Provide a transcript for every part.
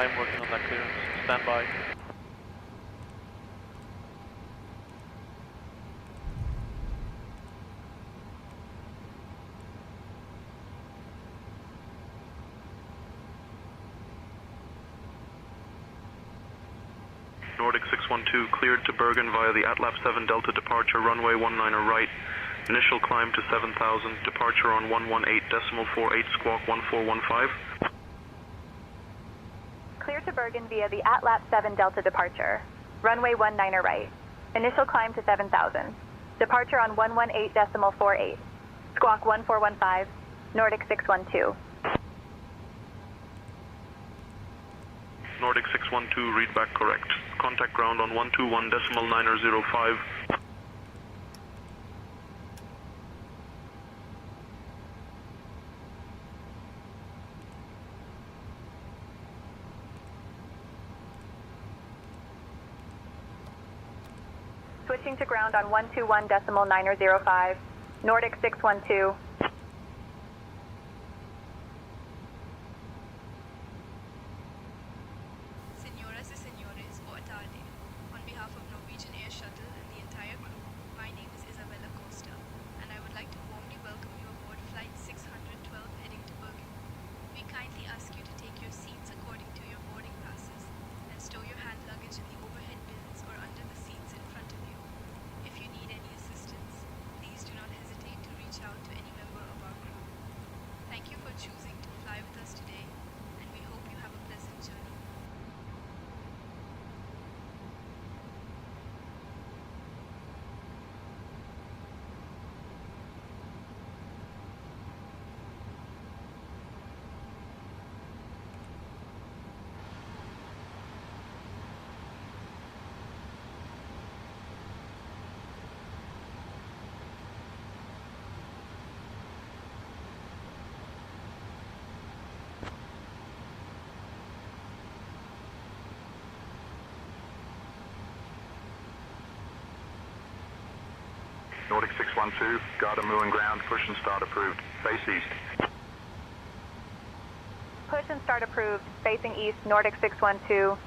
I'm working on that clearance. Stand by. Nordic 612 cleared to Bergen via the ATLAP 7 Delta departure, runway 19 right. Initial climb to 7,000, departure on 118.48, squawk 1415. Clear to Bergen via the ATLAP 7 Delta departure, runway 19 right. Initial climb to 7,000, departure on 118.48, squawk 1415, Nordic 612. Nordic 612, read back correct. Contact ground on 121.905. Switching to ground on 121.905, Nordic 612. Señoras y señores, boa tarde. On behalf of Norwegian Air Shuttle and the entire crew, my name is Isabella Costa, and I would like to warmly welcome you aboard Flight 612 heading to Bergen. We kindly ask you to take your seats according to your boarding passes and stow your hand luggage in the overhead bins or under the seats in front of you. If you need any assistance, please do not hesitate to reach out to any member of our crew. Thank you for choosing to fly with us today, and we hope you have a pleasant journey. Nordic 612, got a moving ground, push and start approved. Face east. Push and start approved, facing east, Nordic 612.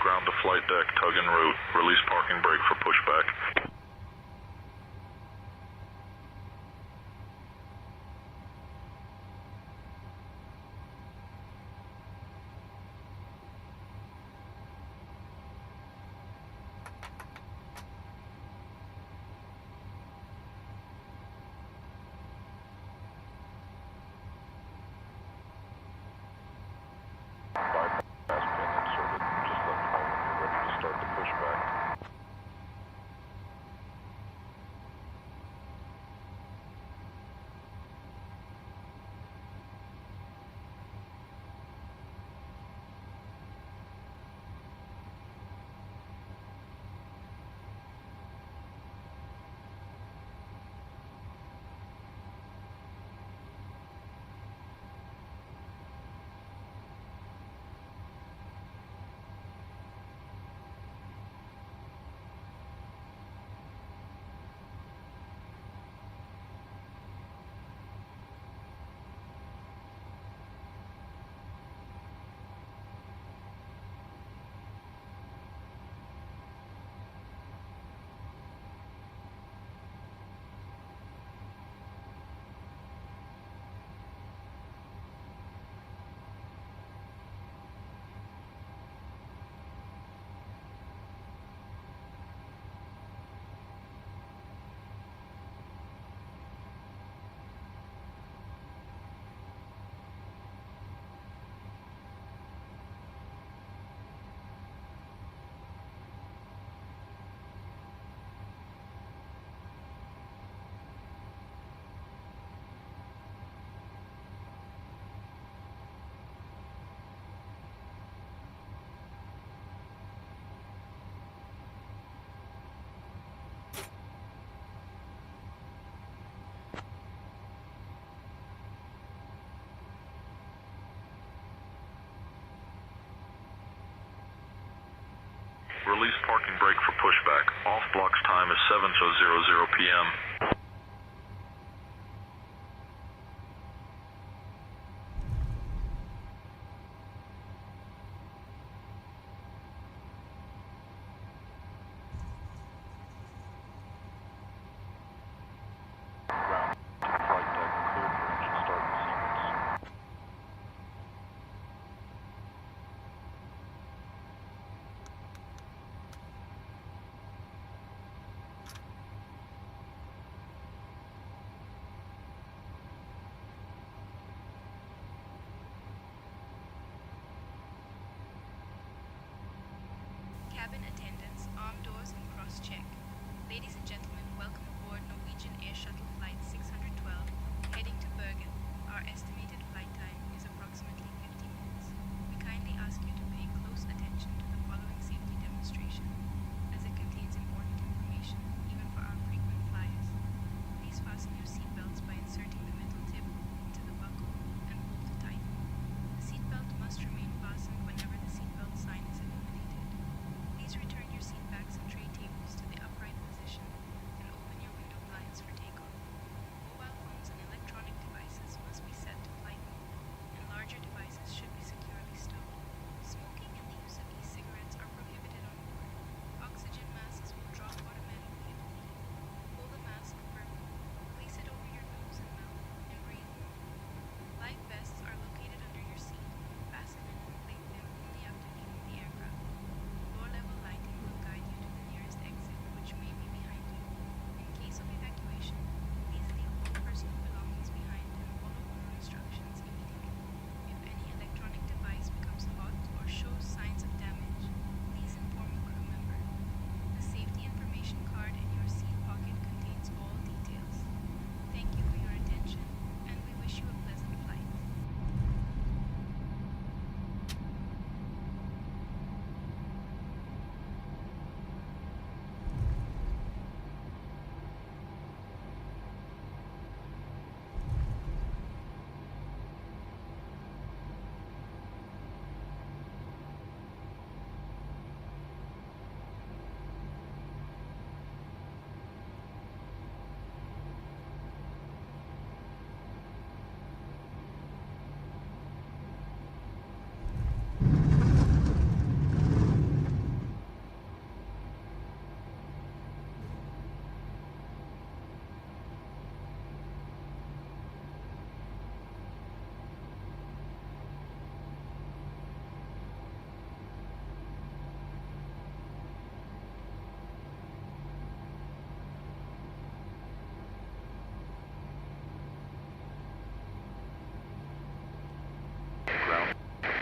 Ground to flight deck, tug en route. Release parking brake for pushback. Release parking brake for pushback. Off blocks time is 7:00 p.m. Cabin attendants, arm doors, and cross-check. Ladies and gentlemen, welcome aboard Norwegian Air Shuttle Flight 612, heading to Bergen. Our estimated flight time is approximately 50 minutes. We kindly ask you to pay close attention to the following safety demonstration, as it contains important information, even for our frequent flyers. Please fasten your seatbelts by inserting the middle tip into the buckle and pull to tighten. The seatbelt must remain fastened whenever the seatbelt sign is illuminated. Please return your seat backs and tray tables to the upright position and open your window blinds for takeoff. Mobile phones and electronic devices must be set to flight mode, and larger devices should be securely stowed. Smoking and the use of e-cigarettes are prohibited on board. Oxygen masks will drop automatically if needed. Hold the mask firmly, place it over your nose and mouth, and breathe normally. Life vests are located under your seat. Fasten and inflate them only after leaving the aircraft. Floor-level lighting will guide you to the nearest exit, which may be behind you. In case of evacuation, please leave all personal belongings behind and follow crew instructions immediately. If any electronic device becomes hot or shows signs of damage, please inform a crew member. The safety information card in your seat pocket contains all details. Thank you for your attention, and we wish you a pleasant flight.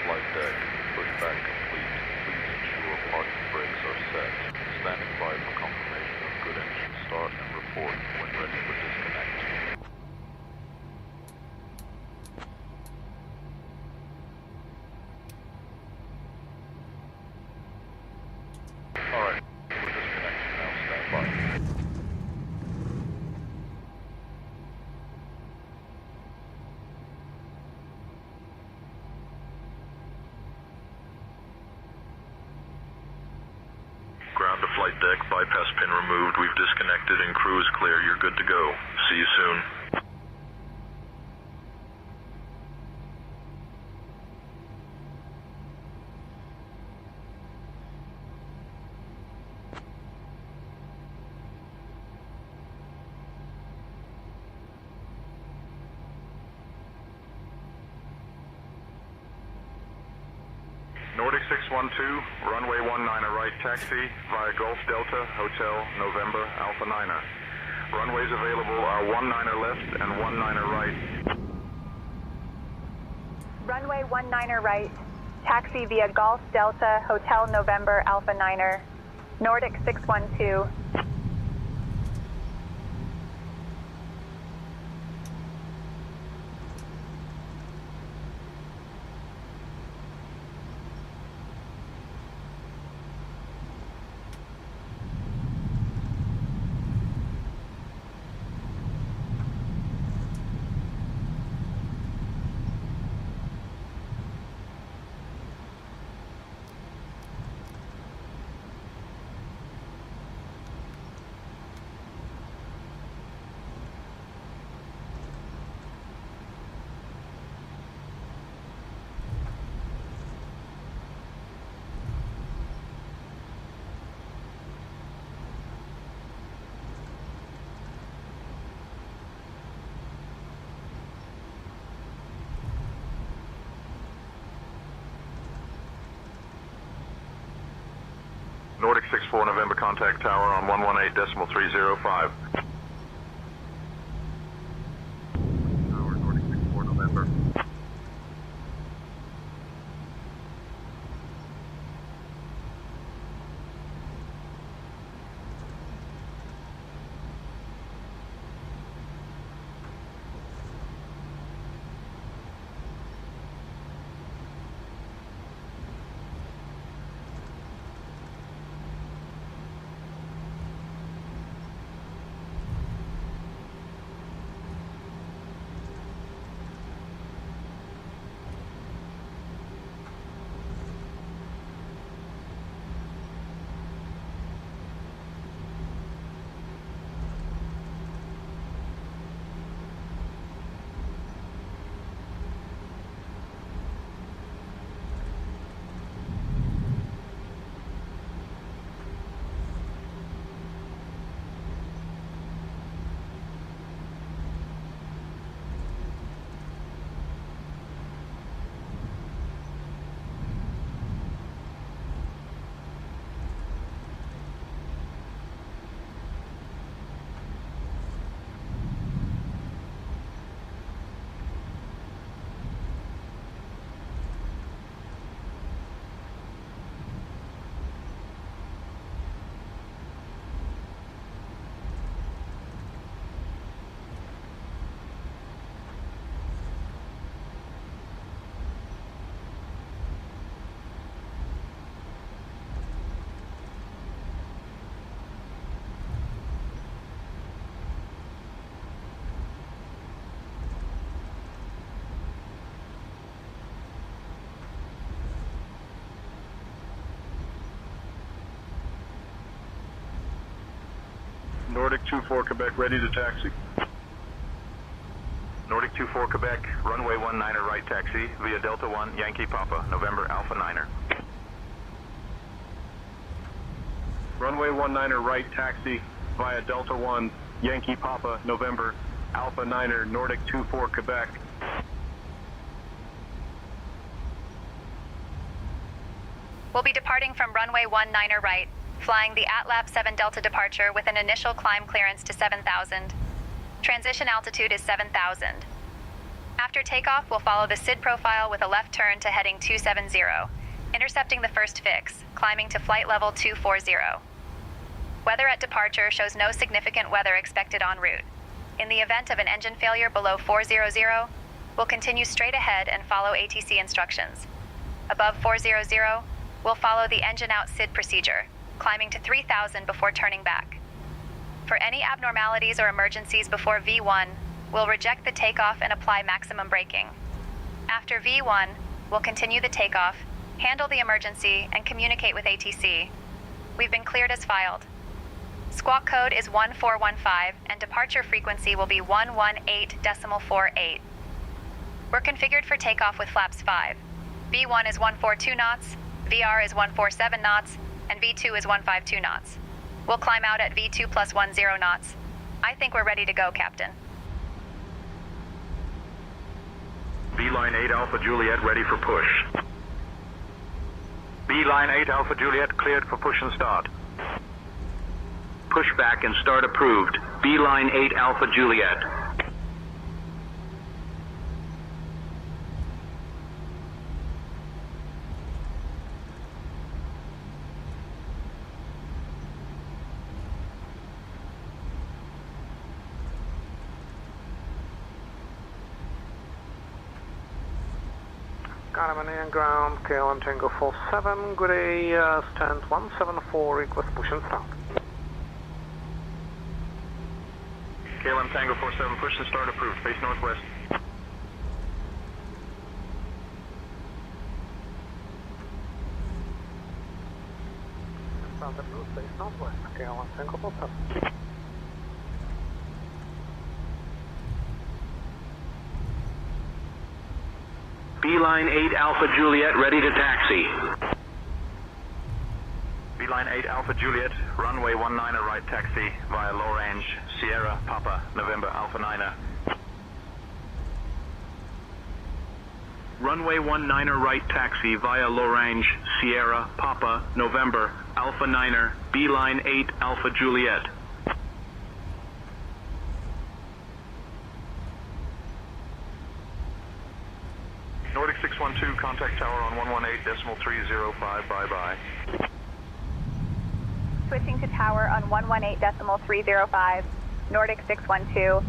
Flight deck. Pushback complete. Please ensure parking brakes are set. Standing by for confirmation of good engine start and report when ready for disconnect. Alright, we're disconnected now. Stand by. Ground to flight deck, bypass pin removed. We've disconnected and crew is clear. You're good to go. See you soon. Nordic 612, runway 19 right taxi via Gulf Delta, Hotel November Alpha 9er. Runways available are 19 left and 19 right. Runway 19 right. Taxi via Golf Delta, Hotel November Alpha 9er. Nordic 612. Nordic 64 November, contact tower on 118.305. Tower, Nordic 64 November. Nordic 24 Quebec, ready to taxi. Nordic 24 Quebec, runway 19er right taxi via Delta 1, Yankee Papa, November Alpha 9er. Runway 19er right taxi via Delta 1, Yankee Papa, November Alpha 9er, Nordic 24 Quebec. We'll be departing from runway 19er right, flying the ATLAP 7 Delta departure with an initial climb clearance to 7,000. Transition altitude is 7,000. After takeoff, we'll follow the SID profile with a left turn to heading 270, intercepting the first fix, climbing to flight level 240. Weather at departure shows no significant weather expected en route. In the event of an engine failure below 400, we'll continue straight ahead and follow ATC instructions. Above 400, we'll follow the engine out SID procedure, climbing to 3,000 before turning back. For any abnormalities or emergencies before V1, we'll reject the takeoff and apply maximum braking. After V1, we'll continue the takeoff, handle the emergency, and communicate with ATC. We've been cleared as filed. Squawk code is 1415, and departure frequency will be 118.48. We're configured for takeoff with flaps 5. V1 is 142 knots, VR is 147 knots, and V2 is 152 knots. We'll climb out at V2 plus 10 knots. I think we're ready to go, Captain. B-line 8 Alpha Juliet ready for push. B-line 8 Alpha Juliet cleared for push and start. Pushback and start approved. B-line 8 Alpha Juliet. Carmen ground, KLM Tango 47, good day, stand 174, request push and start. KLM Tango 47, push and start approved, face northwest. Start approved, face northwest, KLM Tango 47. B-line 8 Alpha Juliet ready to taxi. B-line 8 Alpha Juliet, runway 19er right taxi via low range, Sierra Papa, November Alpha 9er. Runway 19er right taxi via low range, Sierra Papa, November Alpha Niner, beeline 8 Alpha Juliet. Nordic 612, contact tower on 118.305, bye-bye. Switching to tower on 118.305, Nordic 612.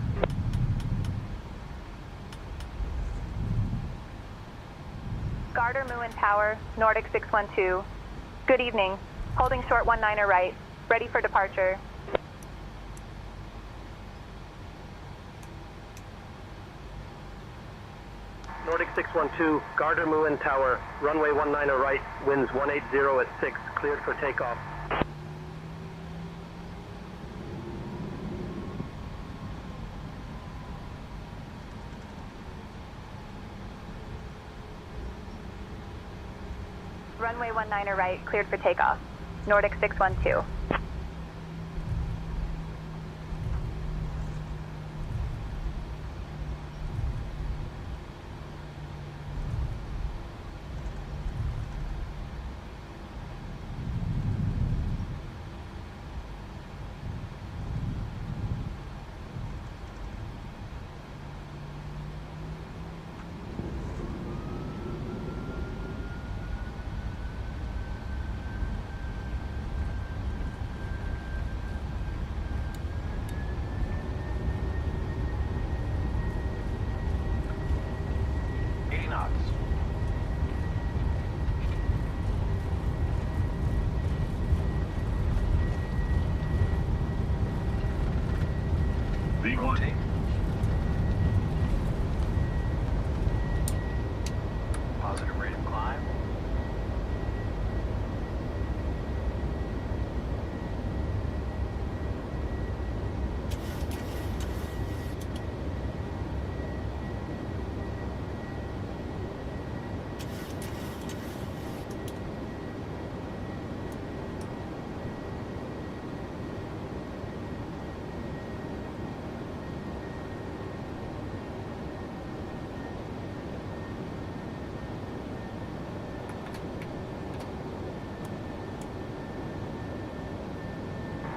Garter Muin Tower, Nordic 612. Good evening. Holding short 19er right. Ready for departure. Nordic 612, Garter Muin Tower, runway 19er right, winds 180 at 6, cleared for takeoff. Runway 19er right, cleared for takeoff. Nordic 612. V1. Positive rate of climb.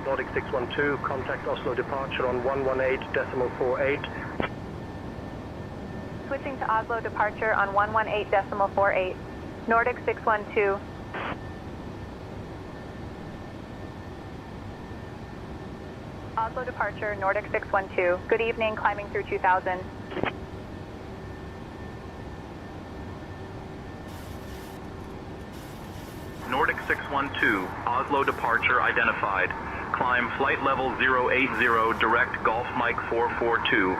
Nordic 612, contact Oslo departure on 118.48. Switching to Oslo departure on 118.48. Nordic 612. Oslo departure, Nordic 612. Good evening, climbing through 2000. Nordic 612, Oslo departure identified. Climb flight level 080, direct Golf Mike 442.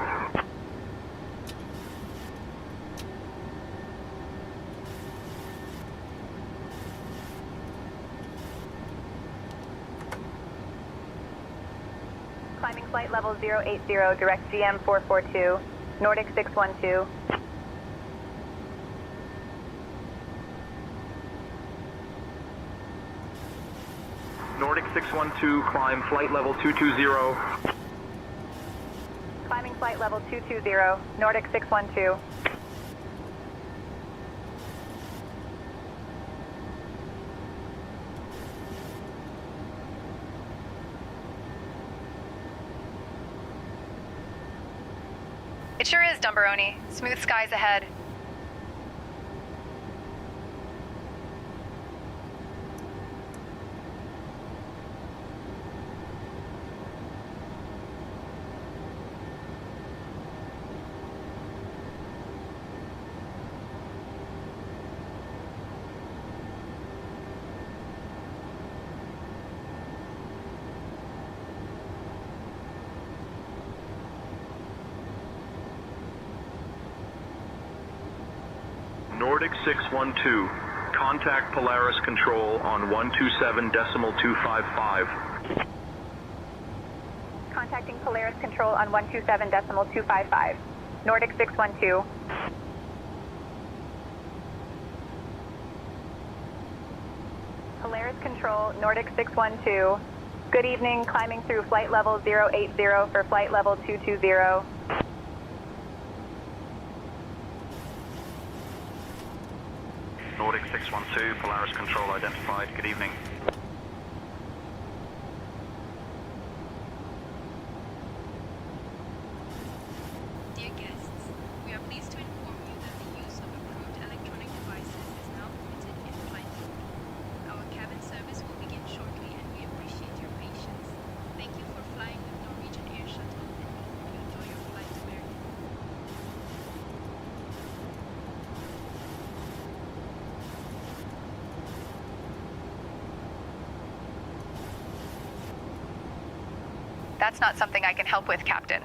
Climbing flight level 080, direct GM 442, Nordic 612. Nordic 612, climb flight level 220. Climbing flight level 220, Nordic 612. It sure is, Dumbaroni. Smooth skies ahead. Nordic 612, contact Polaris Control on 127.255. Contacting Polaris Control on 127.255. Nordic 612. Polaris Control, Nordic 612. Good evening, climbing through flight level 080 for flight level 220. Nordic 612, Polaris Control identified. Good evening. That's not something I can help with, Captain.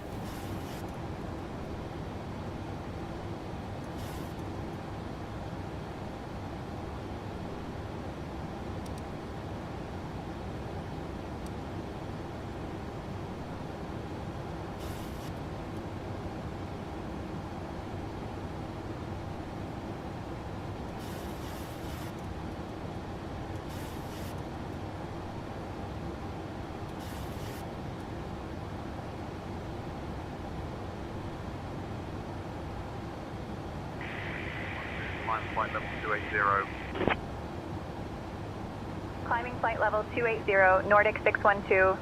Flight level 280. Climbing flight level 280, Nordic 612.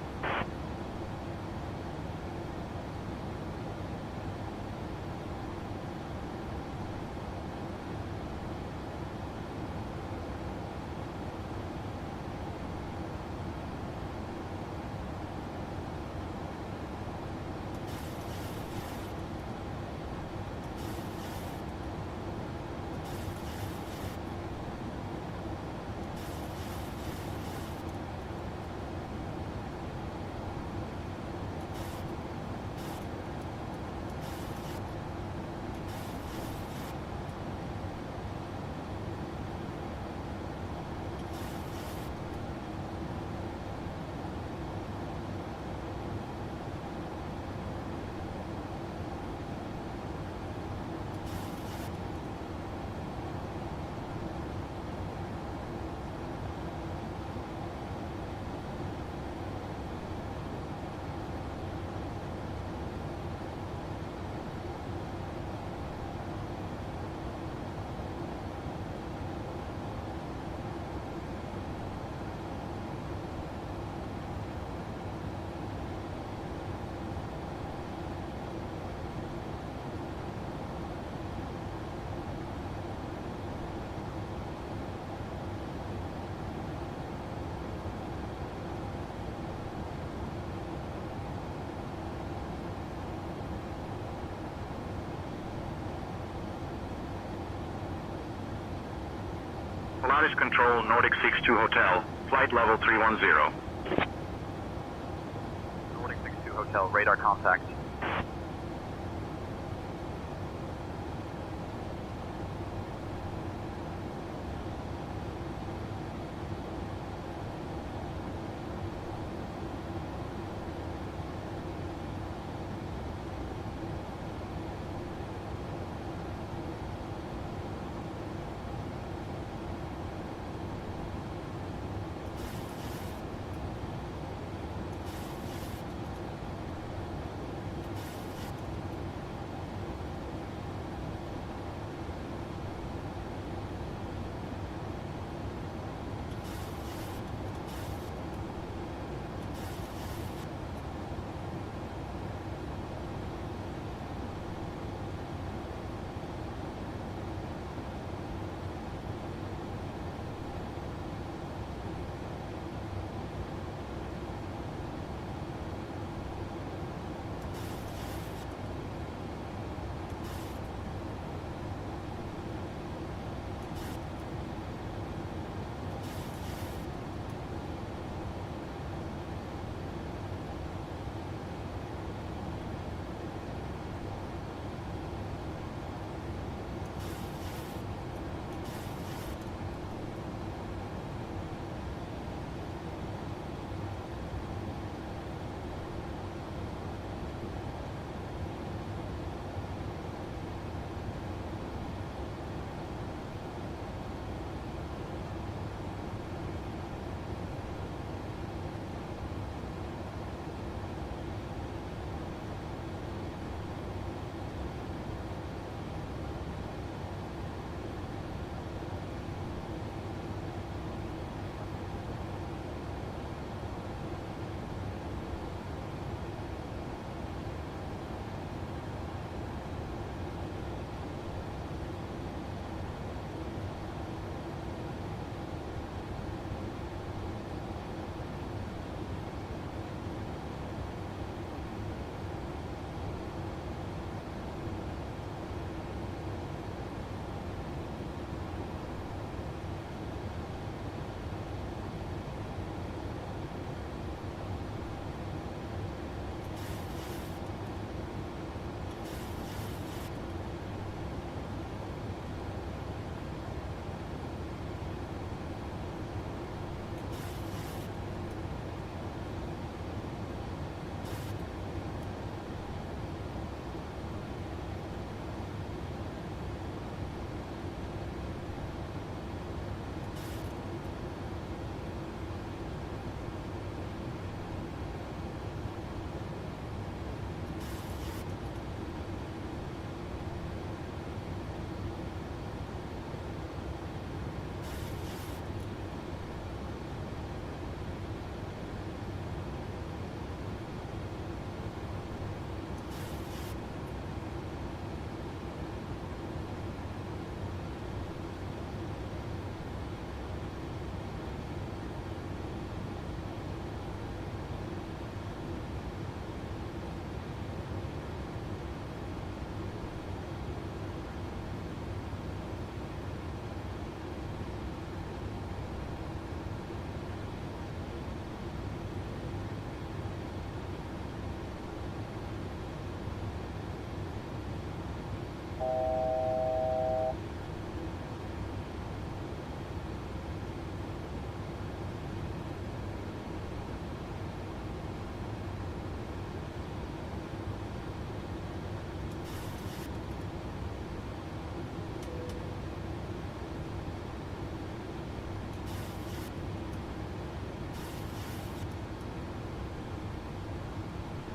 Polaris Control, Nordic 62 Hotel, flight level 310. Nordic 62 Hotel, radar contact.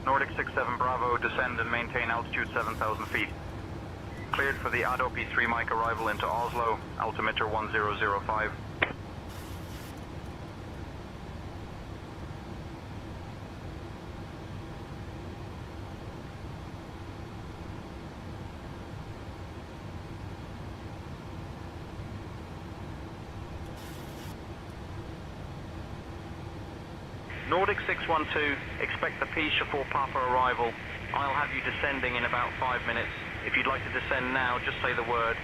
Nordic 67 Bravo, descend and maintain altitude 7,000 feet. Cleared for the ADO P3 Mike arrival into Oslo, altimeter 1005. Nordic 612, expect the Pisha for Papa arrival. I'll have you descending in about 5 minutes. If you'd like to descend now, just say the word.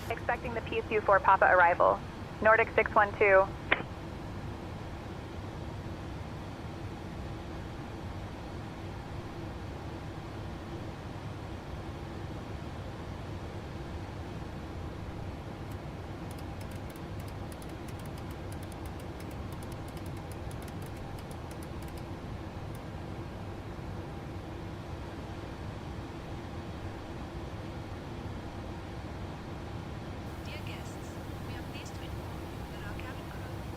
Expecting the PSU-4 Papa arrival. Nordic 612. Dear guests, we are pleased to inform you that our cabin crew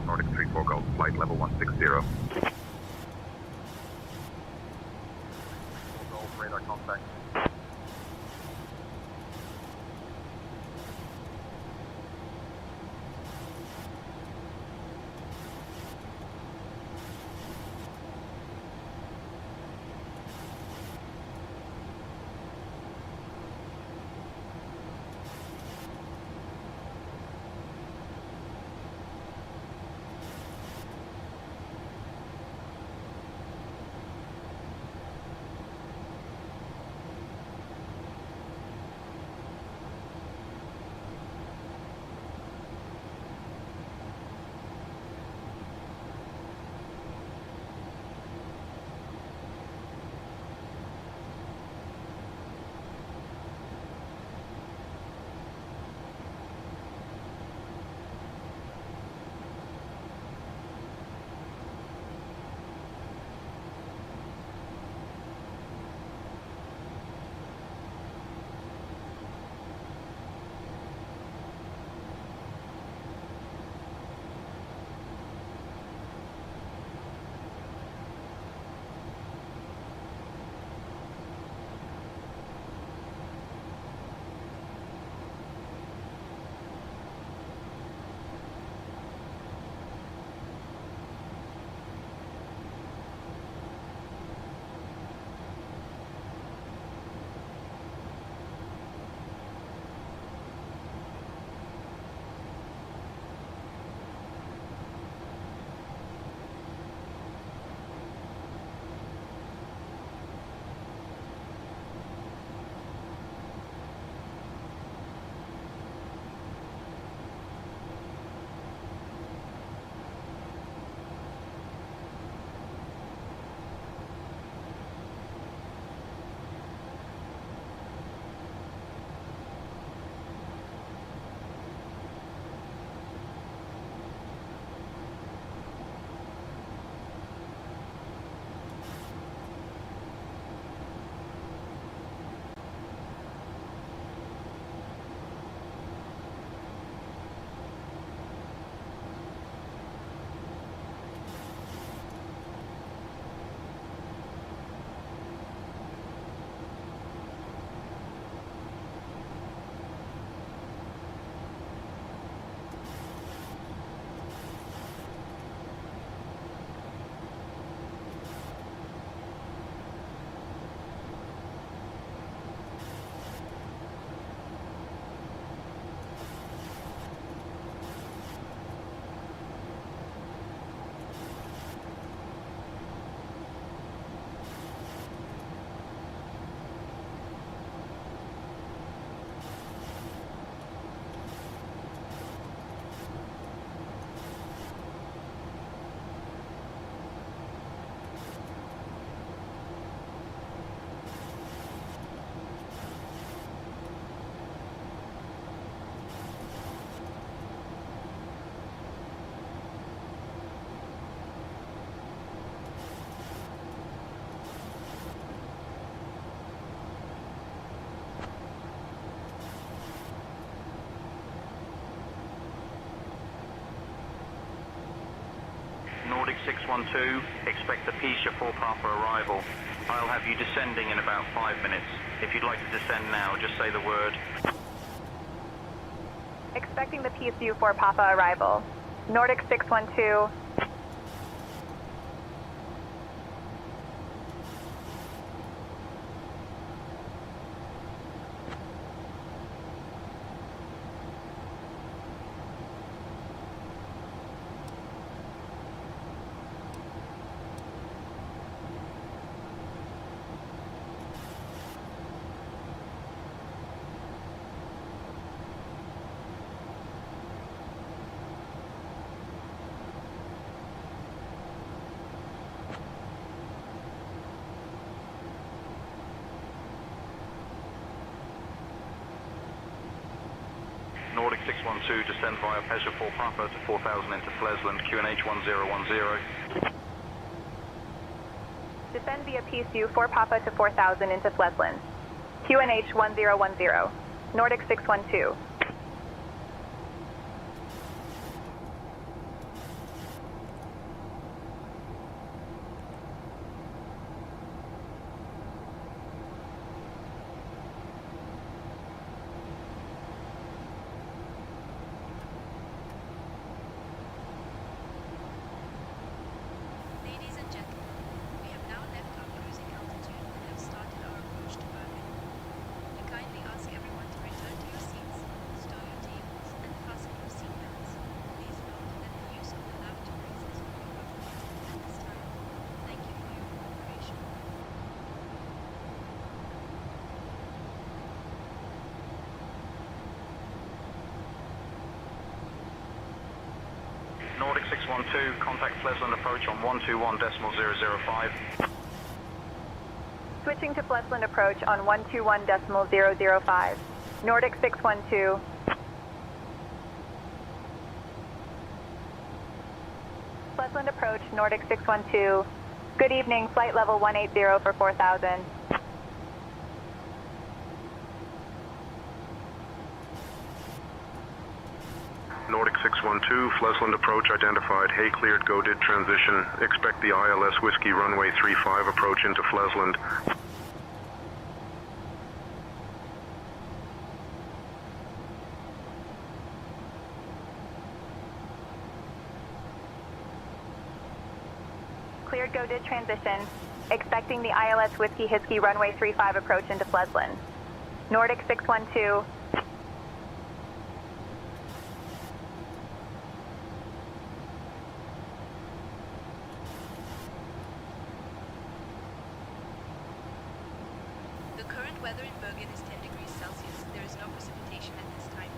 Nordic 34 Golf, flight level 160. Golf, radar contact. Nordic 612, expect the Pisha 4 Papa arrival. I'll have you descending in about 5 minutes. If you'd like to descend now, just say the word. Expecting the PSU 4 Papa arrival. Nordic 612. Nordic 612, descend via Pesha 4 Papa to 4000 into Flesland, QNH 1010. Descend via PSU 4 Papa to 4000 into Flesland. QNH 1010. Nordic 612. Nordic 612, contact Flesland approach on 121.005. Switching to Flesland approach on 121.005. Nordic 612. Flesland approach, Nordic 612. Good evening, flight level 180 for 4,000. Nordic 612, Flesland approach identified. Hay cleared, go did transition. Expect the ILS Whiskey runway 35 approach into Flesland. Cleared, go did transition. Expecting the ILS Whiskey Hiskey runway 35 approach into Flesland. Nordic 612. The current weather in Bergen is 10 degrees Celsius. There is no precipitation at this time.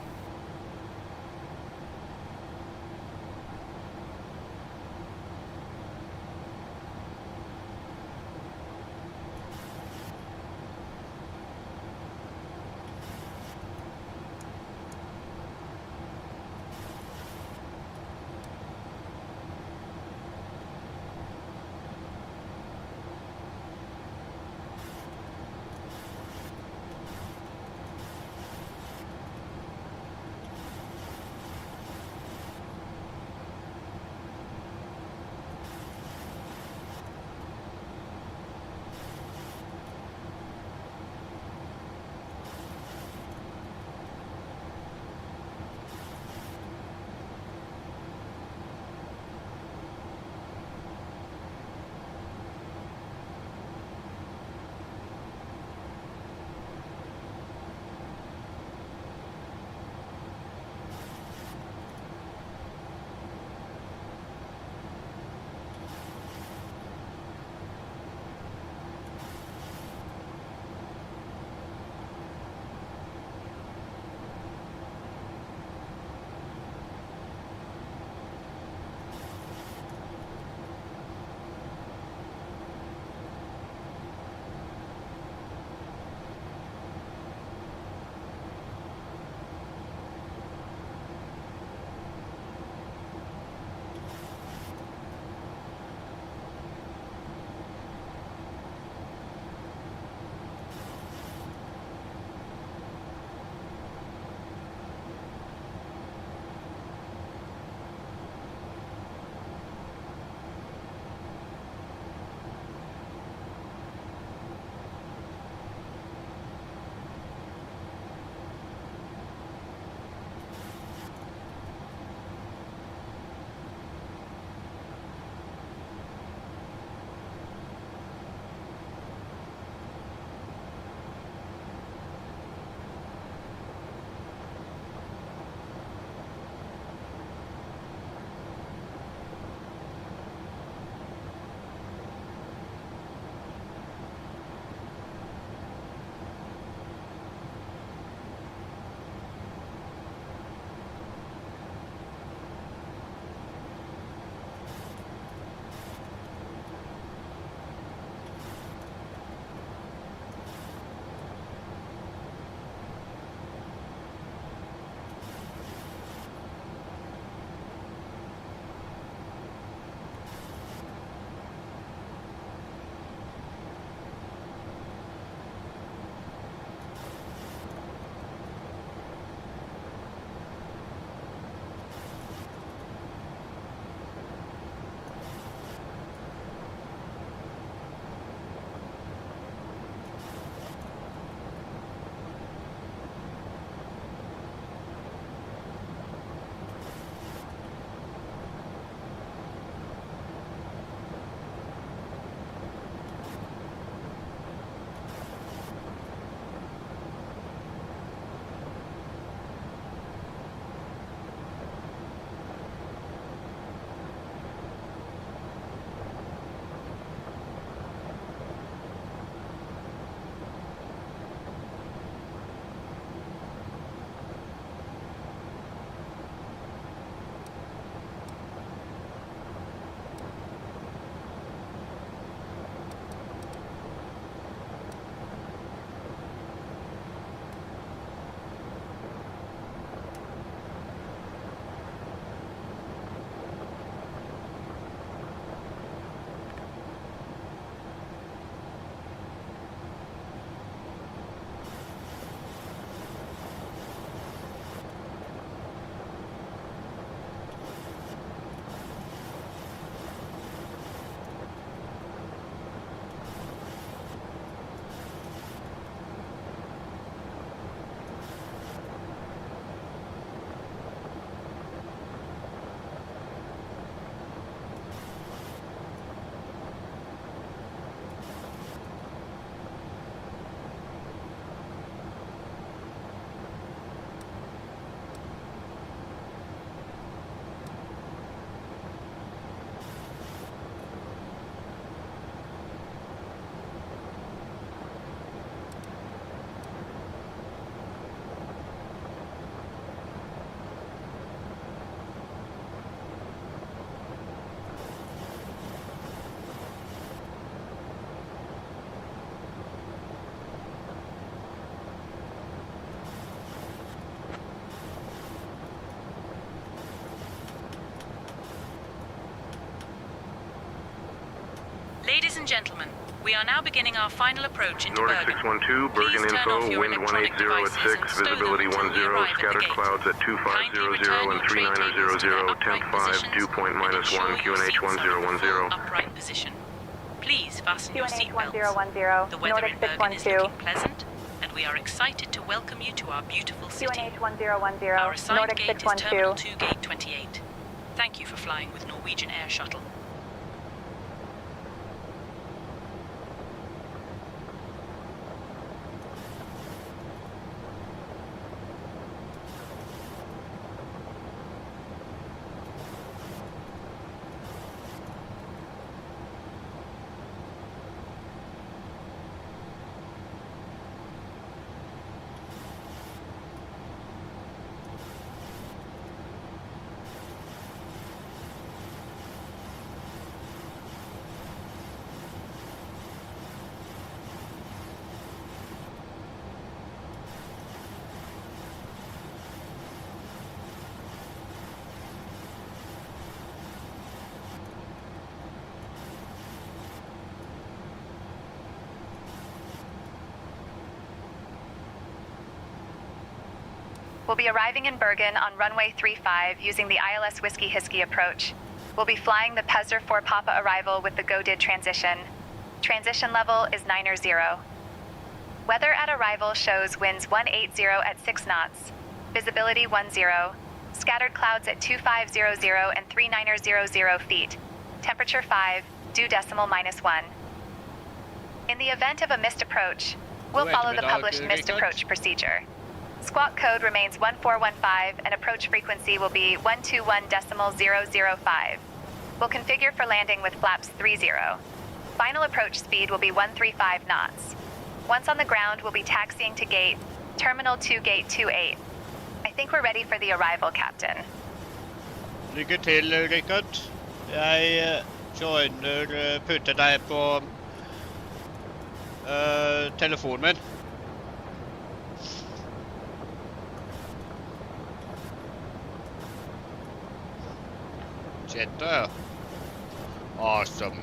Ladies and gentlemen, we are now beginning our final approach into Nordic Bergen. 612, Bergen Please turn off info, your wind electronic 180 at 6, devices and stow visibility them until we 10, arrive at the scattered gate. clouds at 2500 Kindly return and your tray tables to their 3900, upright temp 5, positions dew point and -1, ensure your QNH seats are in the full 1010. upright position. Please fasten your QNH seatbelts. 1010, The weather Nordic in Bergen is 612. looking pleasant, and we are excited to welcome you to our beautiful city. QNH 1010, Our assigned Nordic gate is Terminal 612. 2, Gate 28. Thank you for flying with Norwegian Air Shuttle. We'll be arriving in Bergen on runway 35 using the ILS Whiskey Hiskey approach. We'll be flying the Pesder 4 Papa arrival with the GO-DID transition. Transition level is 9-0. Weather at arrival shows winds 180 at 6 knots, visibility 10, scattered clouds at 2500 and 3900 feet, temperature 5, dew decimal -1. In the event of a missed approach, we'll follow the published missed approach procedure. Squawk code remains 1415 and approach frequency will be 121.005. We'll configure for landing with flaps 30. Final approach speed will be 135 knots. Once on the ground, we'll be taxiing to gate Terminal 2 Gate 28. I think we're ready for the arrival, Captain. Lykke til, Richard. Jeg joiner putter deg på telefonen min. Jetta. Awesome.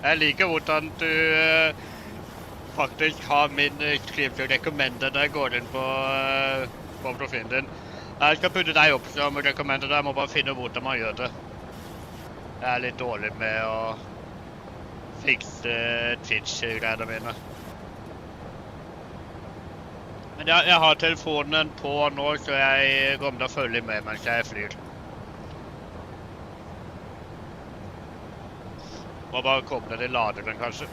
Jeg liker hvordan du faktisk har min skriftlig recommender der går inn på profilen din. Jeg skal putte deg opp som recommender der, jeg må bare finne hvordan man gjør det. Jeg er litt dårlig med å fikse Twitch-greiene mine. Men jeg har telefonen på nå, så jeg kommer til å følge med mens jeg flyr. Må bare koble det i laderen, kanskje.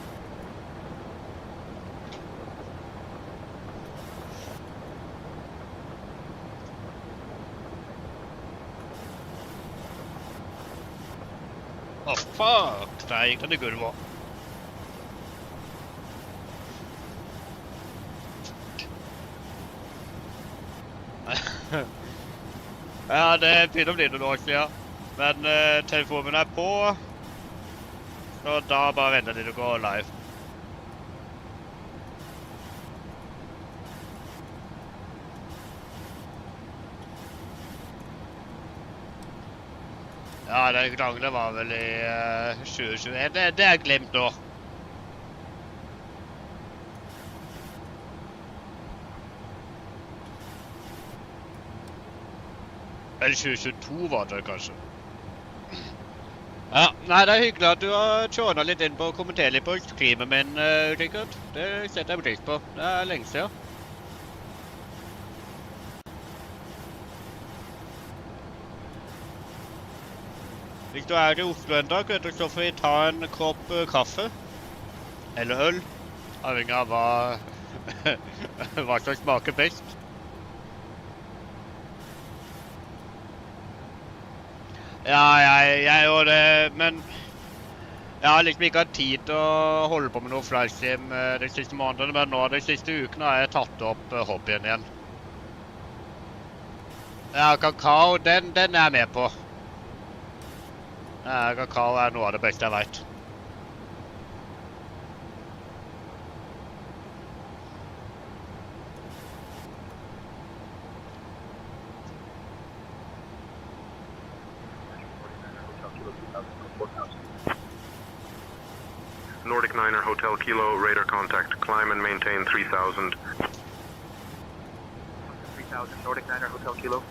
Fuck! Der gikk den i gulvet. Ja, det begynner å bli noen år siden. Men telefonen er på. Så da bare venter de til å gå live. Ja, den gangen var vel i 2021. Det er glemt nå. Eller 2022 var det kanskje. Ja, nei, det er hyggelig at du har tjånet litt inn på å kommentere litt på streamen min, Richard. Det setter jeg pris på. Det er lenge siden. Hvis du er i Oslo en dag, så får vi ta en kopp kaffe. Eller øl. Avhengig av hva hva som smaker best. Ja, jeg gjør det, men jeg har liksom ikke hatt tid til å holde på med noe flightsim de siste månedene, men nå de siste ukene har jeg tatt opp hobbyen igjen. Ja, kakao, den er jeg med på. Ja, kakao er noe av det beste jeg vet. Nordic 9er Hotel Kilo, radar contact, climb and maintain 3000. 3000, Nordic 9er Hotel Kilo.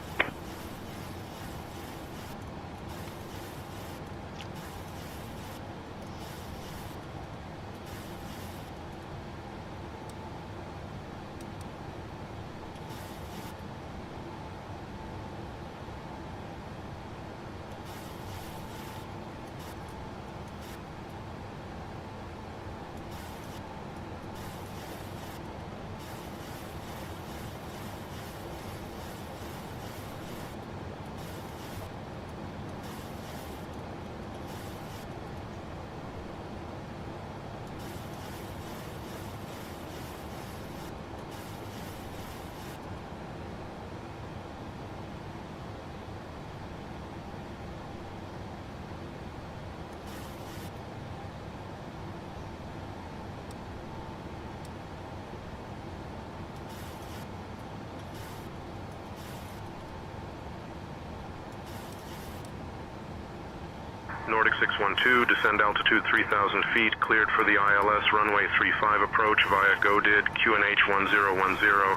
Nordic 612, descend altitude 3,000 feet, cleared for the ILS runway 35 approach via GODID, QNH 1010.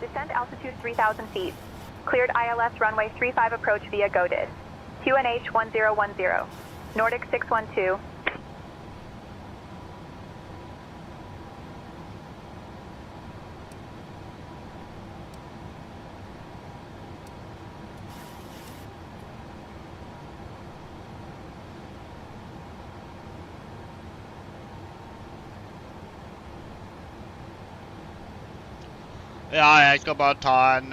Descend altitude 3,000 feet. Cleared ILS runway 35 approach via GODID. QNH 1010. Nordic 612. Ja, jeg skal bare ta en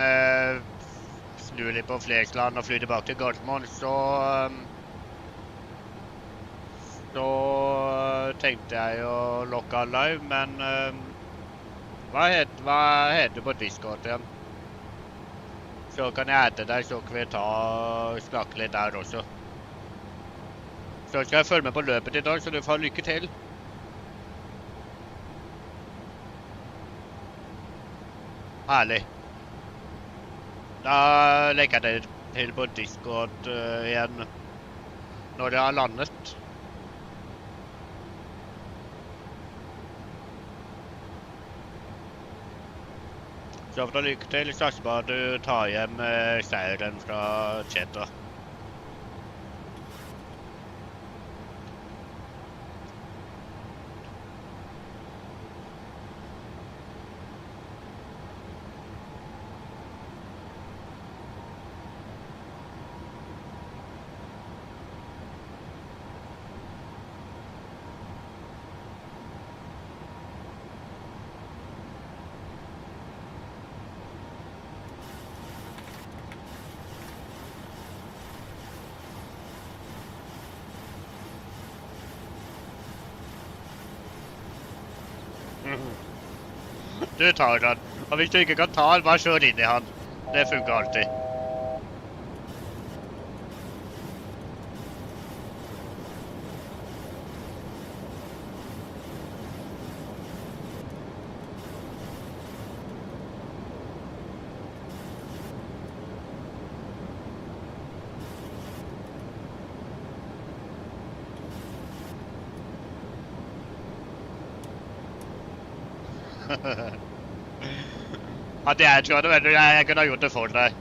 snu litt på Flesland og fly tilbake til Gardermoen, så tenkte jeg å lokke live, men hva heter du på Discord igjen? Så kan jeg ete deg, så kan vi snakke litt der også. Så skal jeg følge med på løpet i dag, så du får lykke til. Herlig. Da legger jeg det til på Discord igjen når det har landet. Så for å lykke til, satser på at du tar hjem seieren fra Cheta. Du tar den, og hvis du ikke kan ta den, bare kjør inn i han. Det funker alltid. At jeg tror det vel, jeg kunne ha gjort det for deg.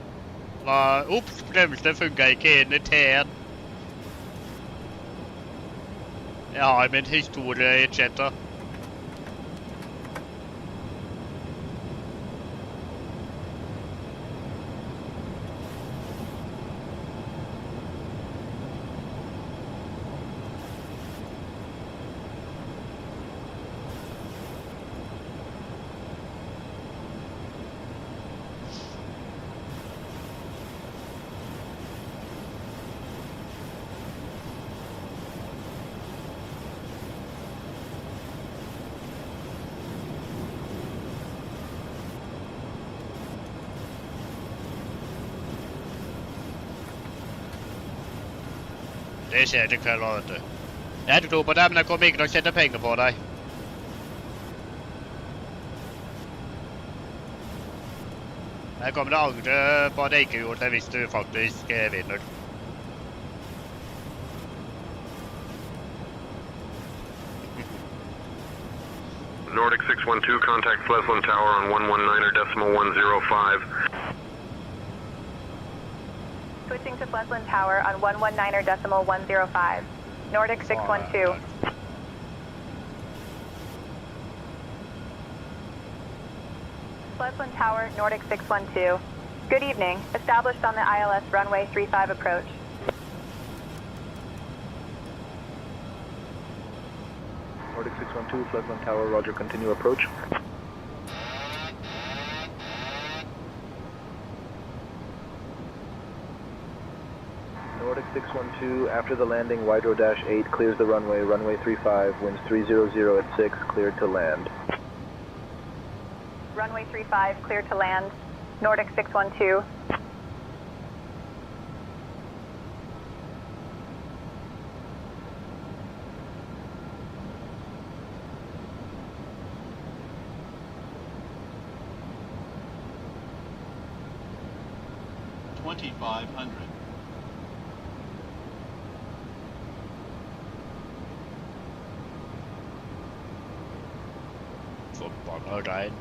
Ops, bremsene funker ikke inn i T1. Jeg har min historie i Cheta. Det skjer i kveld, vet du. Jeg tror på det, men jeg kommer ikke til å tjene penger på deg. Jeg kommer til å angre på at jeg ikke gjorde det hvis du faktisk vinner. Nordic 612, contact Flesland Tower on 119.105. Switching to Flesland Tower on 119.105. Nordic 612. Flesland Tower, Nordic 612. Good evening. Established on the ILS runway 35 approach. Nordic 612, Flesland Tower, roger, continue approach. Nordic 612, after the landing, Wydro-8 clears the runway, runway 35, winds 300 at 6, cleared to land. Runway 35, cleared to land. Nordic 612. Forbanna regn.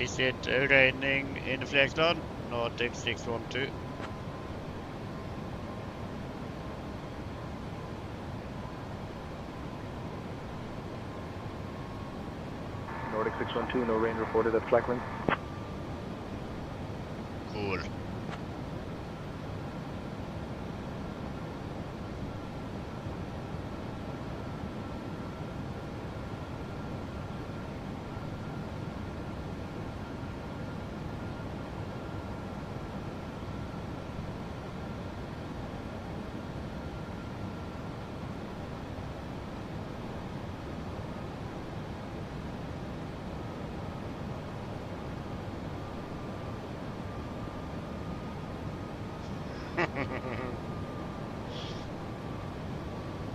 Is it raining in Flesland? Nordic 612. Nordic 612, no rain reported at Flackland. Cool.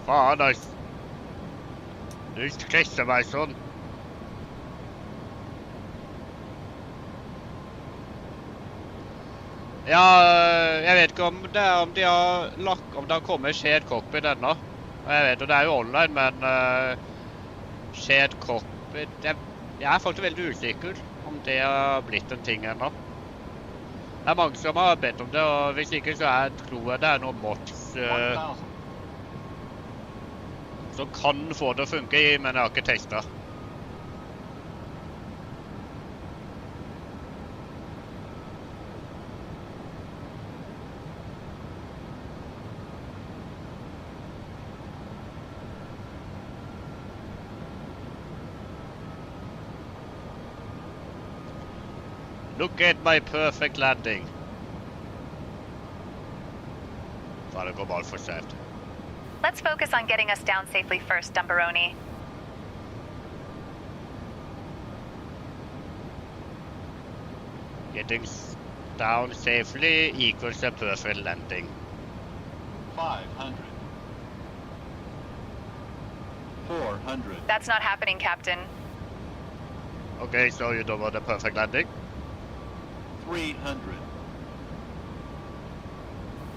Faen, du stresser meg sånn. Ja, jeg vet ikke om det er om de har lagt, om det har kommet shared cockpit ennå. Jeg vet, og det er jo online, men shared cockpit, jeg er faktisk veldig usikker om det har blitt en ting ennå. Det er mange som har bedt om det, og hvis ikke så tror jeg det er noen mods som kan få det å funke i, men jeg har ikke testet. Look at my perfect landing. Faen, det går bare for sent. Let's focus on getting us down safely first, Dumbaroni. Getting down safely equals a perfect landing. 500. 400. That's not happening, Captain. Okay, so you don't want a perfect landing? 300.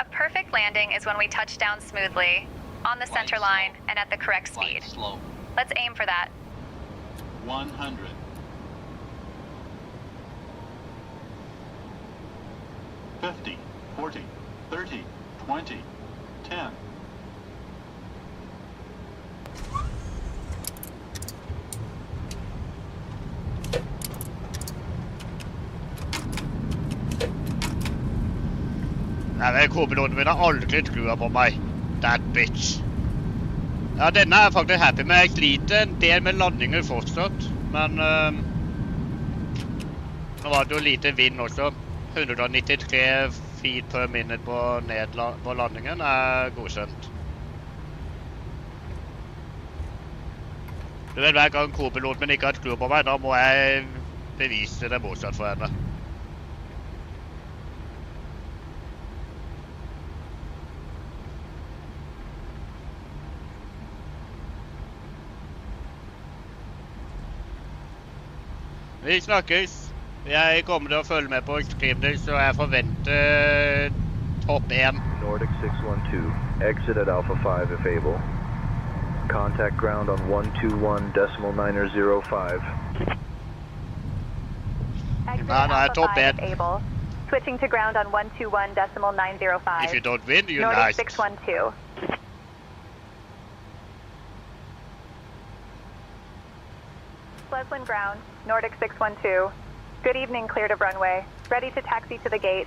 A perfect landing is when we touch down smoothly, on the center line, and at the correct speed. Slow. Let's aim for that. 100. 50, 40, 30, 20, 10. Nei, kopiloten min har aldri trua på meg. That bitch. Ja, denne er jeg faktisk happy med. Jeg sliter en del med landinger fortsatt. Men nå var det jo lite vind også. 193 feet per minute på landingen er godkjent. Du vet, hver gang co-piloten ikke har et crew på meg, da må jeg bevise det motsatt for henne. Vi snakkes. Jeg kommer til å følge med på Extreme, så jeg forventer topp 1. Nordic 612, exit at Alpha 5 if able. Contact ground on 121.905. Exit Nei, nå er Alpha topp 5 1. if able. Switching to ground on 121.905. If you don't win, you're Nordic nice. 612. Pleasant ground, Nordic 612. Good evening, cleared of runway. Ready to taxi to the gate.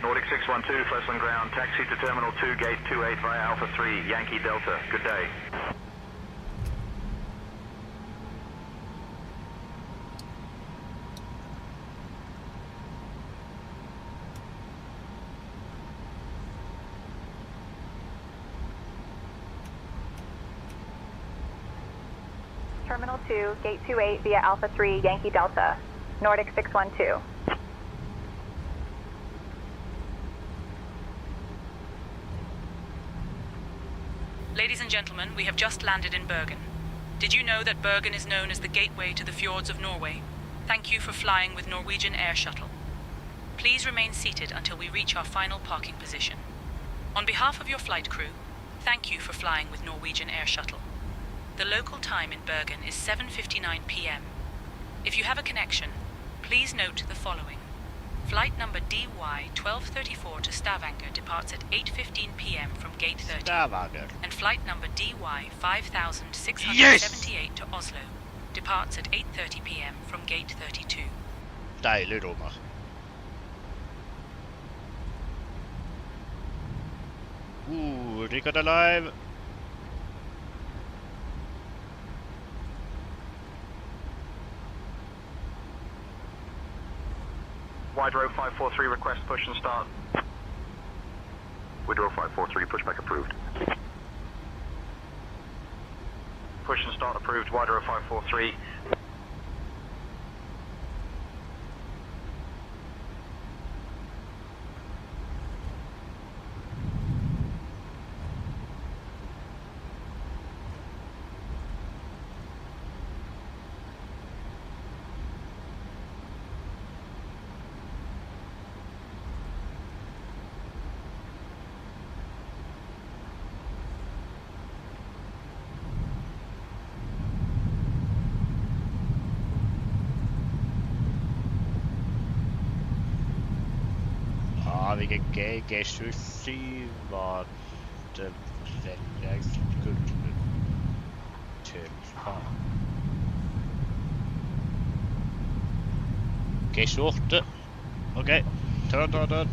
Nordic 612, Flesland ground, taxi to Terminal 2, Gate 28 via Alpha 3, Yankee Delta. Good day. Terminal 2, Gate 28 via Alpha 3, Yankee Delta. Nordic 612. Ladies and gentlemen, we have just landed in Bergen. Did you know that Bergen is known as the gateway to the fjords of Norway? Thank you for flying with Norwegian Air Shuttle. Please remain seated until we reach our final parking position. On behalf of your flight crew, thank you for flying with Norwegian Air Shuttle. The local time in Bergen is 7:59 p.m. If you have a connection, please note the following. Flight number DY 1234 to Stavanger departs at 8:15 p.m. from Gate 30. Stavanger. And flight number DY 5678 to Oslo departs at 8:30 p.m. from Gate 32. Deilig nummer. Rikard alive. Widrow 543, request push and start. Widrow 543, pushback approved. Push and start approved, Widrow 543. Hvilken G27 var det vel jeg skulle til ha. G28. Ok, turn.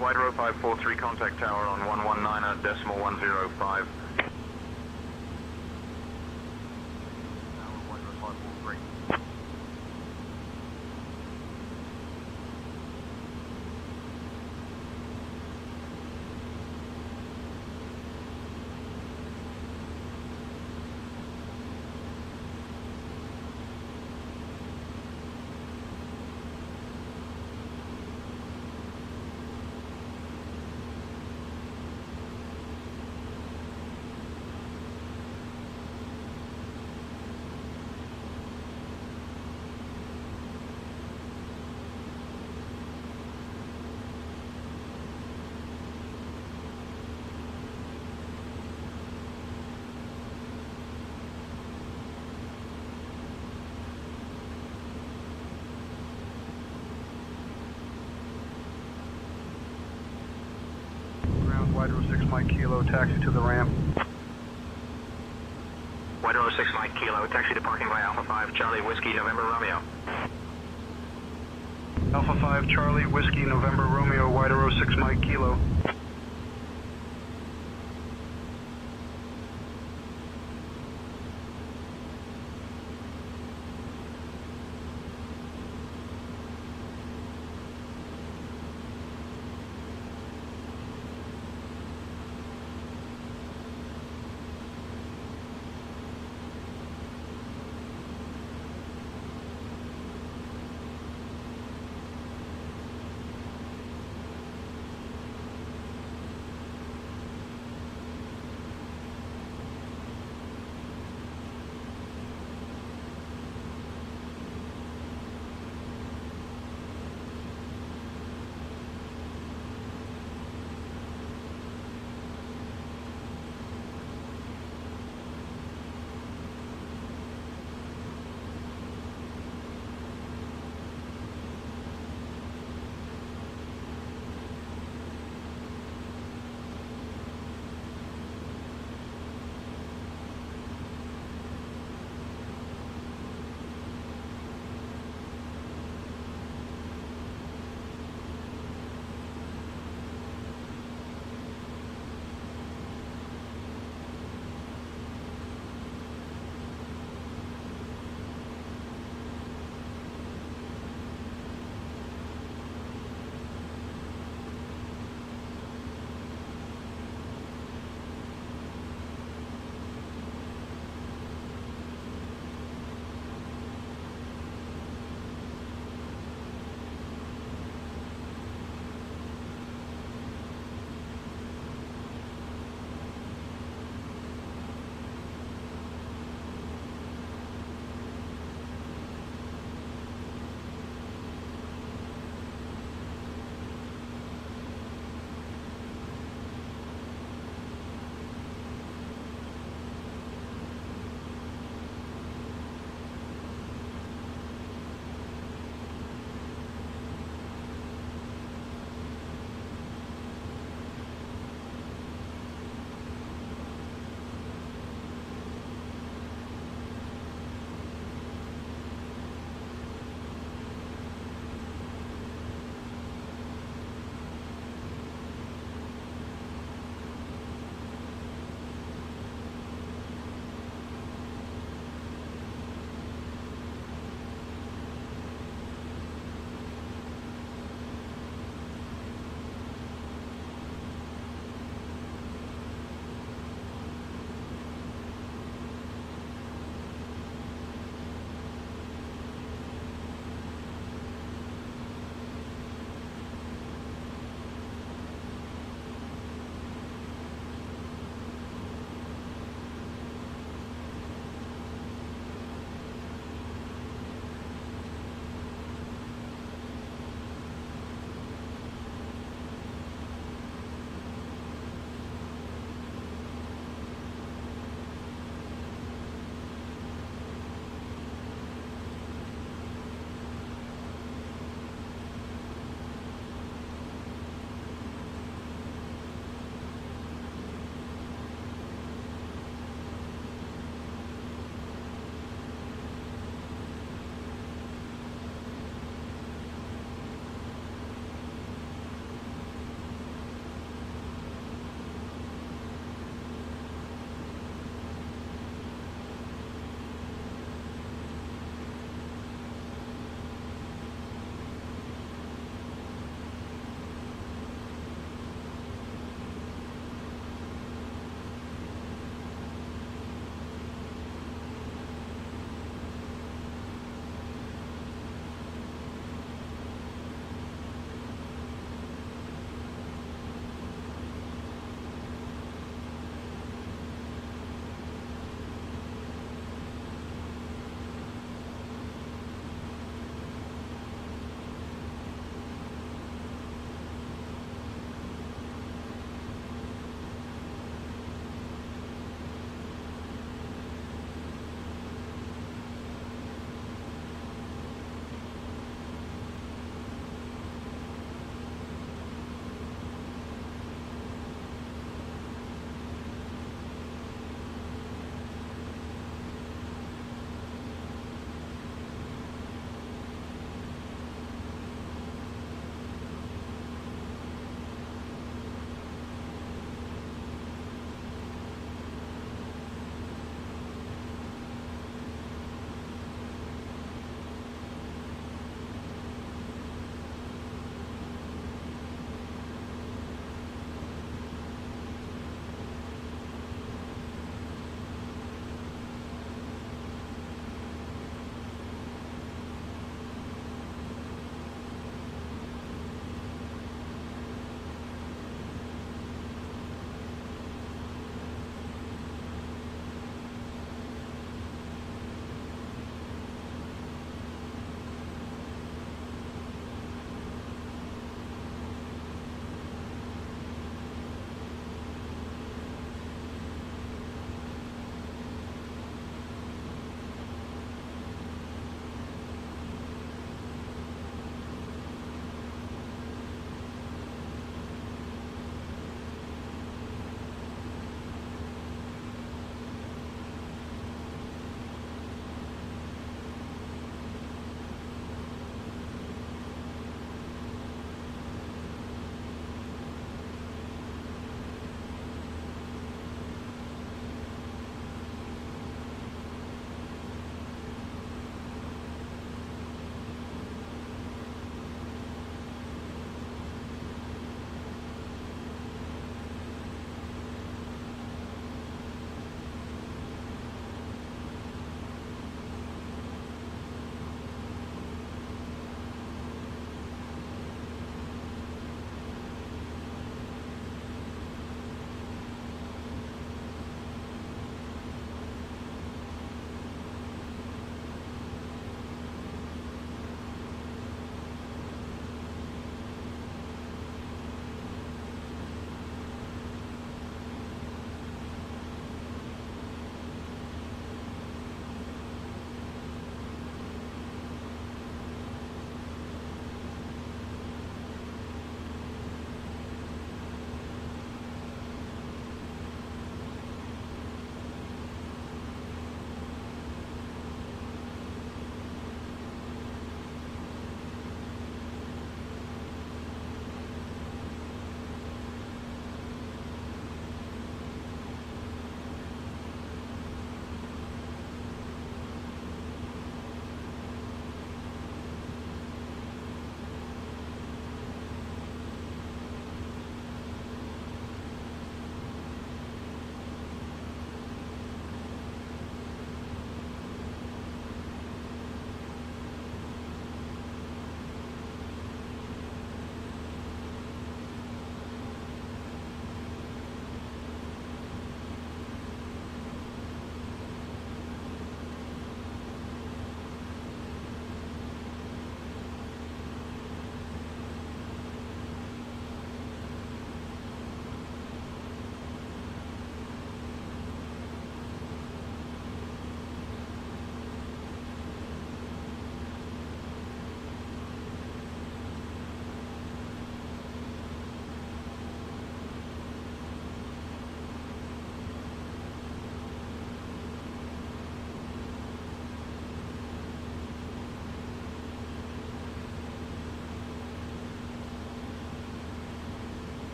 Wide row 543, contact tower on 119.105. Wide row 6 Mike Kilo, taxi to the ramp. Wide row 6 Mike Kilo, taxi to parking by Alpha 5 Charlie Whiskey November Romeo. Alpha 5 Charlie Whiskey November Romeo, wide row 6 Mike Kilo.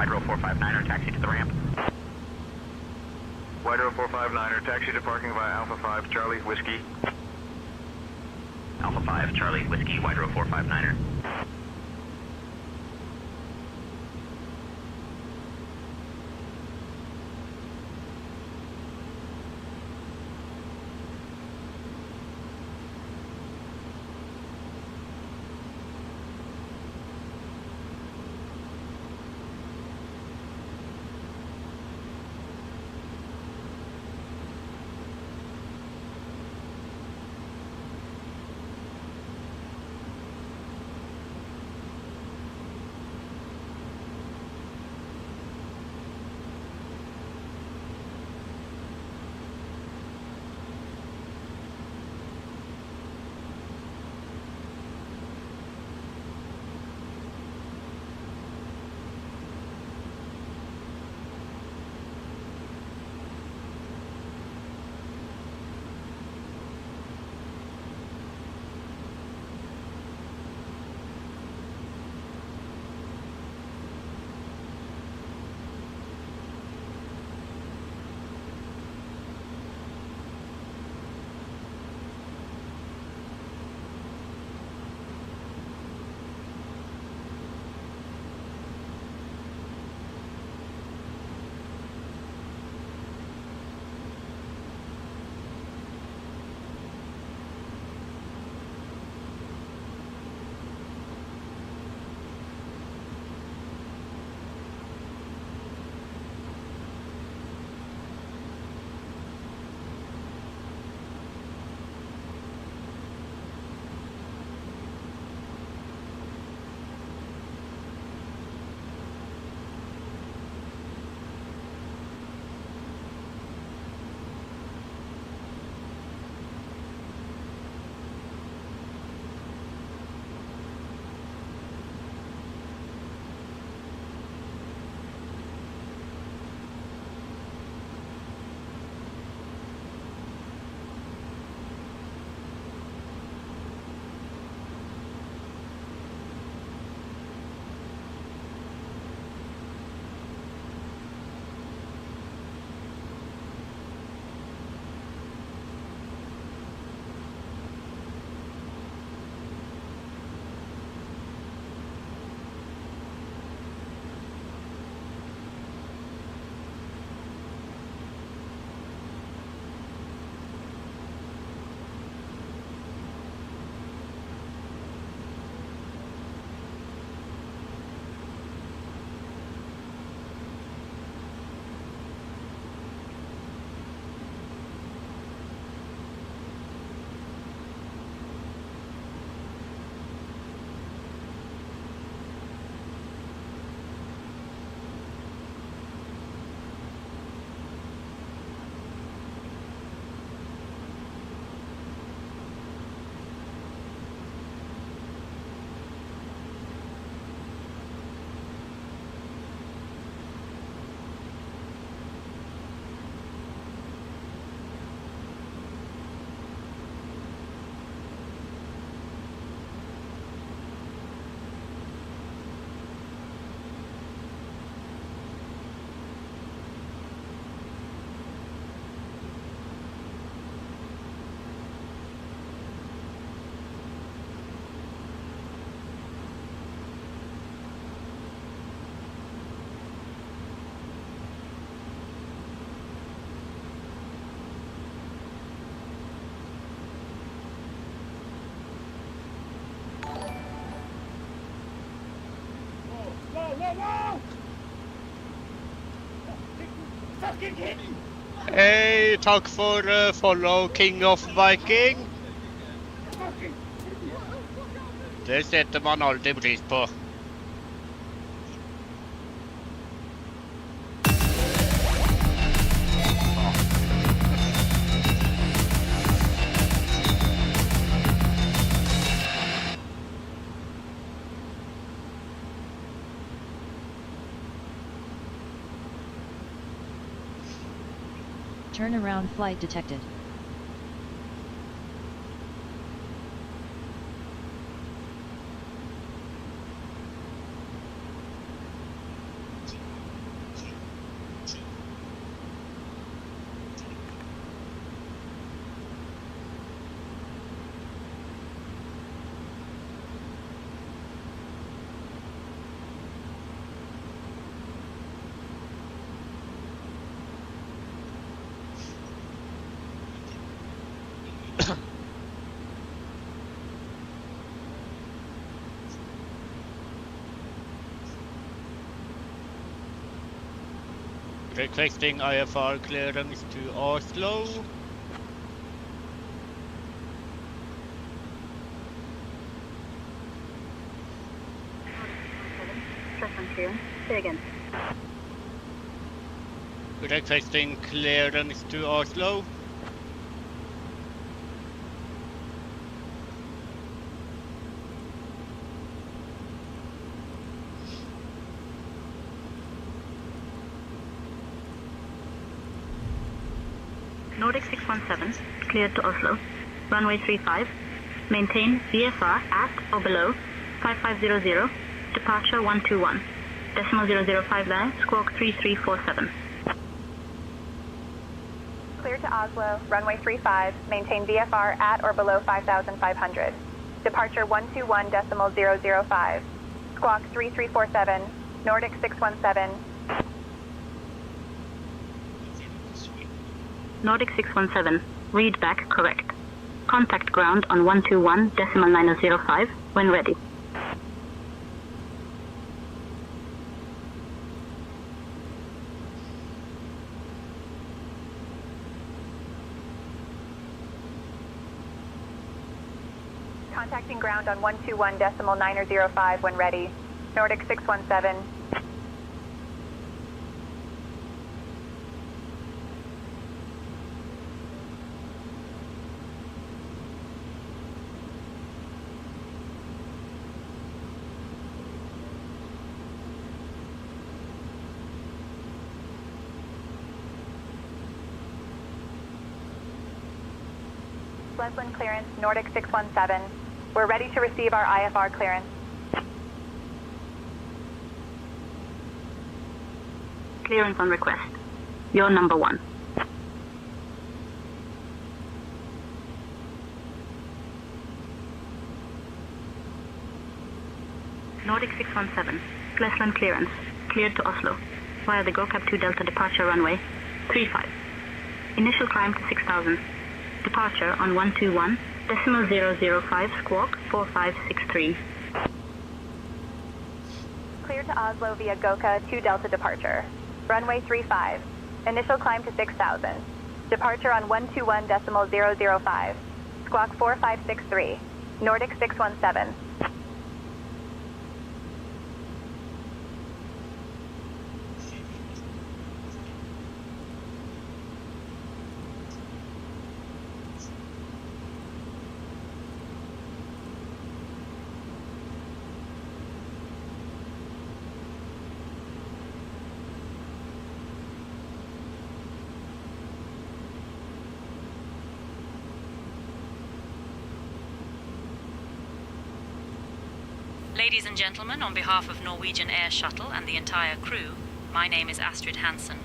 Wide row 459er, taxi to the ramp. Wide row 459er, taxi to parking via Alpha 5, Charlie, Whiskey. Alpha 5, Charlie, Whiskey, wide row 459er. Hei, takk for follow King of Viking. Det setter man alltid pris på. Turnaround flight detected. Requesting IFR clearance to Oslo. Say again. Requesting clearance to Oslo. Nordic 617, cleared to Oslo. Runway 35. Maintain VFR at or below 5500. Departure 121. Decimal 005 there, squawk 3347. Clear to Oslo, runway 35, maintain VFR at or below 5,500. Departure 121.005. Squawk 3347, Nordic 617. Nordic 617, read back correct. Contact ground on 121.905 when ready. Contacting ground on 121.905 when ready. Nordic 617. Leslin clearance, Nordic 617. We're ready to receive our IFR clearance. Clearance on request. You're number 1. Nordic 617, Leslin clearance, cleared to Oslo, via the GoCap 2 Delta departure runway 35. Initial climb to 6,000. Departure on 121.005 squawk 4563. Clear to Oslo via Goka 2 Delta departure. Runway 35. Initial climb to 6,000. Departure on 121.005. Squawk 4563. Nordic 617. Ladies and gentlemen, on behalf of Norwegian Air Shuttle and the entire crew, my name is Astrid Hansen.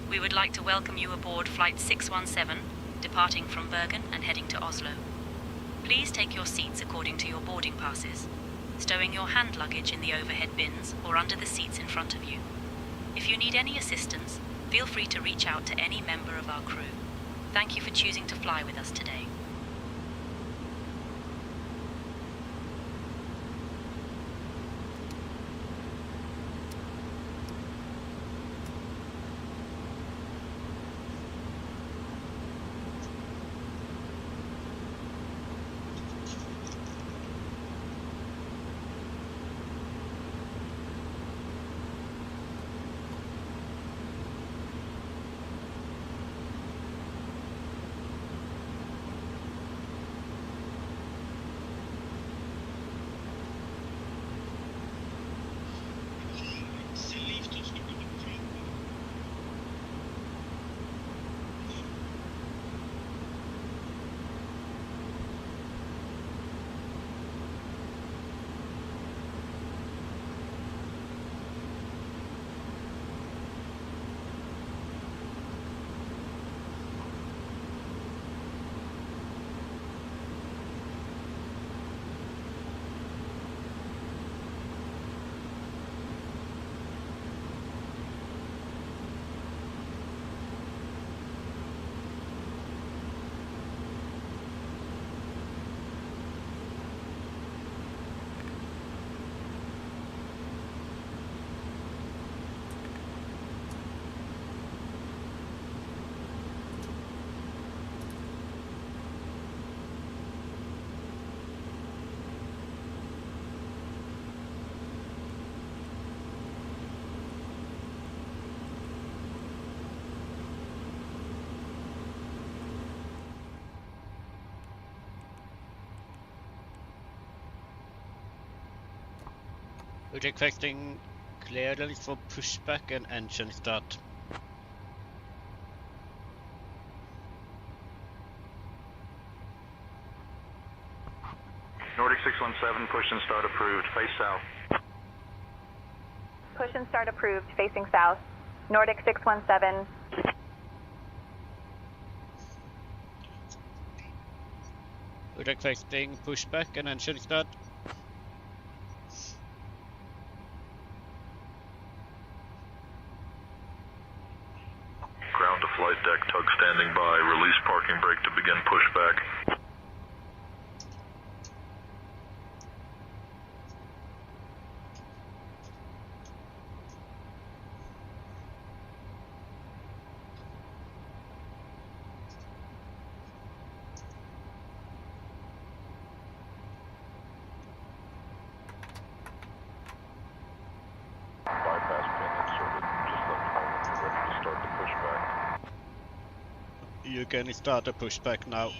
We would like to welcome you aboard Flight 617, departing from Bergen and heading to Oslo. Please take your seats according to your boarding passes, stowing your hand luggage in the overhead bins or under the seats in front of you. If you need any assistance, feel free to reach out to any member of our crew. Thank you for choosing to fly with us today. Requesting clearance for pushback and engine start. Nordic 617, push and start approved. Face south. Push and start approved, facing south. Nordic 617. Requesting pushback and engine start. Ground to flight deck, tug standing by. Release parking brake to begin pushback. Bypass pin inserted. Just let me know when you're ready to start the pushback. You can start a pushback now.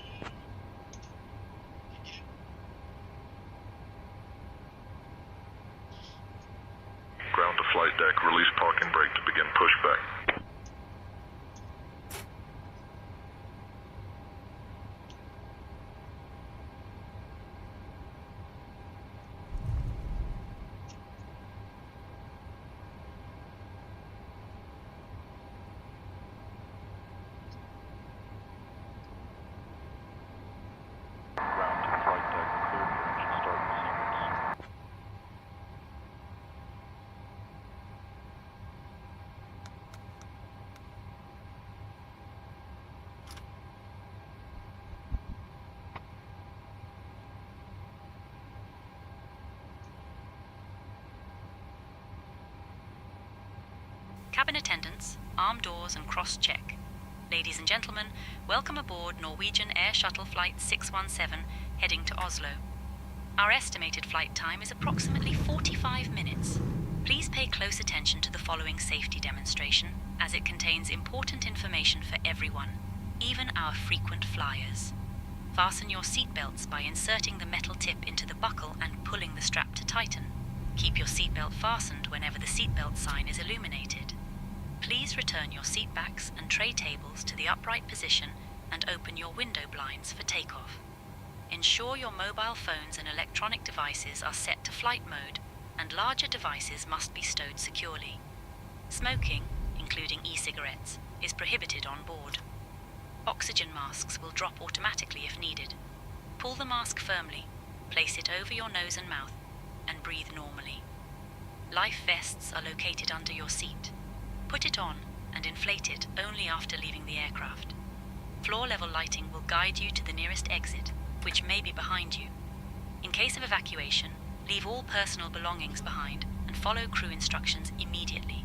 Ground to flight deck, release parking brake to begin pushback. Ground to flight deck, cleared for engine start and sequence. Cabin attendants, arm doors and cross check. Ladies and gentlemen, welcome aboard Norwegian Air Shuttle Flight 617 heading to Oslo. Our estimated flight time is approximately 45 minutes. Please pay close attention to the following safety demonstration, as it contains important information for everyone, even our frequent flyers. Fasten your seatbelts by inserting the metal tip into the buckle and pulling the strap to tighten. Keep your seatbelt fastened whenever the seatbelt sign is illuminated. Please return your seatbacks and tray tables to the upright position and open your window blinds for takeoff. Ensure your mobile phones and electronic devices are set to flight mode, and larger devices must be stowed securely. Smoking, including e-cigarettes, is prohibited on board. Oxygen masks will drop automatically if needed. Pull the mask firmly, place it over your nose and mouth, and breathe normally. Life vests are located under your seat. Put it on and inflate it only after leaving the aircraft. Floor-level lighting will guide you to the nearest exit, which may be behind you. In case of evacuation, leave all personal belongings behind and follow crew instructions immediately.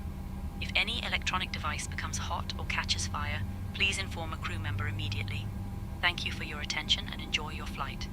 If any electronic device becomes hot or catches fire, please inform a crew member immediately. Thank you for your attention and enjoy your flight.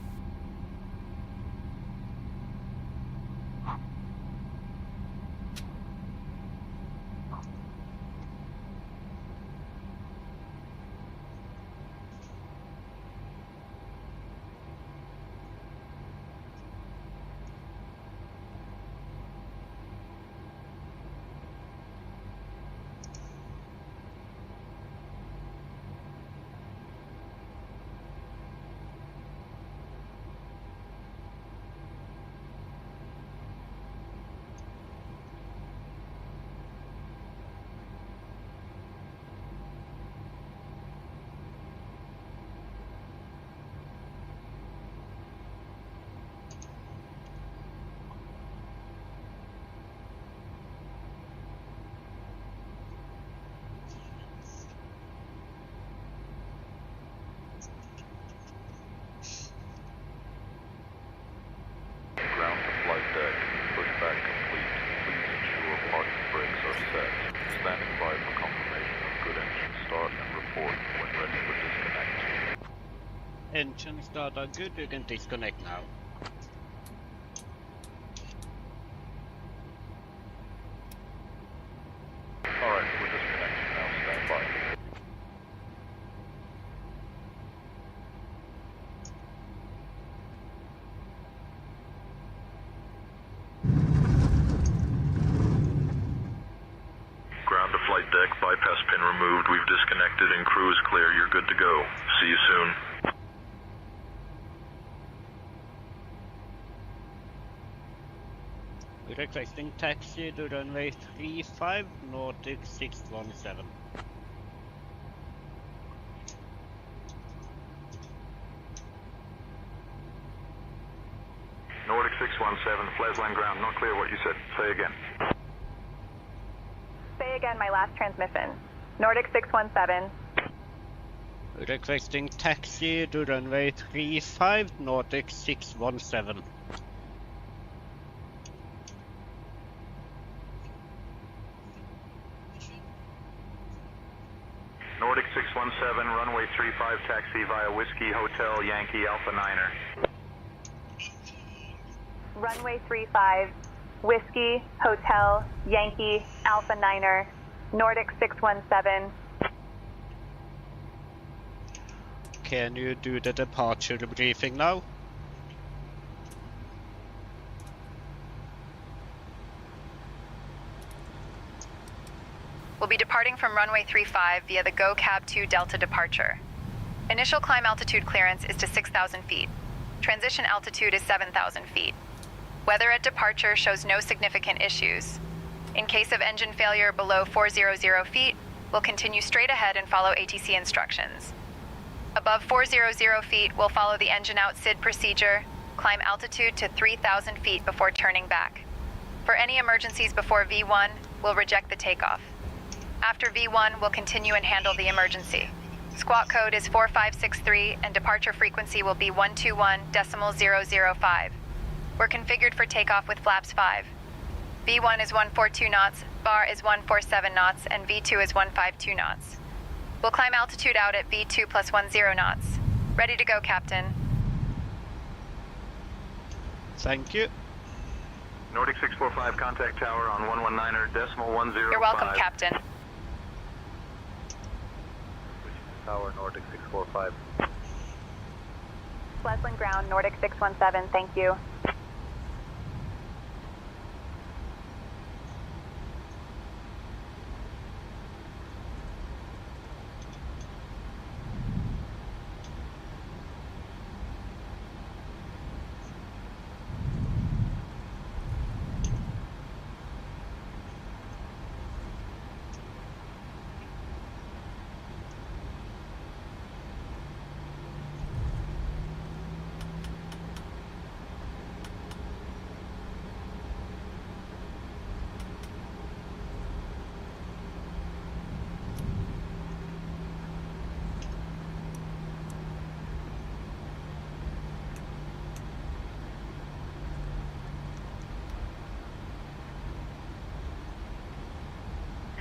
Ground to flight deck, pushback complete. Please ensure parking brakes are set. Standing by for confirmation of good engine start and report when ready for disconnect. Engine start are good, you can disconnect now. Alright, we're disconnecting now. Stand by. See you soon. Requesting taxi to runway 35, Nordic 617. Nordic 617, Flesland ground. Not clear what you said. Say again. Say again my last transmission. Nordic 617. Requesting taxi to runway 35, Nordic 617. Nordic 617, runway 35, taxi via Whiskey Hotel Yankee Alpha Niner. Runway 35, Whiskey, Hotel, Yankee, Alpha Niner, Nordic 617. Can you do the departure briefing now? We'll be departing from runway 35 via the GO Cab 2 Delta departure. Initial climb altitude clearance is to 6,000 feet. Transition altitude is 7,000 feet. Weather at departure shows no significant issues. In case of engine failure below 400 feet, we'll continue straight ahead and follow ATC instructions. Above 400 feet, we'll follow the engine out SID procedure, climb altitude to 3,000 feet before turning back. For any emergencies before V1, we'll reject the takeoff. After V1, we'll continue and handle the emergency. Squawk code is 4563 and departure frequency will be 121.005. We're configured for takeoff with flaps 5. V1 is 142 knots, bar is 147 knots, and V2 is 152 knots. We'll climb altitude out at V2 plus 10 knots. Ready to go, Captain. Thank you. Nordic 645, contact tower on 119.005. You're welcome, Captain. Tower, Nordic 645. Flesland ground, Nordic 617, thank you.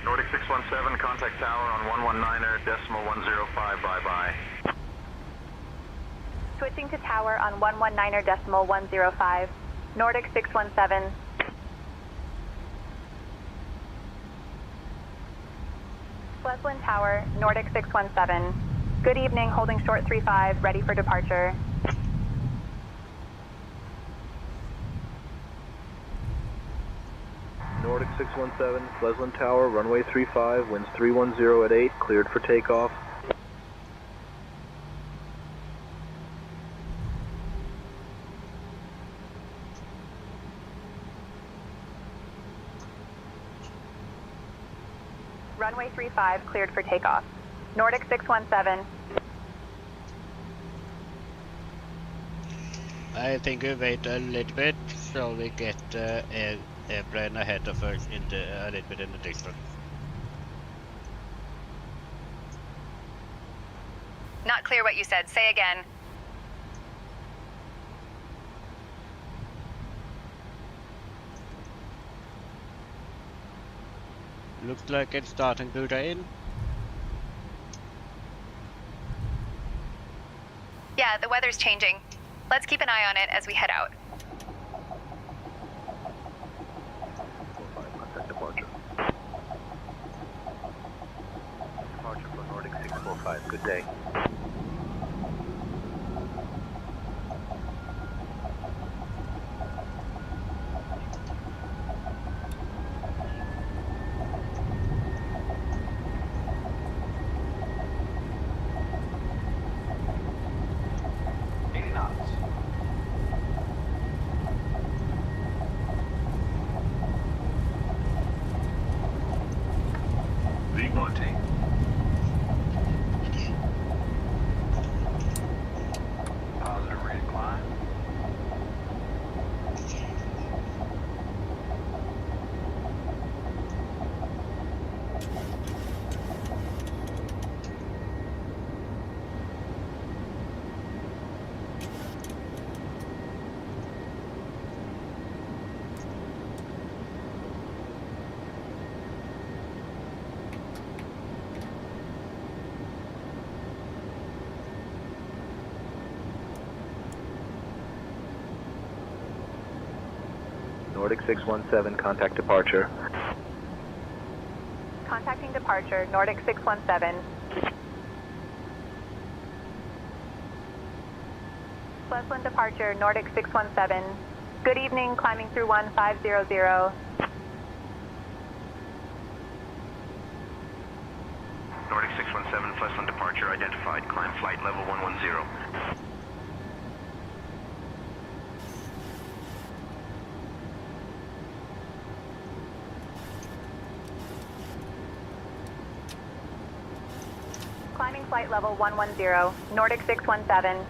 Nordic 617, contact tower on 119.105, bye-bye. Switching to tower on 119.105, Nordic 617. Flesland Tower, Nordic 617. Good evening, holding short 35, ready for departure. Nordic 617, Flesland Tower, runway 35, winds 310 at 8, cleared for takeoff. Runway 35, cleared for takeoff. Nordic 617. I think we wait a little bit so we get airplane ahead of us in a little bit in the distance. Not clear what you said. Say again. Looks like it's starting to rain. Yeah, the weather's changing. Let's keep an eye on it as we head out. Departure. Departure for Nordic 645. Good day. Nordic 617, contact departure. Contacting departure, Nordic 617. Schleswig departure, Nordic 617. Good evening, climbing through 1500. Nordic 617, Flesland departure identified. Climb flight level 110. Climbing flight level 110, Nordic 617.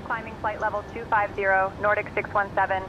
Climbing flight level 250, Nordic 617.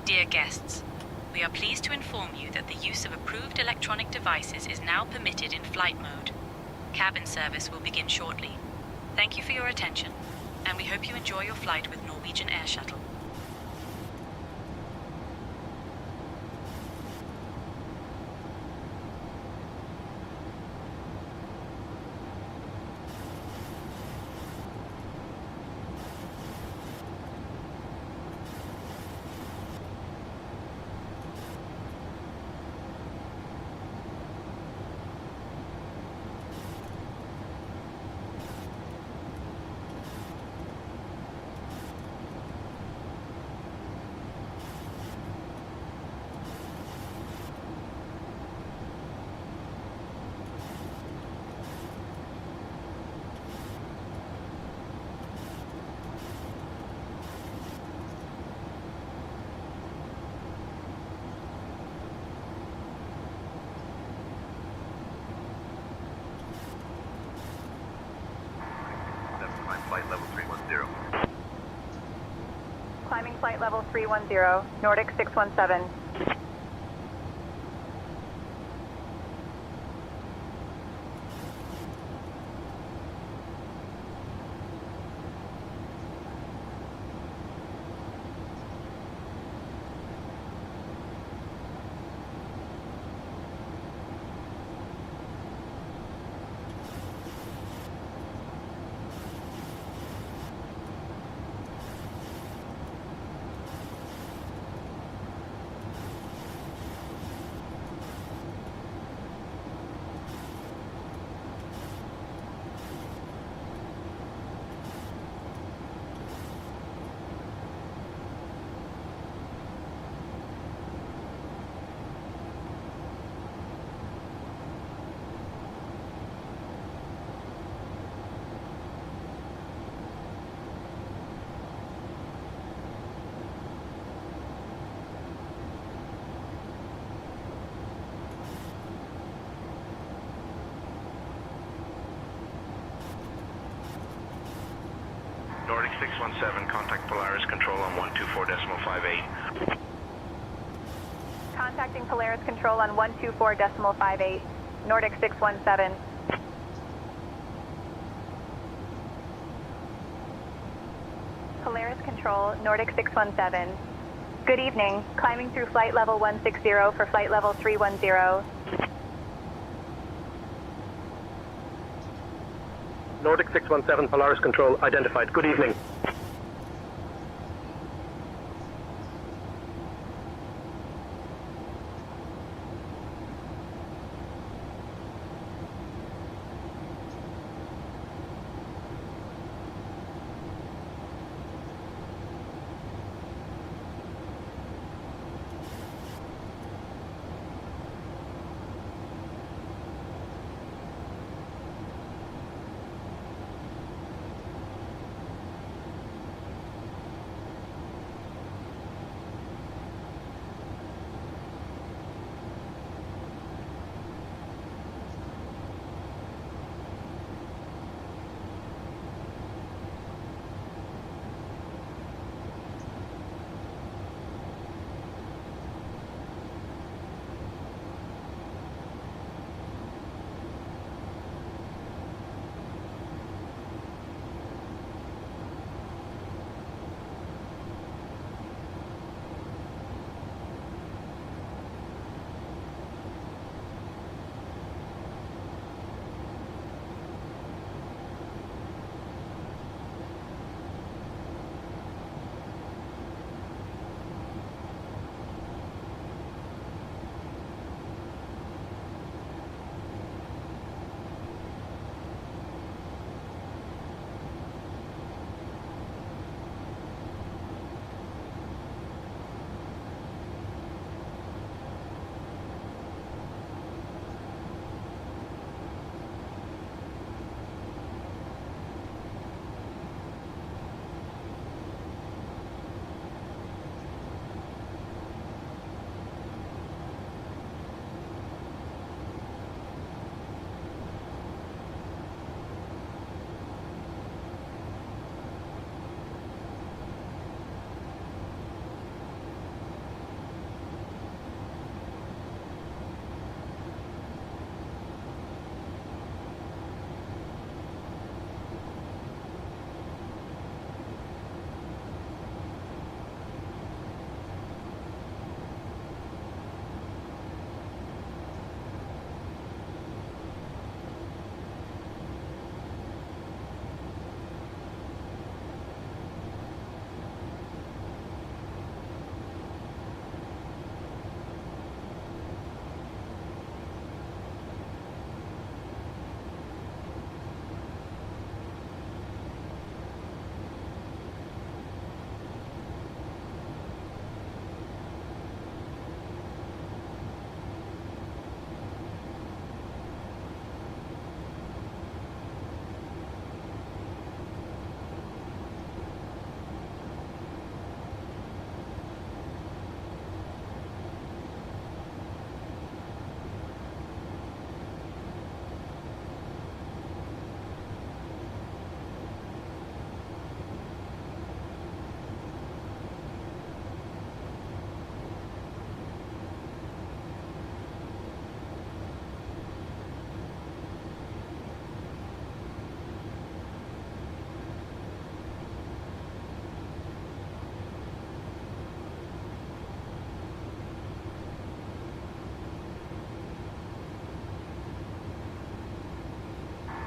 Dear guests, we are pleased to inform you that the use of approved electronic devices is now permitted in flight mode. Cabin service will begin shortly. Thank you for your attention, and we hope you enjoy your flight with Norwegian Air Shuttle. Flight level 310. Climbing flight level 310, Nordic 617. Nordic 617, contact Polaris control on 124.58. Contacting Polaris Control on 124.58, Nordic 617. Polaris Control, Nordic 617. Good evening. Climbing through flight level 160 for flight level 310. Nordic 617, Polaris Control identified. Good evening.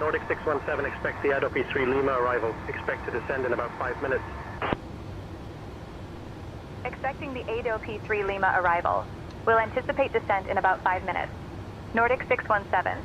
Nordic 617, expect the ATC 3 Lima arrival. Expect to descend in about 5 minutes. Expecting the ATC 3 Lima arrival. We'll anticipate descent in about 5 minutes. Nordic 617.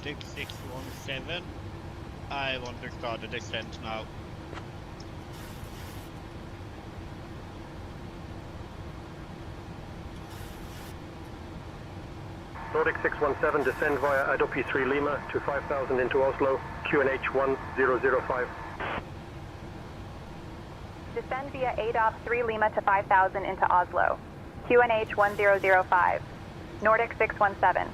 Nordic 617. I want to start the descent now. Nordic 617, descend via Adopi 3 Lima to 5000 into Oslo, QNH 1005. Descend via ADOP 3 Lima to 5000 into Oslo. QNH 1005. Nordic 617.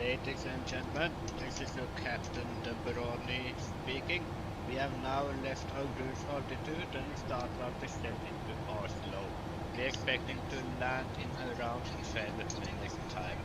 Ladies and gentlemen, this is your Captain Debroni speaking. We have now left our cruise altitude and start our descent into Oslo. We are expecting to land in around 5 minutes time.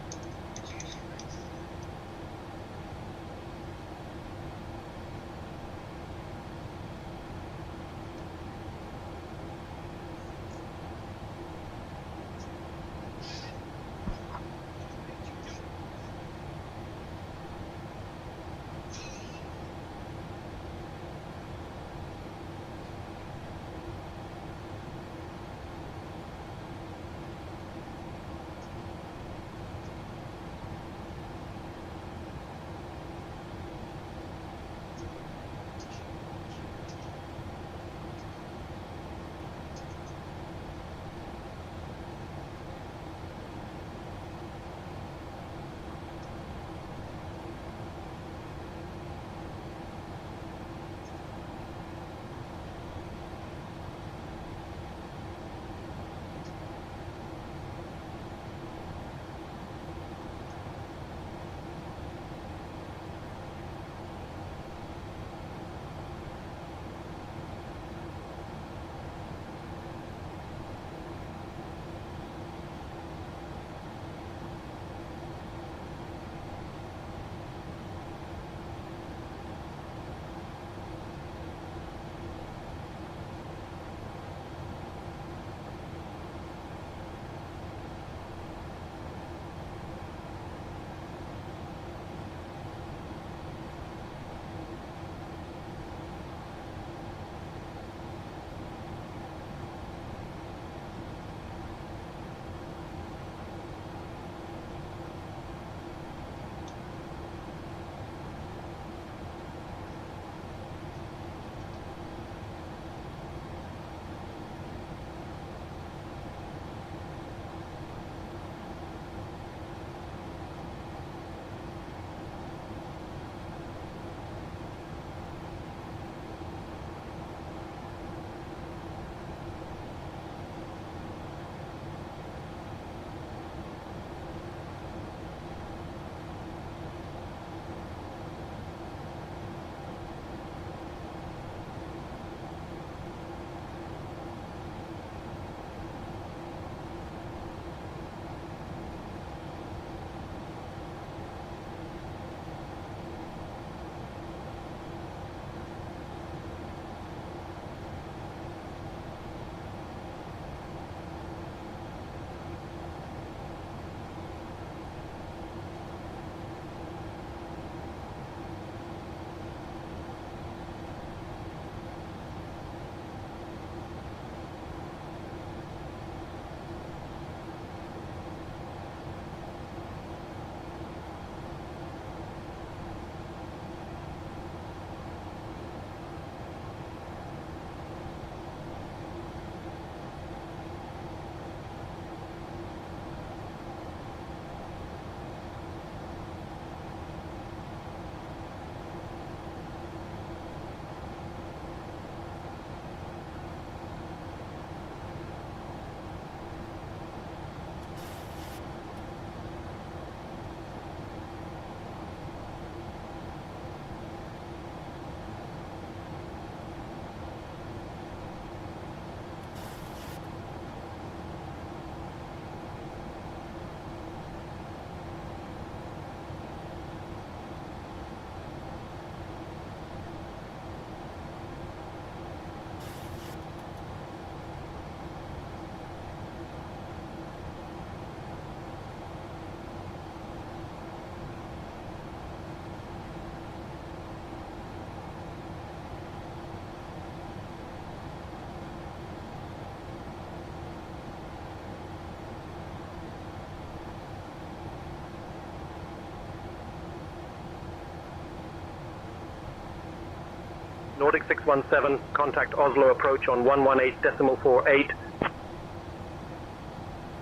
Nordic 617, contact Oslo approach on 118.48.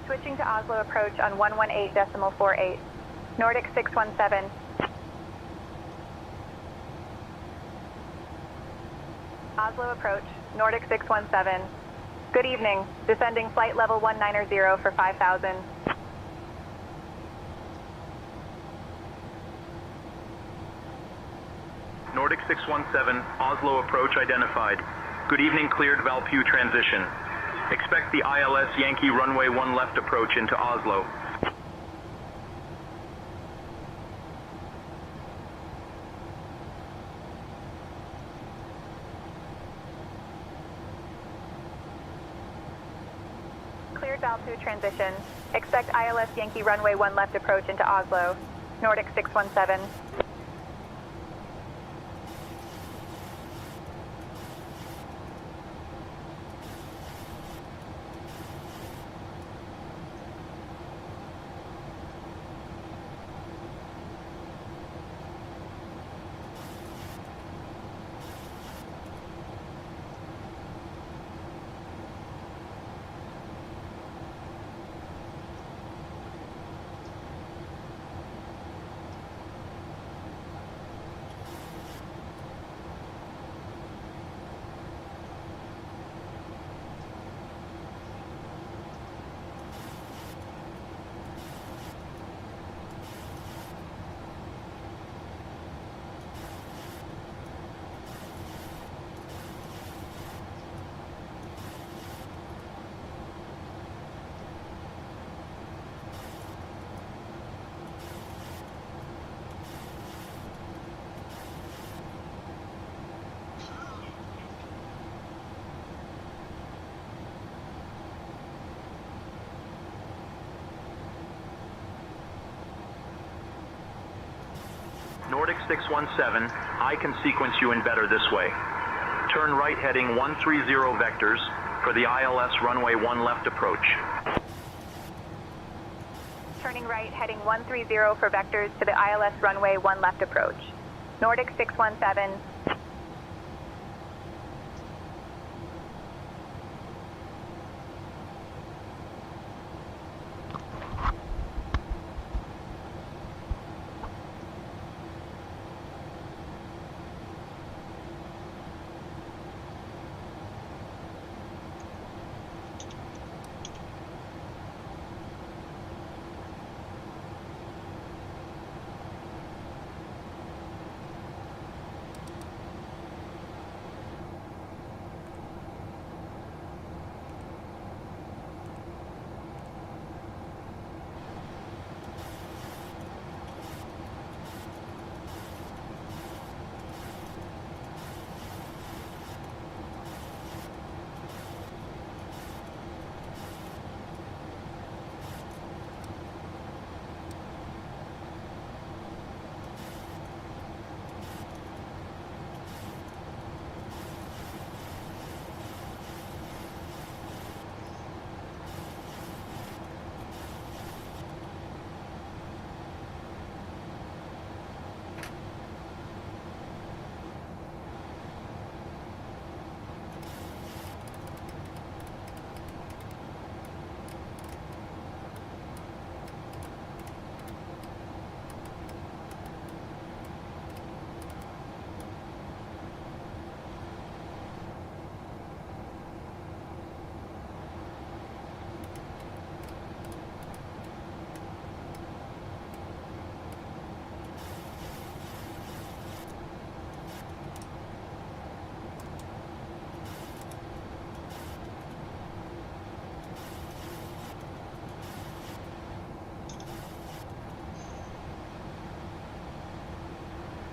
Switching to Oslo approach on 118.48. Nordic 617. Oslo approach, Nordic 617. Good evening. Descending flight level 190 for 5,000. Nordic 617, Oslo approach identified. Good evening, cleared Valpu transition. Expect the ILS Yankee runway 1 left approach into Oslo. Cleared Valpu transition. Expect ILS Yankee runway 1 left approach into Oslo. Nordic 617. Nordic 617, I can sequence you in better this way. Turn right heading 130 vectors for the ILS runway 1 left approach. Turning right, heading 130 for vectors to the ILS runway 1 left approach. Nordic 617.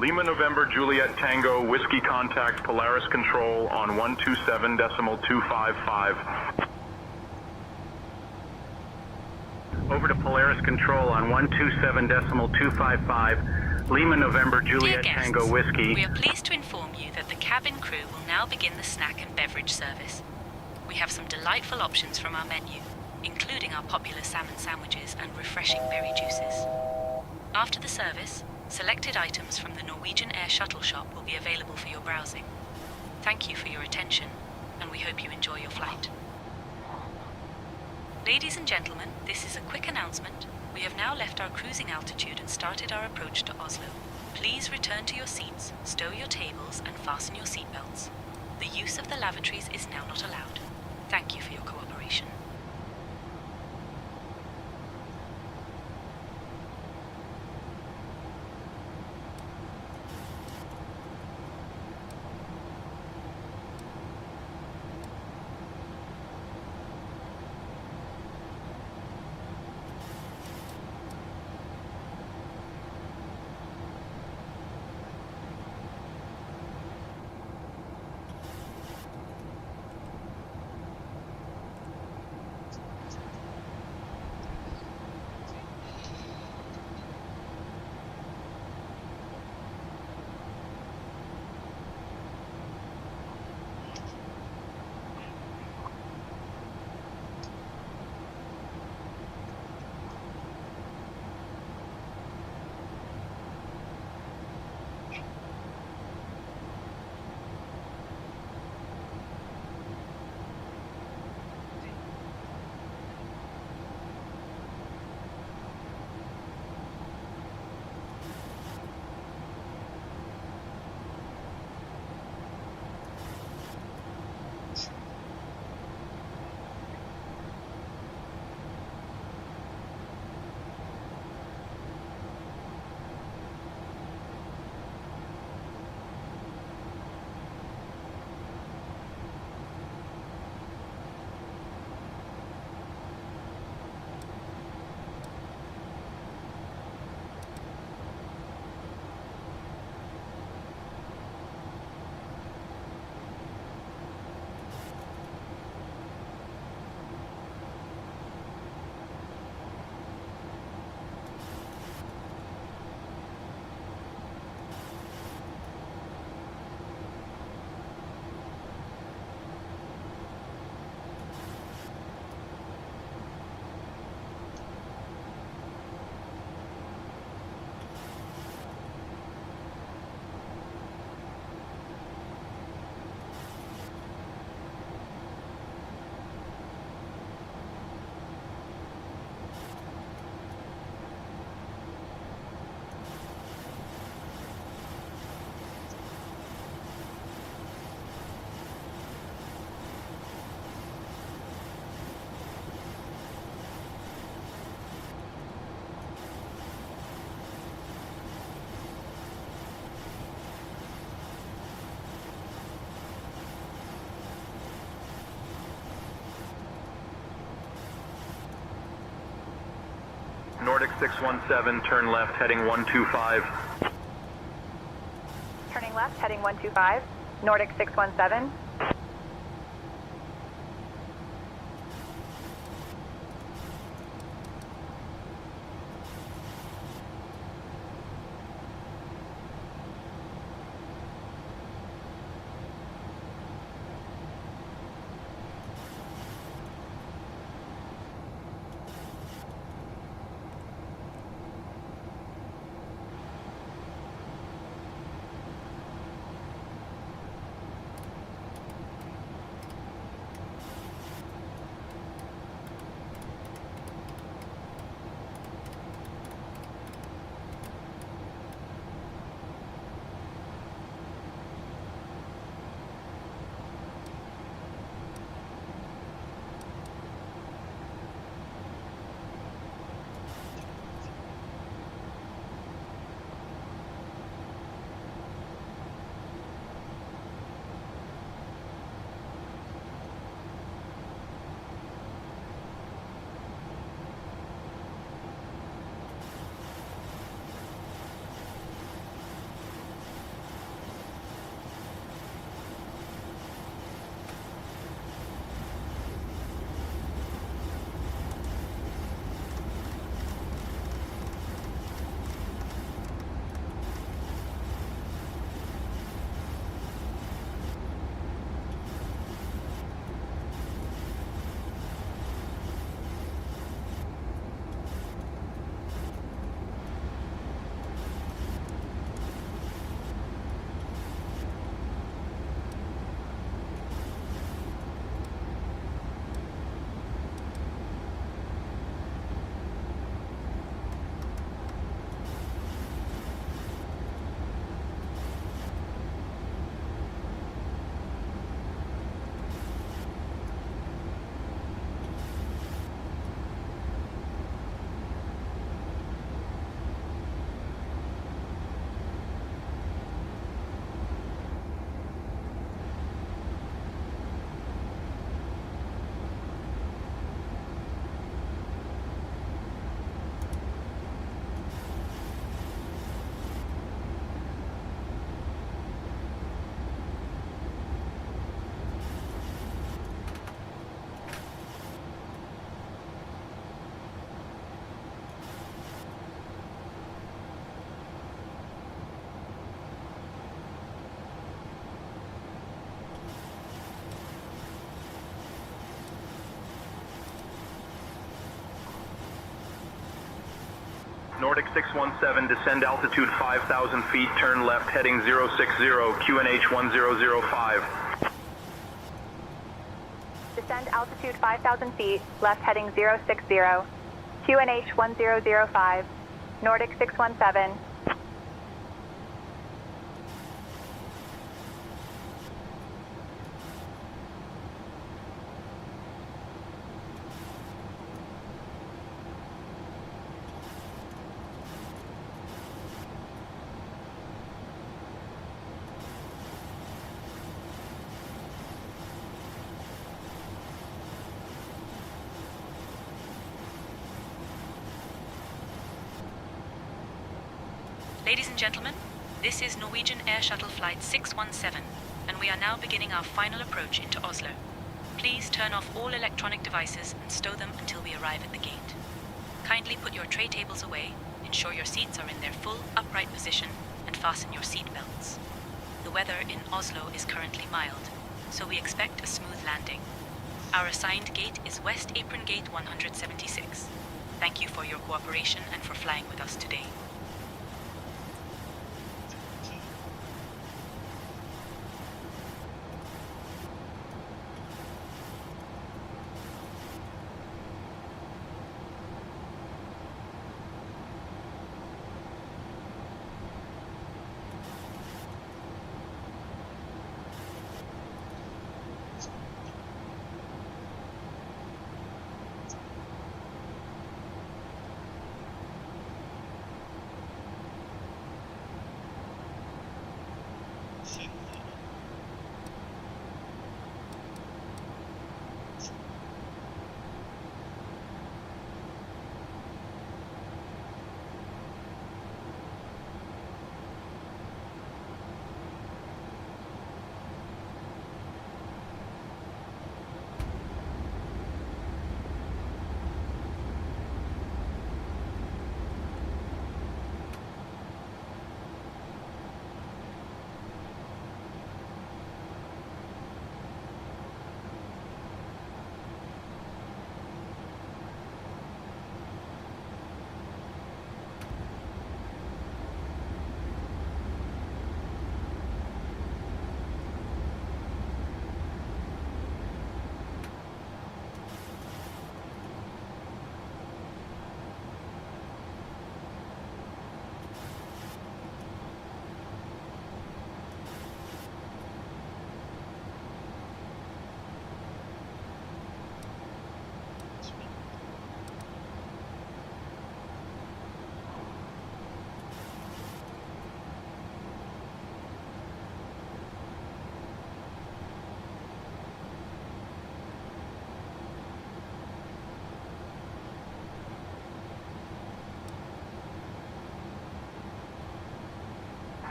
Lima November Juliet Tango Whiskey contact Polaris Control on 127.255. Over to Polaris Control on 127.255. Lima November Juliet Dear Tango guests, Whiskey. we are pleased to inform you that the cabin crew will now begin the snack and beverage service. We have some delightful options from our menu, including our popular salmon sandwiches and refreshing berry juices. After the service, selected items from the Norwegian Air Shuttle shop will be available for your browsing. Thank you for your attention, and we hope you enjoy your flight. Ladies and gentlemen, this is a quick announcement. We have now left our cruising altitude and started our approach to Oslo. Please return to your seats, stow your tables, and fasten your seatbelts. The use of the lavatories is now not allowed. Thank you for your cooperation. Nordic 617, turn left, heading 125. Turning left, heading 125. Nordic 617. Nordic 617, descend altitude 5,000 feet, turn left heading 060, QNH 1005. Descend altitude 5,000 feet, left heading 060, QNH 1005, Nordic 617. Ladies and gentlemen, this is Norwegian Air Shuttle Flight 617, and we are now beginning our final approach into Oslo. Please turn off all electronic devices and stow them until we arrive at the gate. Kindly put your tray tables away, ensure your seats are in their full upright position, and fasten your seat belts. The weather in Oslo is currently mild, so we expect a smooth landing. Our assigned gate is West Apron Gate 176. Thank you for your cooperation and for flying with us today.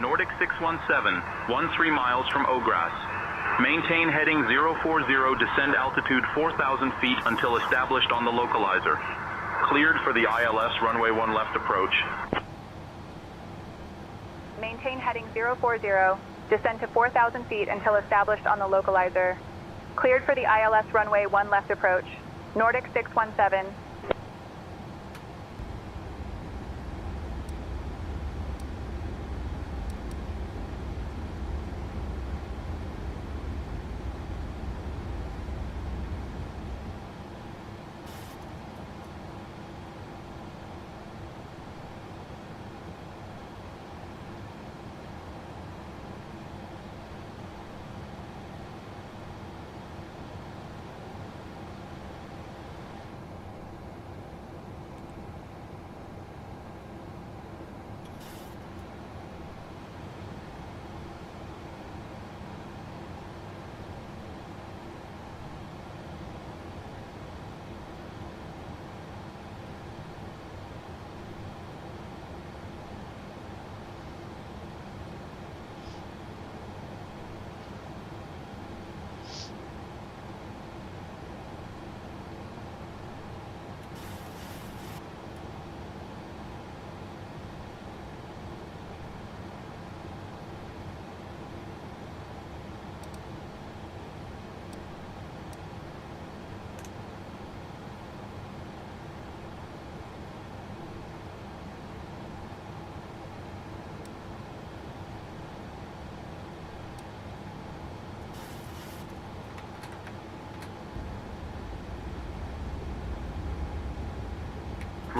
Nordic 617, 13 miles from Ogras. Maintain heading 040, descend altitude 4,000 feet until established on the localizer. Cleared for the ILS runway 1 left approach. Maintain heading 040, descend to 4,000 feet until established on the localizer. Cleared for the ILS runway 1 left approach. Nordic 617.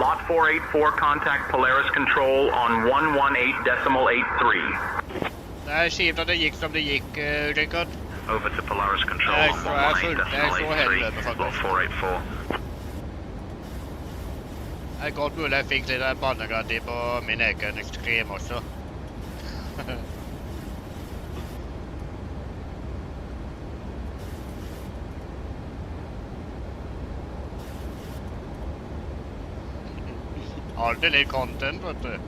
Lot 484, contact Polaris Control on 118.83. Det är kivt att det gick som det gick, Rickard. Over to Polaris Control Nej, on så är fullt. Det är så 118.83, helvete lot faktiskt. 484. Det är gott muligt jag fick lite bannegaranti på min egen extrem också. Alltid lite content, vet du.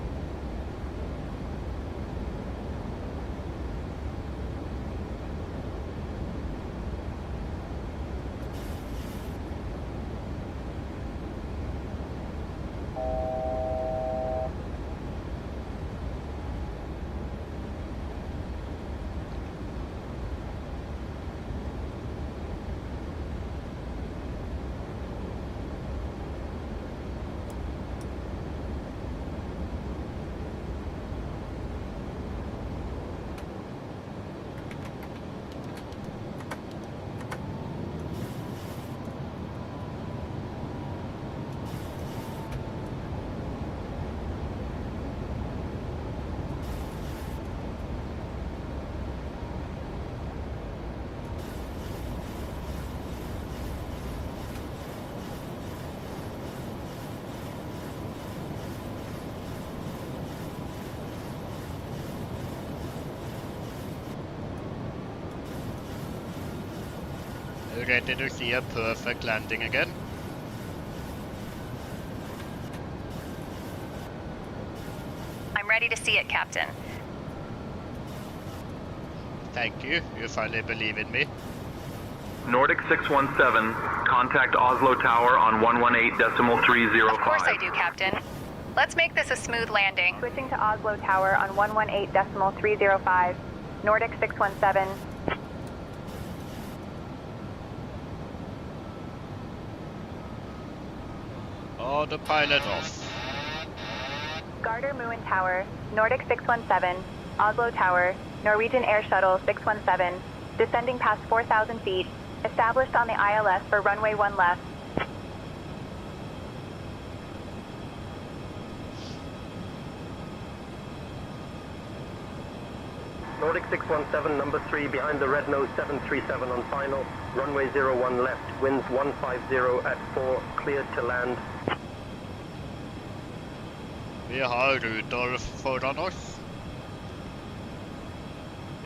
Ready to see a perfect landing again? I'm ready to see it, Captain. Thank you. You finally believe in me. Nordic 617, contact Oslo Tower on 118.305. Of course I do, Captain. Let's make this a smooth landing. Switching to Oslo Tower on 118.305. Nordic 617. Oh, the pilot off. Garter Moon Tower, Nordic 617. Oslo Tower, Norwegian Air Shuttle 617. Descending past 4,000 feet. Established on the ILS for runway 1 left. Nordic 617, number 3, behind the red nose 737 on final. Runway 01 left, winds 150 at 4, cleared to land. Vi har Rudolf foran oss.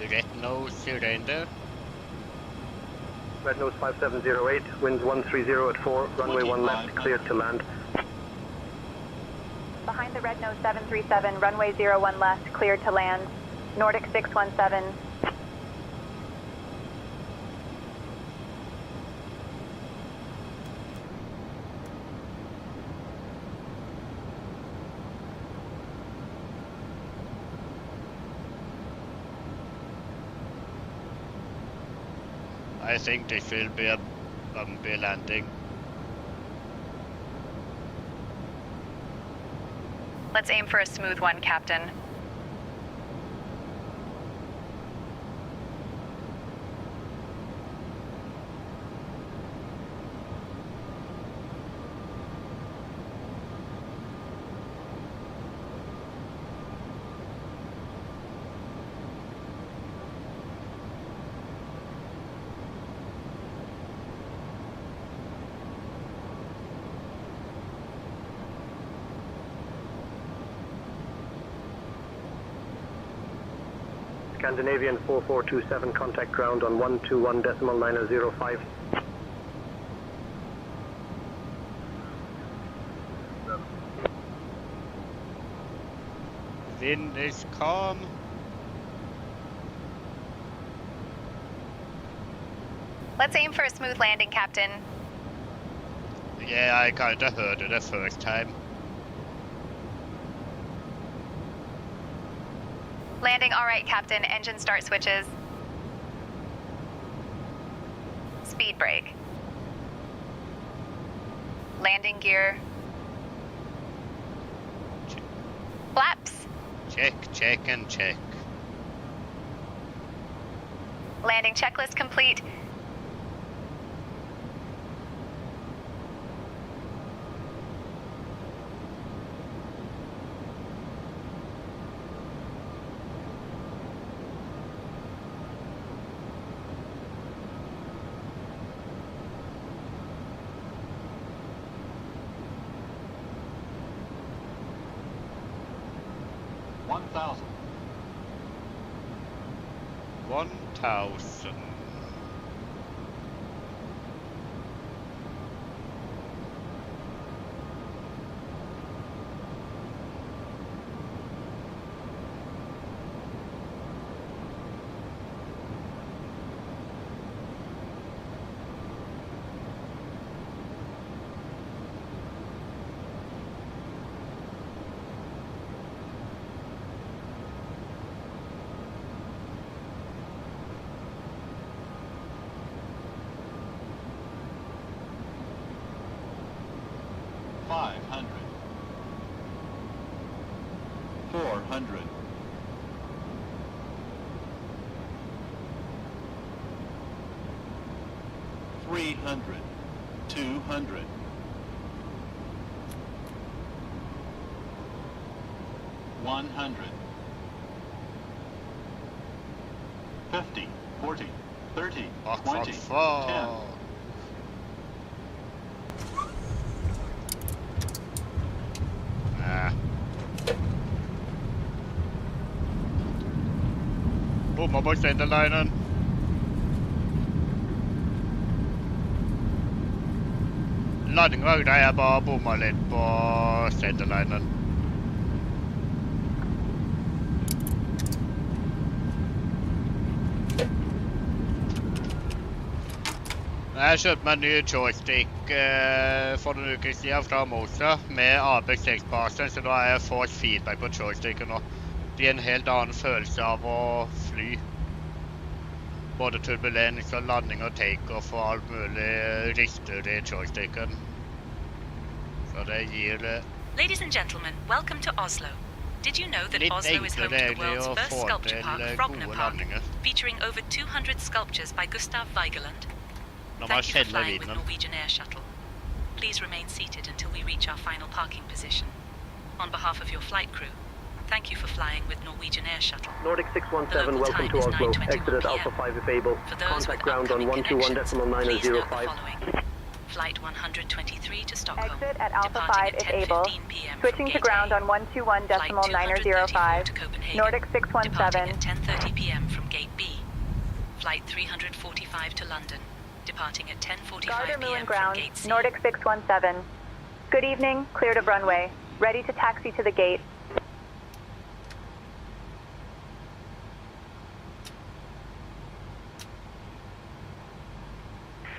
Red nose reindeer. Red nose 5708, winds 130 at 4, runway 1 left, cleared to land. Behind the red nose 737, runway 01 left, cleared to land. Nordic 617. I think this will be a bumpy landing. Let's aim for a smooth one, Captain. Scandinavian 4427, contact ground on 121.905. Wind is calm. Let's aim for a smooth landing, Captain. Yeah, I kinda heard it the first time. Landing all right, Captain. Engine start switches. Speed brake. Landing gear. Flaps. Check, check, and check. Landing checklist complete. 1,000. 1,000. Bomma på centerlinen. Landinga greier jeg bare bomma litt på centerlinen. Jeg kjøpte meg en ny joystick for noen uker siden fra Mosa med ABX6-basen, så da har jeg fått feedback på joysticken nå. Det gir en helt annen følelse av å fly. Både turbulens og landing og take-off og alt mulig rister i joysticken. Så det gir... Ladies and gentlemen, welcome to Oslo. Did you know that Oslo is home to the world's first sculpture park, Frogner Park, featuring over 200 sculptures by Gustav Vigeland? Thank you for flying with Norwegian Air Shuttle. Please remain seated until we reach our final parking position. On behalf of your flight crew, thank you for flying with Norwegian Air Shuttle. Nordic 617, welcome to Oslo. Exit at Alpha 5 if able. Contact ground on 121.905. Flight 123 to Stockholm. Exit at Alpha 5 if able. Switching to ground on 121.905. Nordic 617. Departing at 10:30 p.m. from Gate B. Flight 345 to London. Departing at 10:45 p.m. from Gate C. Nordic 617. Good evening, cleared of runway. Ready to taxi to the gate.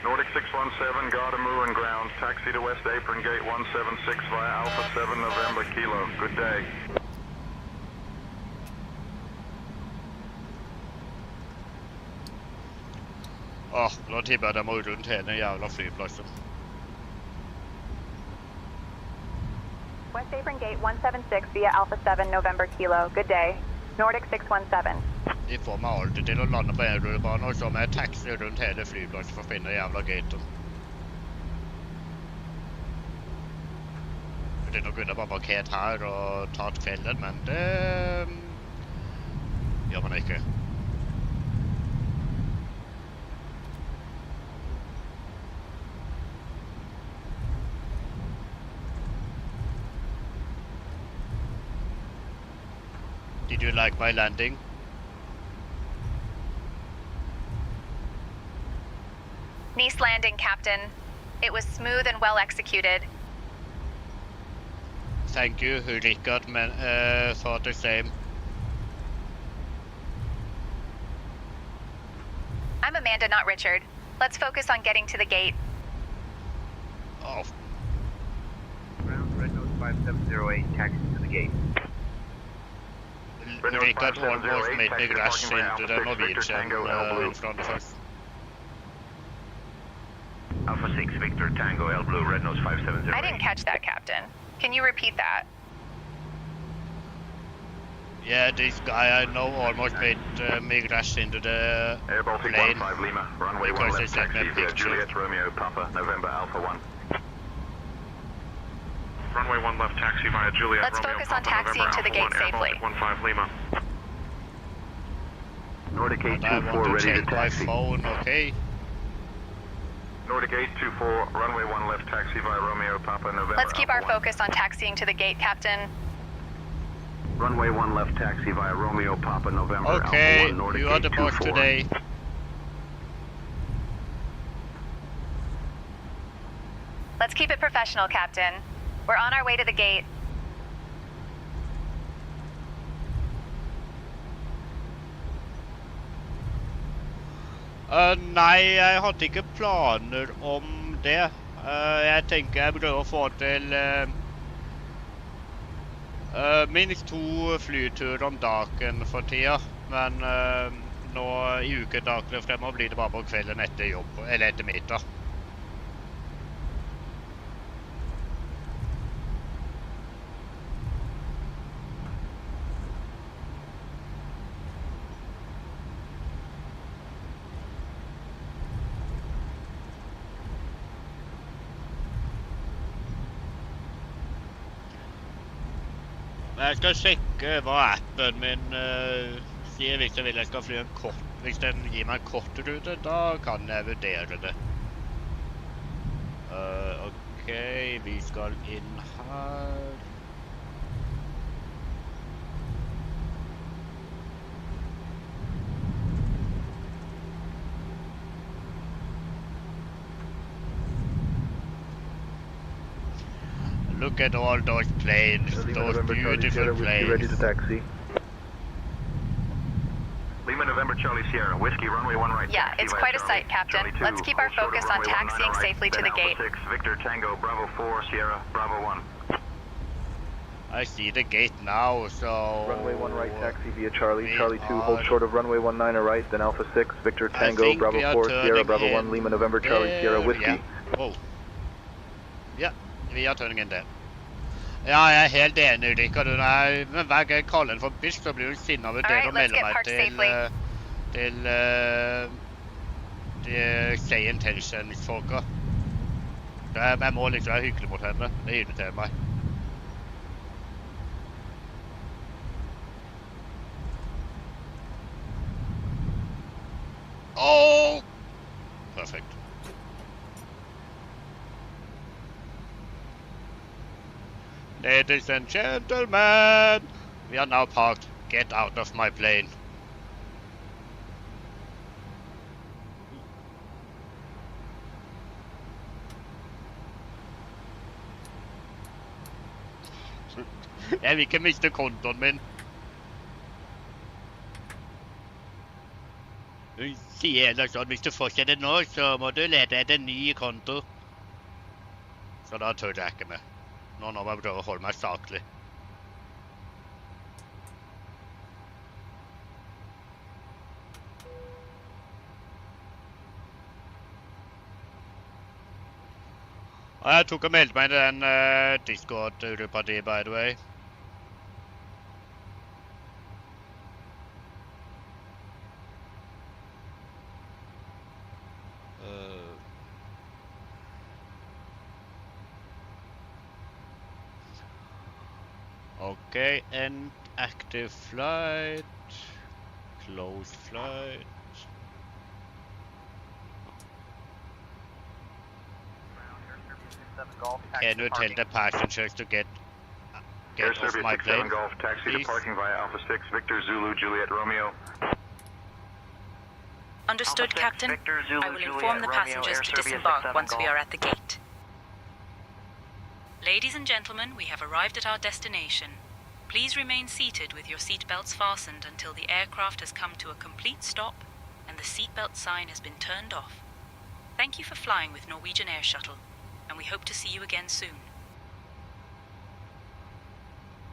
Nordic 617, Gardamu and ground. Taxi to West Apron, gate 176 via Alpha 7 November Kilo. Good day. Nå tipper jeg de må rundt hele jævla flyplassen. West Apron gate 176 via Alpha 7 November Kilo. Good day. Nordic 617. De får meg alltid til å lande på en rullebane, og så må jeg taxi rundt hele flyplassen for å finne jævla gaten. Det nå kunne jeg bare parkert her og tatt kvelden, men det gjør man ikke. Did you like my landing? Nice landing, Captain. It was smooth and well executed. Thank you, Richard, thought the same. I'm Amanda, not Richard. Let's focus on getting to the gate. Oh. Ground, Red Nose 5708, taxi to the gate. Richard almost made me crash into the Norwegian in front of us. Alpha 6 Victor Tango L Blue, Red Nose 5708. I didn't catch that, Captain. Can you repeat that? Yeah, this guy I know almost made me crash into the Air Baltic plane 15 Lima, runway 1 left taxi via Juliet Romeo Papa, November Alpha 1. Runway 1 left taxi via Juliet Let's Romeo focus Papa, on taxiing November to the Alpha gate 1, safely. Air Baltic 15 Lima. Nordic I 824 want to ready to check my taxi. phone, okay? Nordic 824, runway 1 left taxi via Romeo Papa, November Let's keep our Alpha 1. focus on taxiing to the gate, Captain. Runway 1 left taxi via Romeo Papa November Okay, Alpha 1 Nordic you are the boss 824. today. Let's keep it professional, Captain. We're on our way to the gate. Nei, jeg hadde ikke planer om det. Jeg tenker jeg prøver å få til minst 2 flyturer om dagen for tida. Men nå i ukedagene fremover blir det bare på kvelden etter jobb, eller etter middag. Jeg skal sjekke hva appen min sier hvis jeg vil jeg skal fly en kort. Hvis den gir meg en kort rute, da kan jeg vurdere det. Ok, vi skal inn her. Look at all those planes, those beautiful planes. Ready to taxi. Lima November Charlie Sierra, Whiskey runway 1 right. Yeah, it's quite a sight, Captain. Let's keep our focus on taxiing safely to the gate. 6, Victor Tango, Bravo 4, Sierra, Bravo 1. I see the gate now, so... Runway 1 right, taxi via Charlie. Charlie 2, hold short of runway 19 right, then Alpha 6, Victor Tango, Bravo 4, Sierra, Bravo 1, Lima November Charlie Sierra, Whiskey. Yeah. Oh. Yeah, vi er turning in der. Ja, jeg er helt enig, Ulrika. Men hver gang jeg kaller den for bisk, så blir hun sinnet over det og melder meg til Say Intentions-folka. Jeg må liksom være hyggelig mot henne. Det irriterer meg. Oh! Perfect. Ladies and gentlemen, we are now parked. Get out of my plane. Jeg vil ikke miste kontoen min. Hun sier ellers sånn, hvis du fortsetter nå, så må du lete etter en ny konto. Så da tør jeg ikke mer. Nå må jeg prøve å holde meg saklig. Jeg tok og meldte meg i den Discord-gruppa di, by the way. Okay, end active flight, closed flight. Can you tell the passengers to get off my plane, Golf, taxi to parking via Alpha 6, Victor Zulu Juliet Romeo. Understood, Captain. I will inform the passengers to disembark once we are at the gate. Ladies and gentlemen, we have arrived at our destination. Please remain seated with your seatbelts fastened until the aircraft has come to a complete stop and the seatbelt sign has been turned off. Thank you for flying with Norwegian Air Shuttle, and we hope to see you again soon.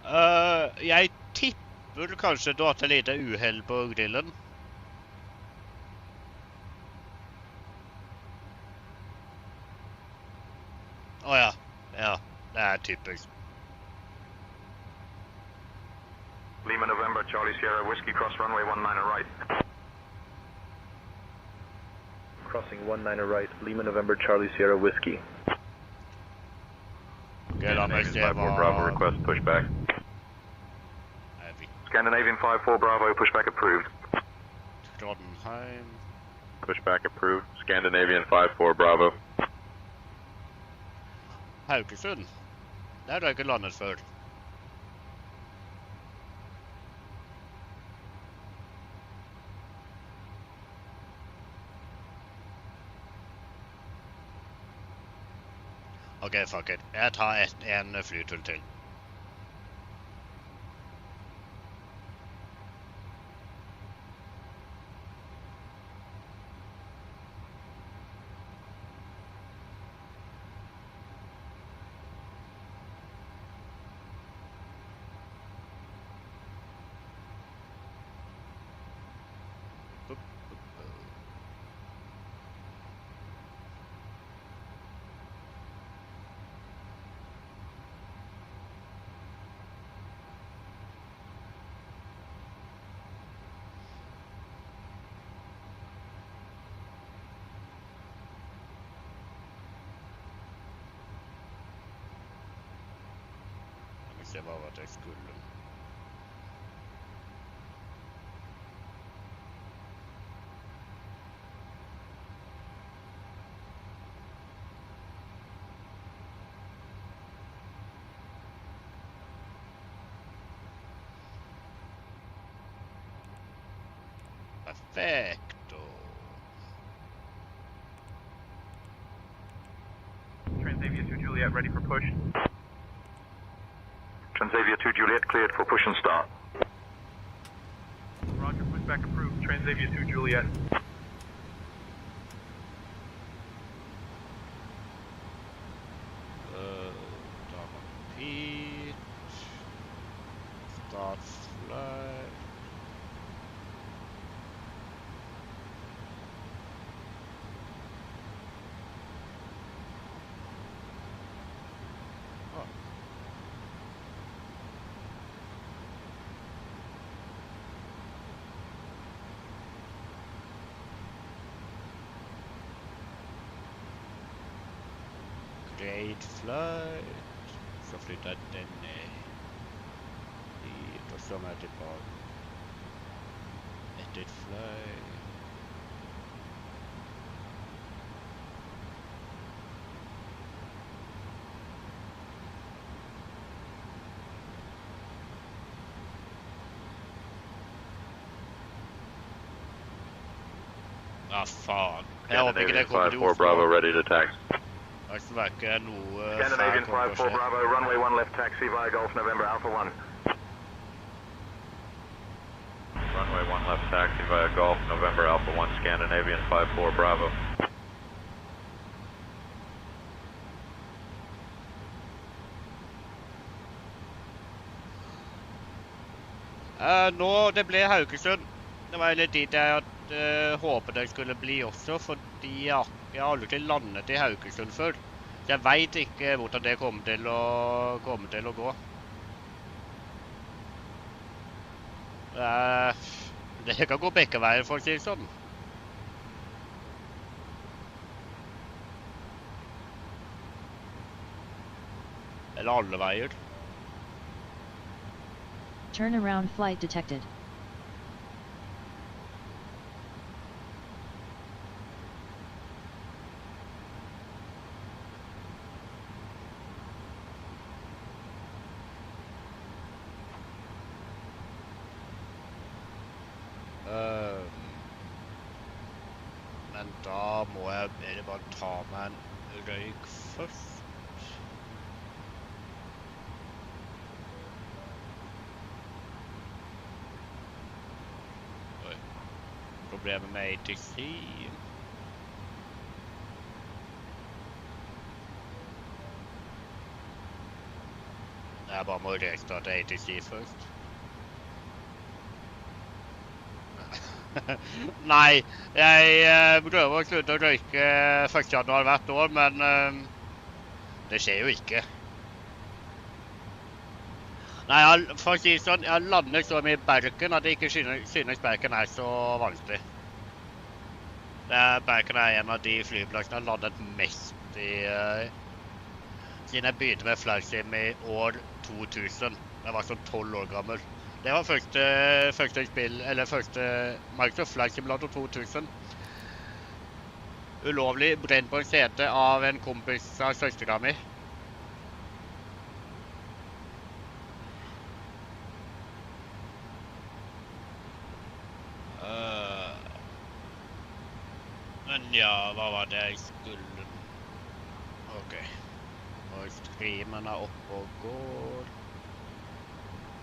Jeg tipper kanskje du har hatt et lite uheld på grillen. Ja, det er typisk. Lima November, Charlie Sierra, Whiskey, cross runway 19 right. Crossing 19 right, Lima November, Charlie Sierra, Whiskey. Get on my Scandinavian 5-4 Bravo, request pushback. Scandinavian 5-4 Bravo, pushback approved. Trondheim. Pushback approved. Scandinavian 5-4 Bravo. Haugesund. Der har jeg ikke landet før. Ok, fuck it. Jeg tar en flytur til. Det var at jeg skulle. Perfecto. Transavia 2 Juliet ready for push. Transavia 2 Juliet cleared for push and start. Roger, pushback approved. Transavia 2 Juliet. Repeat. Start flight. Great flight. Så flyttar den hit och så är tillbaka. Ett flight. Ah fan. Jag hoppas det kommer till Oslo. Bravo ready to taxi. Jag verkar nog Scandinavian 5-4 Bravo, runway 1 left taxi via Gulf November Alpha 1. Runway 1 left taxi via Gulf November Alpha 1, Scandinavian 5-4 Bravo. Nå, det ble Haugesund. Det var litt dit jeg håpet jeg skulle bli også, fordi jeg har aldri landet i Haugesund før. Jeg vet ikke hvordan det kommer til å gå. Det kan gå begge veier, for å si det sånn. Eller alle veier. Turnaround flight detected. Men da må jeg bare ta meg en røyk først. Oi. Problemet med ATC. Jeg bare må restarte ATC først. Nei, jeg prøver å slutte å røyke 1. januar hvert år, men det skjer jo ikke. Nei, for å si sånn, jeg lander så mye i Bergen at jeg ikke synes Bergen er så vanskelig. Bergen er en av de flyplassene jeg har landet mest i siden jeg begynte med flysim i år 2000. Jeg var sånn 12 år gammel. Det var første spill, eller første Microsoft Flight Simulator 2000. Ulovlig brent på en CD av en kompis av søstera mi. Men ja, hva var det jeg skulle? Ok. streamen oppe og går.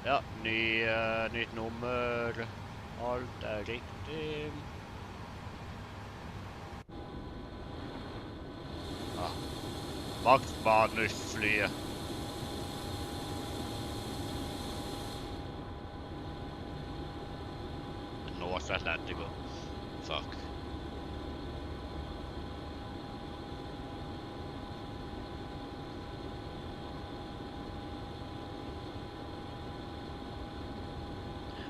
Ja, nytt nummer. Alt riktig. Ja. Max Manus-flyet. North Atlantic. Fuck.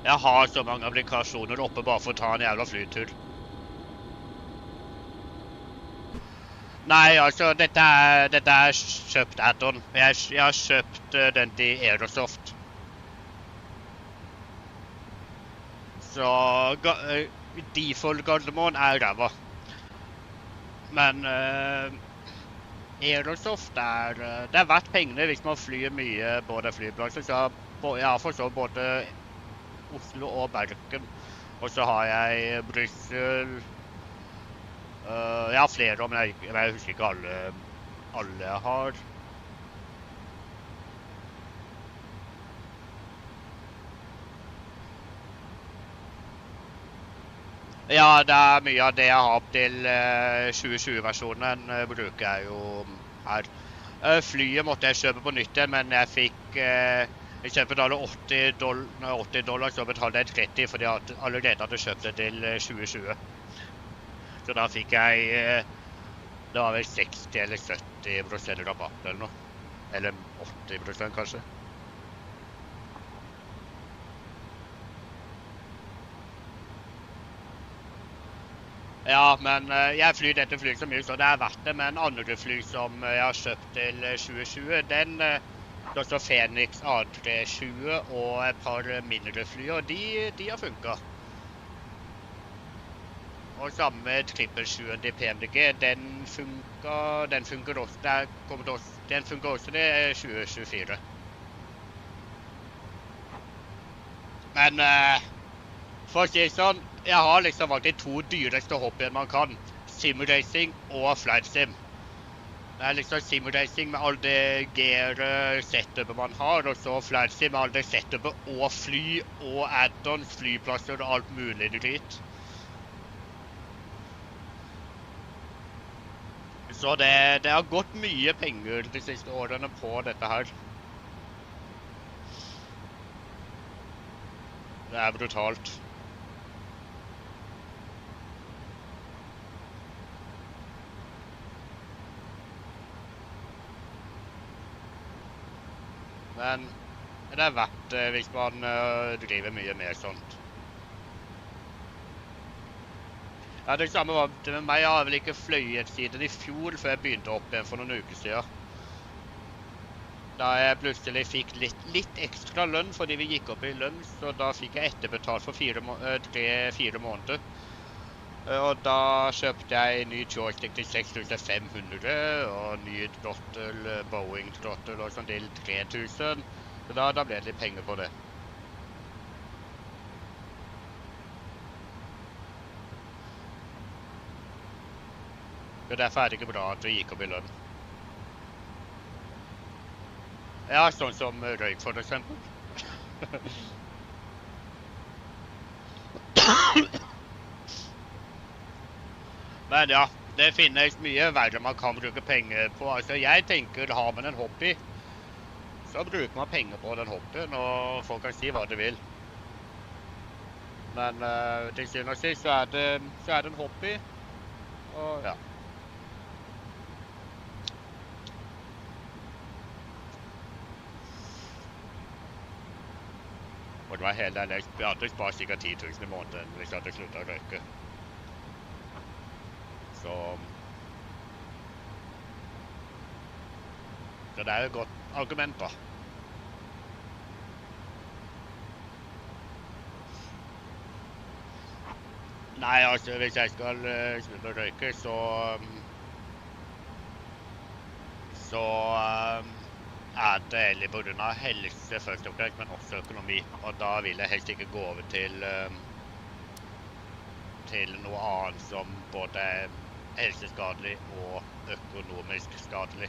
Jeg har så mange applikasjoner oppe bare for å ta en jævla flytur. Nei, altså, dette er kjøpt add-on. Jeg har kjøpt den til Aerosoft. Så default Gardermoen er ræva. Men Aerosoft det er verdt pengene hvis man flyr mye på det flyplasset. Så jeg har forstått både Oslo og Bergen. Og så har jeg Brussel. Jeg har flere, men jeg husker ikke alle jeg har. Ja, det er mye av det jeg har til 2020-versjonen bruker jeg jo her. Flyet måtte jeg kjøpe på nytt igjen, men jeg kjøpte da $80, så betalte jeg 30 fordi jeg allerede hadde kjøpt det til 2020. Så da fikk jeg, det var vel 60 eller 70% rabatt eller noe. Eller 80% kanskje. Ja, men jeg flyr dette flyet så mye, så det er verdt det. Men andre fly som jeg har kjøpt til 2020, det står Phoenix A320 og et par mindre fly, og de har funket. Og samme 777 til PMDG, den funker også det 2024. Men for å si sånn, jeg har liksom valgt de 2 dyreste hobbyen man kan. Simracing og flight sim. Det er liksom simracing med all det gear-setupet man har, og så flight sim med all det setupet og fly og add-ons, flyplasser og alt mulig dritt. Så det har gått mye penger de siste årene på dette her. Det er brutalt. Men det er verdt det hvis man driver mye mer sånt. Ja, det samme var det med meg. Jeg har vel ikke fløyet siden i fjor før jeg begynte opp igjen for noen uker siden. Da jeg plutselig fikk litt ekstra lønn fordi vi gikk opp i lønn, så da fikk jeg etterbetalt for 4 måneder. Og da kjøpte jeg ny joystick til 6500 og ny throttle, Boeing throttle og sånn til 3000. Så da ble det litt penger på det. Og derfor er det ikke bra at vi gikk opp i lønn. Ja, sånn som røyk for eksempel. Men ja, det finnes mye verre man kan bruke penger på. Altså, jeg tenker, har man en hobby, så bruker man penger på den hobbyen, og folk kan si hva de vil. Men til syvende og sist så er det en hobby, og ja. Og det var helt ærlig, jeg hadde spart sikkert 10 000 i måneden hvis jeg hadde sluttet å røyke. Så det er jo et godt argument da. Nei, altså hvis jeg skal slutte å røyke, så er det egentlig på grunn av helse først og fremst, men også økonomi. Og da vil jeg helst ikke gå over til noe annet som både er helseskadelig og økonomisk skadelig.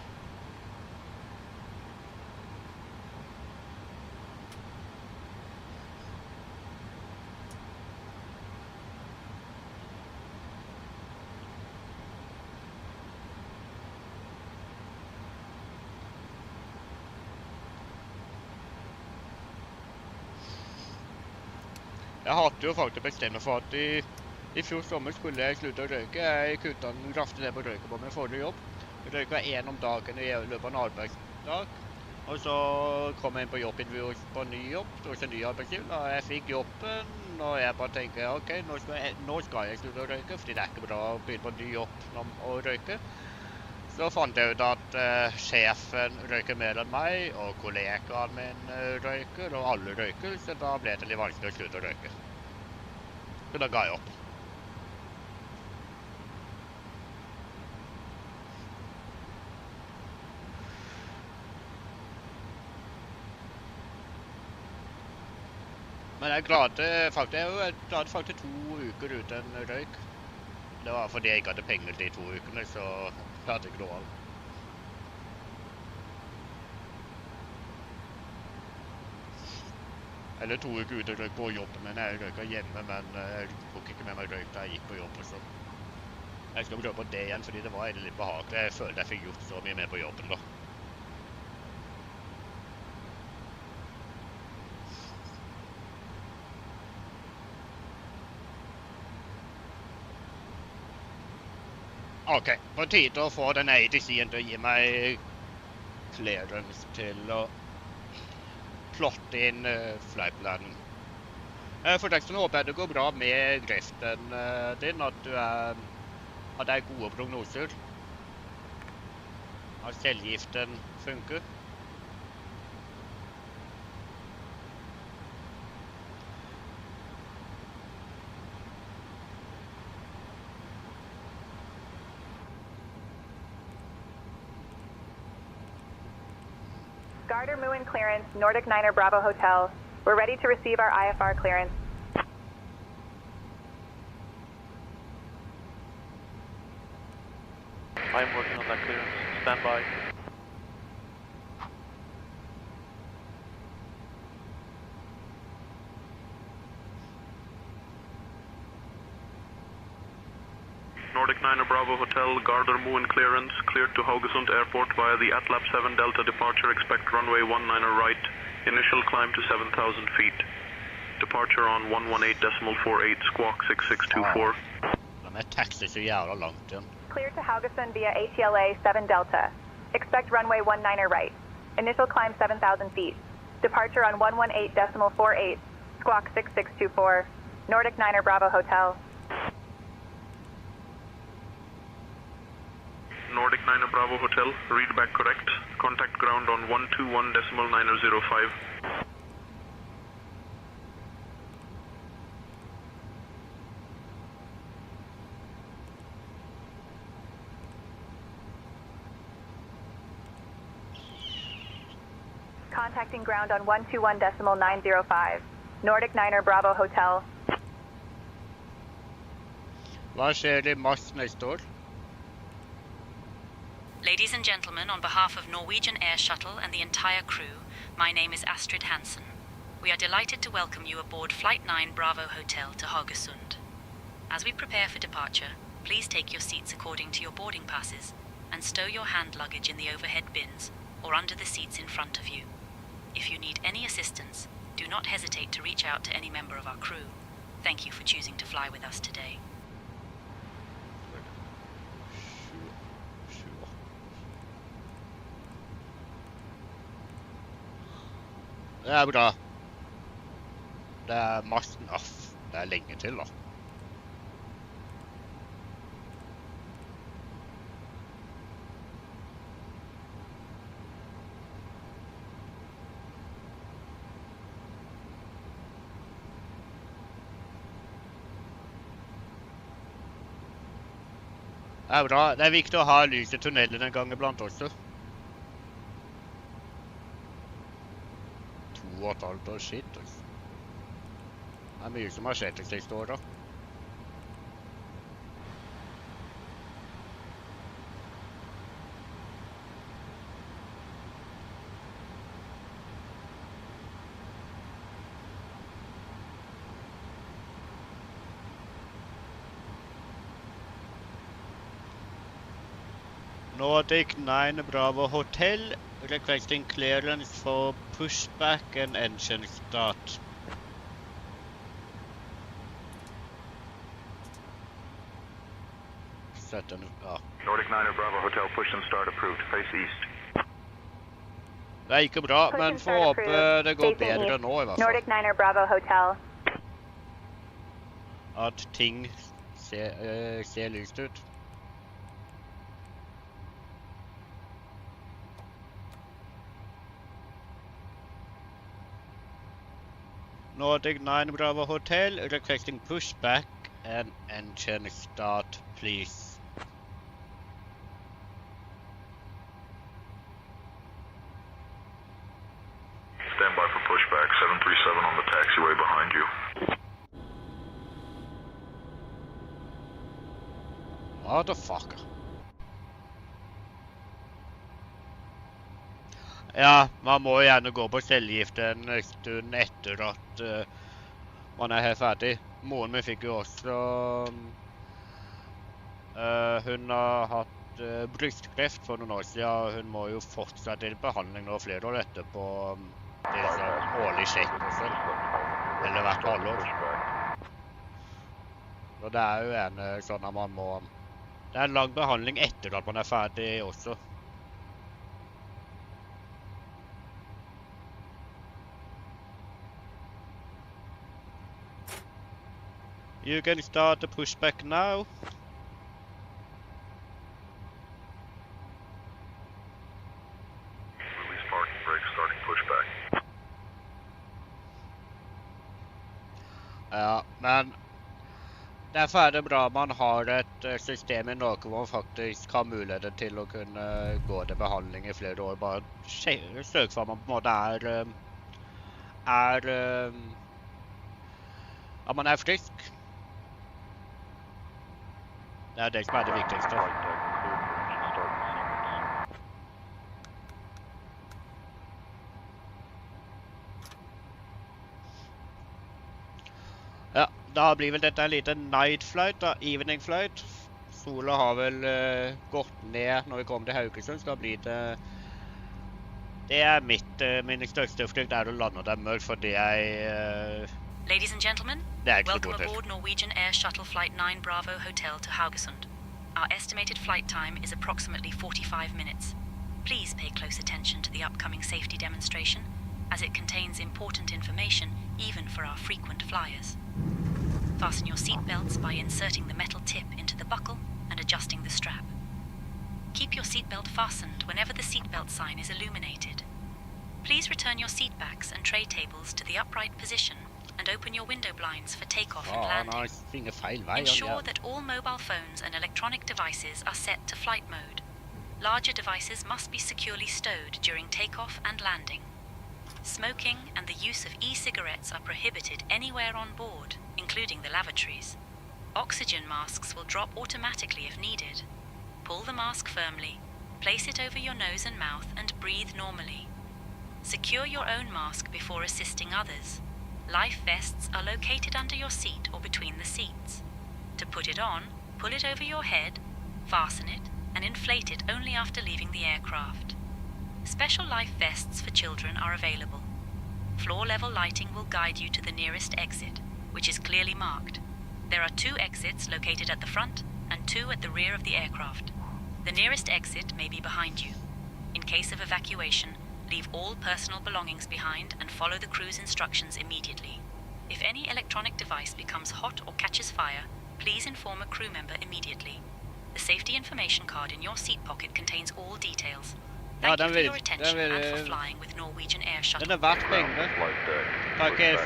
Jeg hadde jo faktisk bestemt meg for at i fjor sommer skulle jeg slutte å røyke. Jeg kuttet den kraftig ned på røyken på min forrige jobb. Jeg røyket 1 om dagen i løpet av en arbeidsdag. Og så kom jeg inn på jobbintervju på ny jobb, hos en ny arbeidsgiver. Da jeg fikk jobben, og jeg bare tenker, ok, nå skal jeg slutte å røyke, fordi det er ikke bra å begynne på en ny jobb og røyke. Så fant jeg ut at sjefen røyker mer enn meg, og kollegaen min røyker, og alle røyker, så da ble det litt vanskelig å slutte å røyke. Så da ga jeg opp. Men jeg klarte faktisk 2 uker uten røyk. Det var fordi jeg ikke hadde penger de 2 ukene, så klarte jeg ikke noe av. Eller 2 uker uten røyk på jobben, men jeg røyket hjemme, men jeg tok ikke med meg røyk da jeg gikk på jobb. Så jeg skal prøve på det igjen, fordi det var litt behagelig. Jeg følte jeg fikk gjort så mye mer på jobben da. Ok, på tide å få den ATC-en til å gi meg clearance til å plotte inn flightplanen. For teksten håper jeg det går bra med driften din, at det er gode prognoser. At cellegiften funker. Garter Moon clearance, Nordic 9er Bravo Hotel. We're ready to receive our IFR clearance. I'm working on that clearance. Stand by. Nordic 9er Bravo Hotel, Garder Moon clearance, cleared to Haugesund Airport via the ATLAP 7 Delta departure, expect runway 19er right, initial climb to 7,000 feet. Departure on 118.48, squawk 6624. De taxi så jävla långt igen. Cleared to Haugesund via ATLA 7 Delta. Expect runway 19er right. Initial climb 7,000 feet. Departure on 118.48, squawk 6624. Nordic 9er Bravo Hotel. Nordic 9er Bravo Hotel, read back correct. Contact ground on 121.905. Contacting ground on 121.905. Nordic 9er Bravo Hotel. Hva skjer i mars neste år? Ladies and gentlemen, on behalf of Norwegian Air Shuttle and the entire crew, my name is Astrid Hansen. We are delighted to welcome you aboard Flight 9 Bravo Hotel to Haugesund. As we prepare for departure, please take your seats according to your boarding passes and stow your hand luggage in the overhead bins or under the seats in front of you. If you need any assistance, do not hesitate to reach out to any member of our crew. Thank you for choosing to fly with us today. Det er bra. Det er massen av. Det er lenge til da. Det er bra. Det er viktig å ha lys i tunnelen en gang iblant også. 2,5 år shit, altså. Det er mye som har skjedd de siste årene. Nordic 9 Bravo Hotel, requesting clearance for pushback and engine start. sette en... Ja. Nordic 9 Bravo Hotel, push and start approved. Face east. Det er ikke bra, men får håpe det går bedre nå i hvert fall. Nordic 9 Bravo Hotel. At ting ser lyst ut. Nordic 9 Bravo Hotel, requesting pushback and engine start, please. Stand by for pushback, 737 on the taxiway behind you. Motherfucker. Ja, man må gjerne gå på cellegift en stund etter at man er helt ferdig. Moren min fikk jo også... hun har hatt brystkreft for noen år siden. Hun må jo fortsatt til behandling nå flere år etterpå. Det er sånn årlig sjekk også. Eller hvert halvår. Så det er jo en sånn at man må... Det er en lang behandling etter at man er ferdig også. You can start the pushback now. Release parking brake, starting pushback. Ja, men derfor er det bra man har et system i Norge hvor man faktisk har mulighet til å kunne gå til behandling i flere år. Bare søk for man på en måte at man er frisk. Det er det som er det viktigste. Ja, da blir vel dette en liten night flight, da, evening flight. Sola har vel gått ned når vi kommer til Haugesund, så da blir det... Det er min største frykt er å lande der mørkt, fordi jeg... Ladies and gentlemen, welcome aboard Norwegian Air Shuttle Flight 9 Bravo Hotel to Haugesund. Our estimated flight time is approximately 45 minutes. Please pay close attention to the upcoming safety demonstration, as it contains important information even for our frequent flyers. Fasten your seatbelts by inserting the metal tip into the buckle and adjusting the strap. Keep your seatbelt fastened whenever the seatbelt sign is illuminated. Please return your seatbacks and tray tables to the upright position and open your window blinds for takeoff and landing. Ensure that all mobile phones and electronic devices are set to flight mode. Larger devices must be securely stowed during takeoff and landing. Smoking and the use of e-cigarettes are prohibited anywhere on board, including the lavatories. Oxygen masks will drop automatically if needed. Pull the mask firmly, place it over your nose and mouth, and breathe normally. Secure your own mask before assisting others. Life vests are located under your seat or between the seats. To put it on, pull it over your head, fasten it, and inflate it only after leaving the aircraft. Special life vests for children are available. Floor-level lighting will guide you to the nearest exit, which is clearly marked. There are 2 exits located at the front and 2 at the rear of the aircraft. The nearest exit may be behind you. In case of evacuation, leave all personal belongings behind and follow the crew's instructions immediately. If any electronic device becomes hot or catches fire, please inform a crew member immediately. The safety information card in your seat pocket contains all details. Thank you for your attention and for flying with Norwegian Air Shuttle. Den verdt lenge. Tar ikke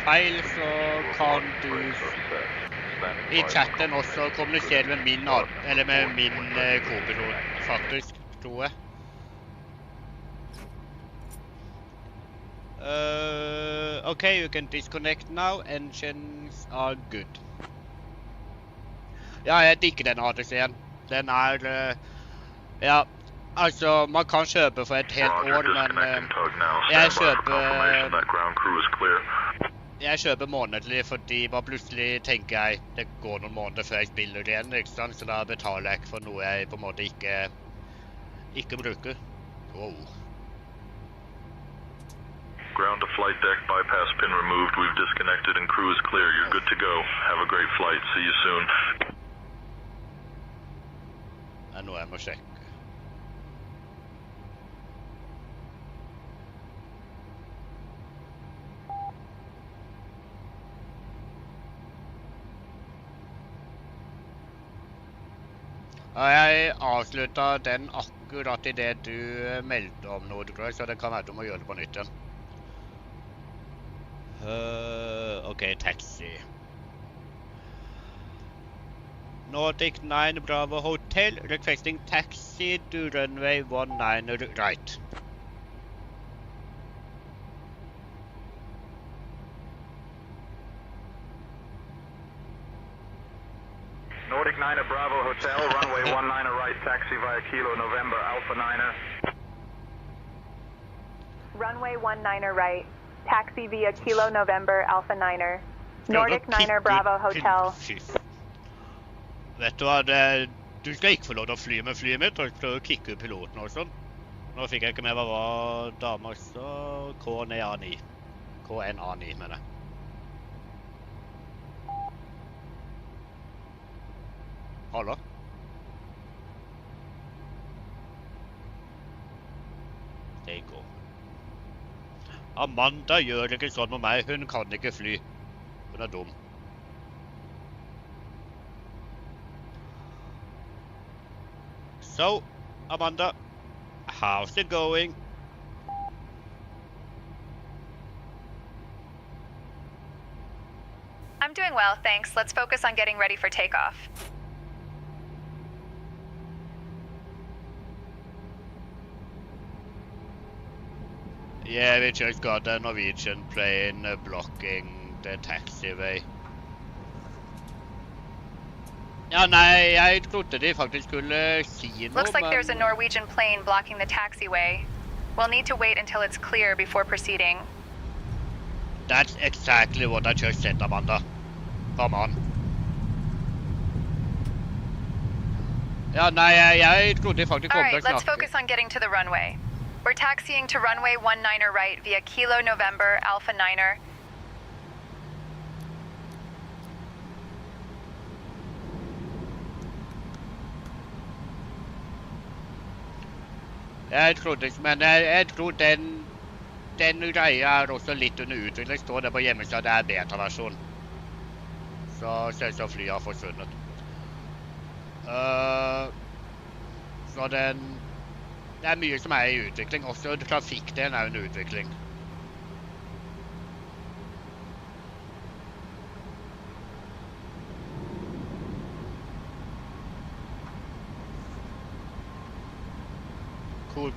feil, så kan du i chatten også kommunisere med min co-pilot, faktisk, tror jeg. Okay, you can disconnect now. Engines are good. Ja, jeg digger den ATC-en. Den er... ja, altså, man kan kjøpe for et helt år, men... Jeg kjøper månedlig, fordi bare plutselig tenker jeg det går noen måneder før jeg spiller igjen, ikke sant? Så da betaler jeg ikke for noe jeg på en måte ikke bruker. Wow. Ground to flight deck, bypass pin removed. We've disconnected and crew is clear. You're good to go. Have a great flight. See you soon. Det er noe jeg må sjekke. Ja, jeg avsluttet den akkurat i det du meldte om noe, tror jeg, så det kan være at du må gjøre det på nytt igjen. Ok, taxi. Nordic 9 Bravo Hotel, requesting taxi to runway 19 right. Nordic 9 Bravo Hotel, runway 19 right, taxi via Kilo November Alpha 9er. Runway 19 right. Taxi via Kilo November Alpha 9er. Nordic 9 Bravo Hotel. Vet du hva, du skal ikke få lov til å fly med flyet mitt, og prøve å kicke ut piloten og sånn. Nå fikk jeg ikke med hva var damer, så KNA9. KNA9, mener jeg. Hallo? Det går. Amanda gjør ikke sånn med meg, hun kan ikke fly. Hun er dum. So, Amanda, how's it going? I'm doing well, thanks. Let's focus on getting ready for takeoff. Yeah, we just got a Norwegian plane blocking the taxiway. Ja, nei, jeg trodde de faktisk skulle si noe, Looks like there's a Norwegian plane blocking the taxiway. We'll need to wait until it's clear before proceeding. That's exactly what I just said, Amanda. Come on. Ja, nei, jeg trodde de faktisk kom til å Alright, let's snakke. focus on getting to the runway. We're taxiing to runway 19 right via Kilo November Alpha 9er. Jeg trodde, men jeg tror den greia er også litt under utvikling. Står det på hjemmesiden, det er beta-versjon. Så ser ut som flyet har forsvunnet. Så det er mye som er i utvikling. Også trafikkdelen er under utvikling. Cool.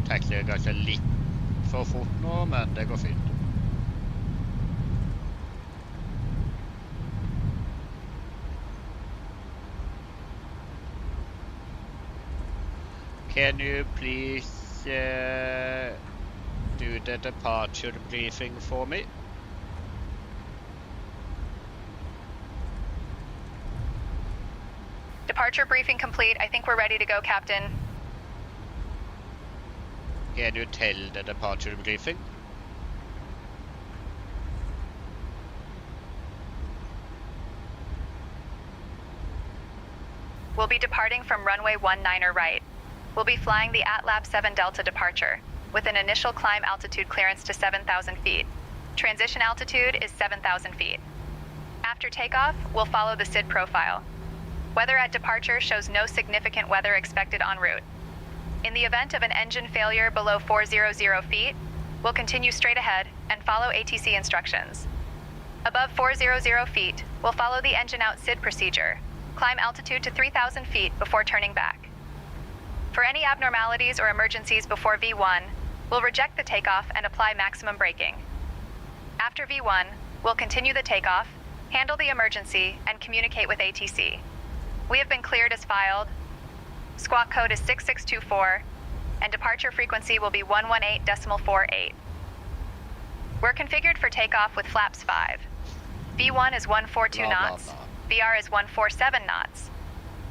Taxi er kanskje litt for fort nå, men det går fint. Can you please do the departure briefing for me? Departure briefing complete. I think we're ready to go, Captain. Can you tell the departure briefing? We'll be departing from runway 19 right. We'll be flying the ATLAB 7 Delta departure, with an initial climb altitude clearance to 7,000 feet. Transition altitude is 7,000 feet. After takeoff, we'll follow the SID profile. Weather at departure shows no significant weather expected en route. In the event of an engine failure below 400 feet, we'll continue straight ahead and follow ATC instructions. Above 400 feet, we'll follow the engine out SID procedure, climb altitude to 3,000 feet before turning back. For any abnormalities or emergencies before V1, we'll reject the takeoff and apply maximum braking. After V1, we'll continue the takeoff, Handle the emergency and communicate with ATC. We have been cleared as filed. Squawk code is 6624, and departure frequency will be 118.48. We're configured for takeoff with flaps 5. V1 is 142 Blah, blah, knots, blah. VR is 147 knots,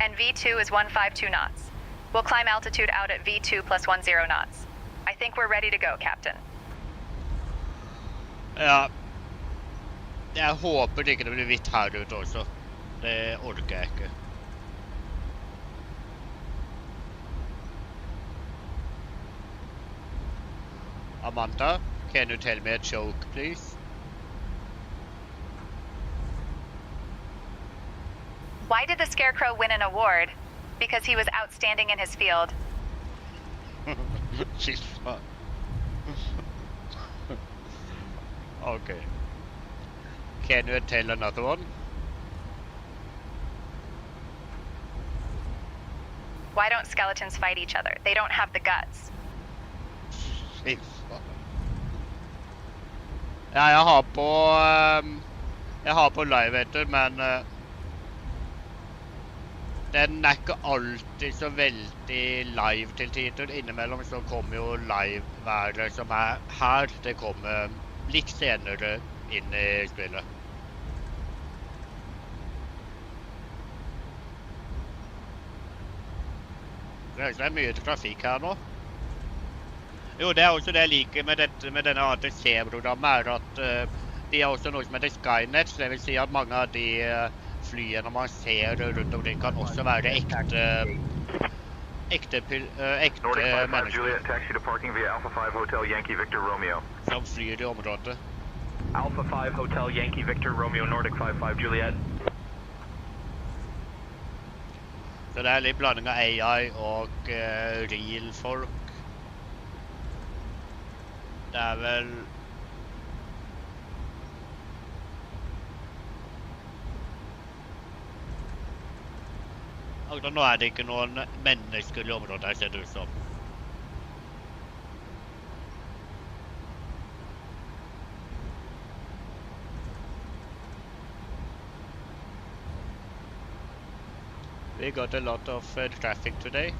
and V2 is 152 knots. We'll climb altitude out at V2 plus 10 knots. I think we're ready to go, Captain. Ja. Jeg håper ikke det blir hvitt her ute også. Det orker jeg ikke. Amanda, can you tell me a joke, please? Why did the Scarecrow win an award? Because he was outstanding in his field. She's fun. Okay. Can you tell another one? Why don't skeletons fight each other? They don't have the guts. Fy faen. Ja, jeg har på live, vet du, men den er ikke alltid så veldig live til tider. Innimellom så kommer jo live-været som er her. Det kommer litt senere inn i spillet. Det er mye trafikk her nå. Jo, det er også det jeg liker med denne ATC-programmet, er at de har også noe som heter Skynet, så det vil si at mange av de flyene man ser rundt omkring kan også være ekte mennesker. Juliet, taxi to parking via Alpha 5 Hotel Yankee Victor Romeo. Som flyr i området. Alpha 5 Hotel Yankee Victor Romeo Nordic 55 Juliet. Så det er litt blanding av AI og real folk. Det er vel... Akkurat nå er det ikke noen mennesker i området her, ser det ut som. We got a lot of traffic today.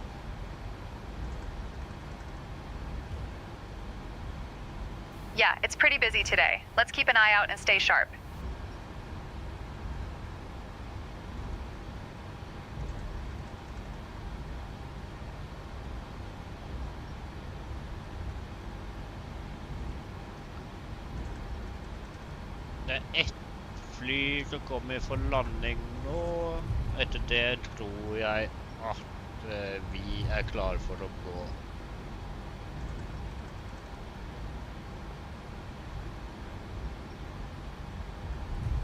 Yeah, it's pretty busy today. Let's keep an eye out and stay sharp. Det er ett fly som kommer for landing nå. Etter det tror jeg at vi er klare for å gå.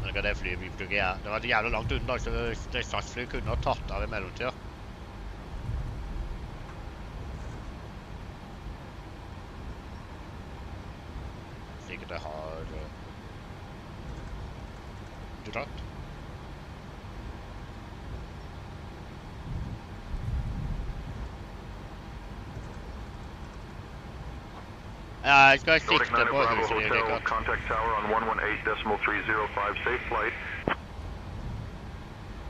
Men det flyet vi bruker, ja. Det var jævlig langt unna, så det SAS-flyet kunne ha tatt av i mellomtida. Sikkert det har dratt. Jeg skal sikte på huset i Rikard. Contact tower on 118.305, safe flight.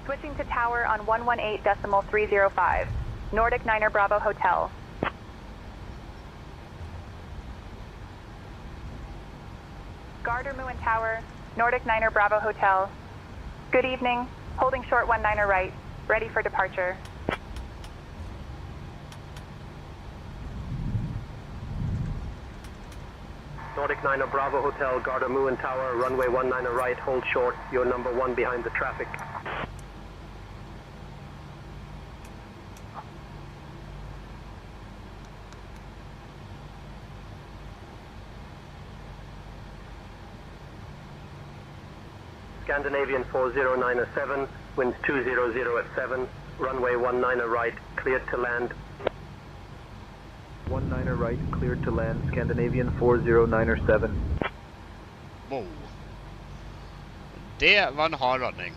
Switching to tower on 118.305. Nordic 9er Bravo Hotel. Gardermoen Tower, Nordic 9er Bravo Hotel. Good evening. Holding short 19er right. Ready for departure. Nordic 9er Bravo Hotel, Gardermoen Tower, runway 19er right, hold short. You're number 1 behind the traffic. Scandinavian 40907, winds 200 at 7, runway 19er right, cleared to land. 19er right, cleared to land, Scandinavian 40907. Wow. Det var en hard landing.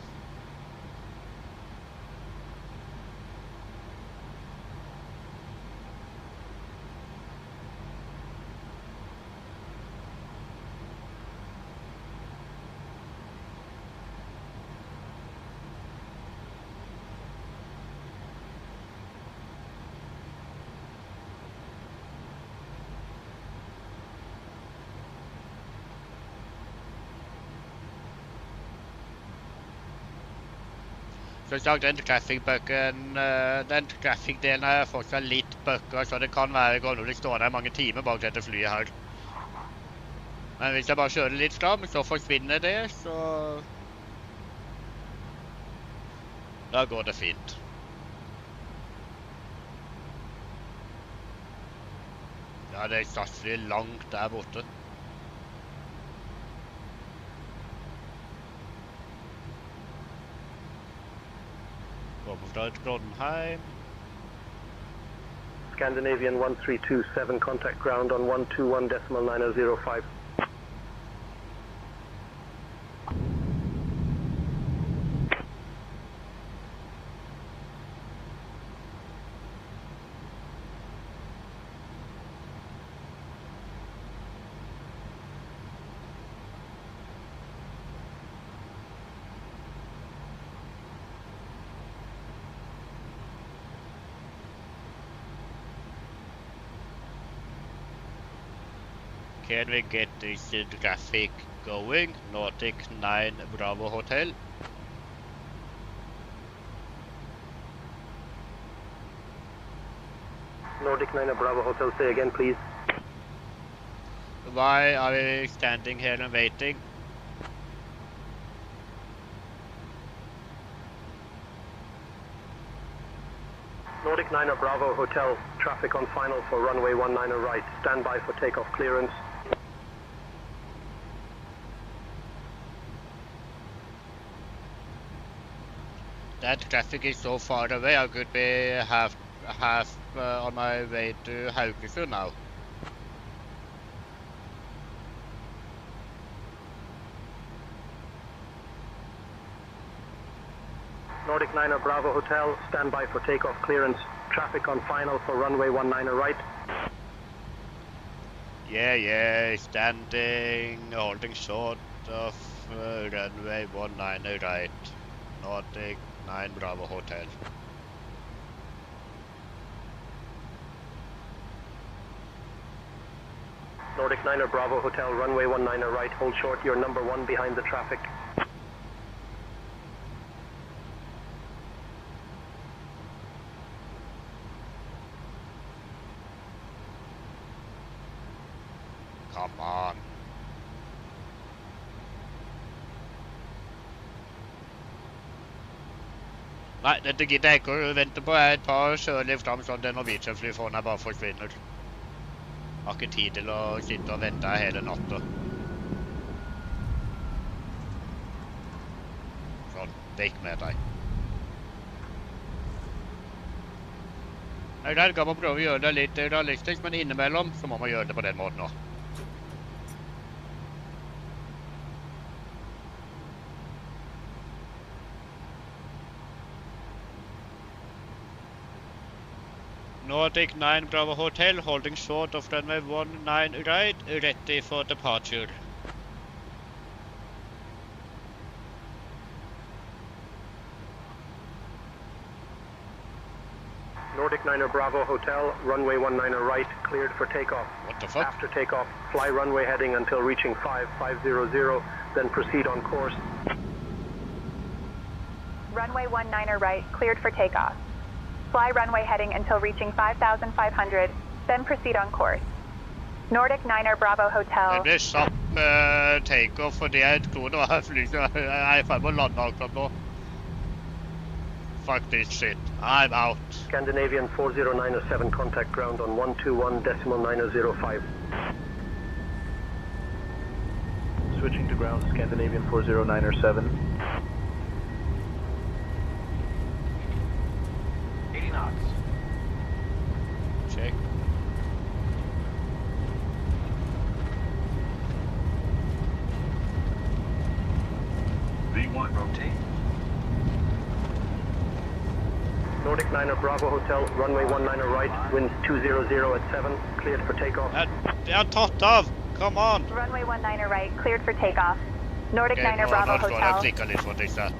Som sagt, den traffic-delen er fortsatt litt bøkker, så det kan være gå når de står der mange timer bak dette flyet her. Men hvis jeg bare kjører litt fram, så forsvinner det, så... Da går det fint. Ja, det er statsfly langt der borte. Kommer fra Trondheim. Scandinavian 1327, contact ground on 121.9005. Can we get this traffic going? Nordic 9 Bravo Hotel. Nordic 9 Bravo Hotel, say again please. Why are we standing here and waiting? Nordic 9 Bravo Hotel, traffic on final for runway 19 right. Stand by for takeoff clearance. That traffic is so far away, I could be half on my way to Haugesund now. Nordic 9 Bravo Hotel, stand by for takeoff clearance. Traffic on final for runway 19 right. Yeah, standing, holding short of runway 19 right. Nordic 9 Bravo Hotel. Nordic 9 Bravo Hotel, runway 19 right. Hold short, you're number 1 behind the traffic. Come on. Nei, dette gidder jeg ikke å vente på. Jeg tar kjører fram sånn den Norwegian-fly foran jeg bare forsvinner. Har ikke tid til å sitte og vente her hele natta. Sånn, vekk med deg. Der kan man prøve å gjøre det litt realistisk, men innimellom så må man gjøre det på den måten også. Nordic 9 Bravo Hotel, holding short of runway 19 right, ready for departure. Nordic 9 Bravo Hotel, runway 19 right, cleared for takeoff. What the fuck? After takeoff, fly runway heading until reaching 5500, then proceed on course. Runway 19 right, cleared for takeoff. Fly runway heading until reaching 5,500, then proceed on course. Nordic 9 Bravo Hotel. Det blir kjapp takeoff fordi jeg tror det var fly som jeg er i ferd med å lande akkurat nå. Fuck this shit. I'm out. Scandinavian 4097, contact ground on 121.9005. Switching to ground, Scandinavian 4097. 80 knots. Check. V1 rotate. Nordic 9 Bravo Hotel, runway 19 right, winds 200 at 7, cleared for takeoff. Det er tatt av! Come on! Runway 19 right, cleared for takeoff. Nordic 9 Bravo Nå får jeg Hotel. klikket litt for disse.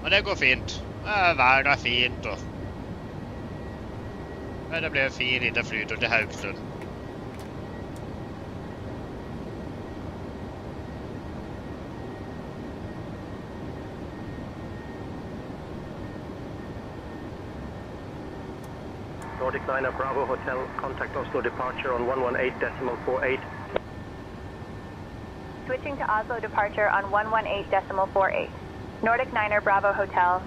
Men det går fint. Været er fint, og... Men det blir en fin liten flytur til Haugesund. Nordic 9 Bravo Hotel, contact Oslo departure on 118.48. Switching to Oslo departure on 118.48. Nordic 9 Bravo Hotel.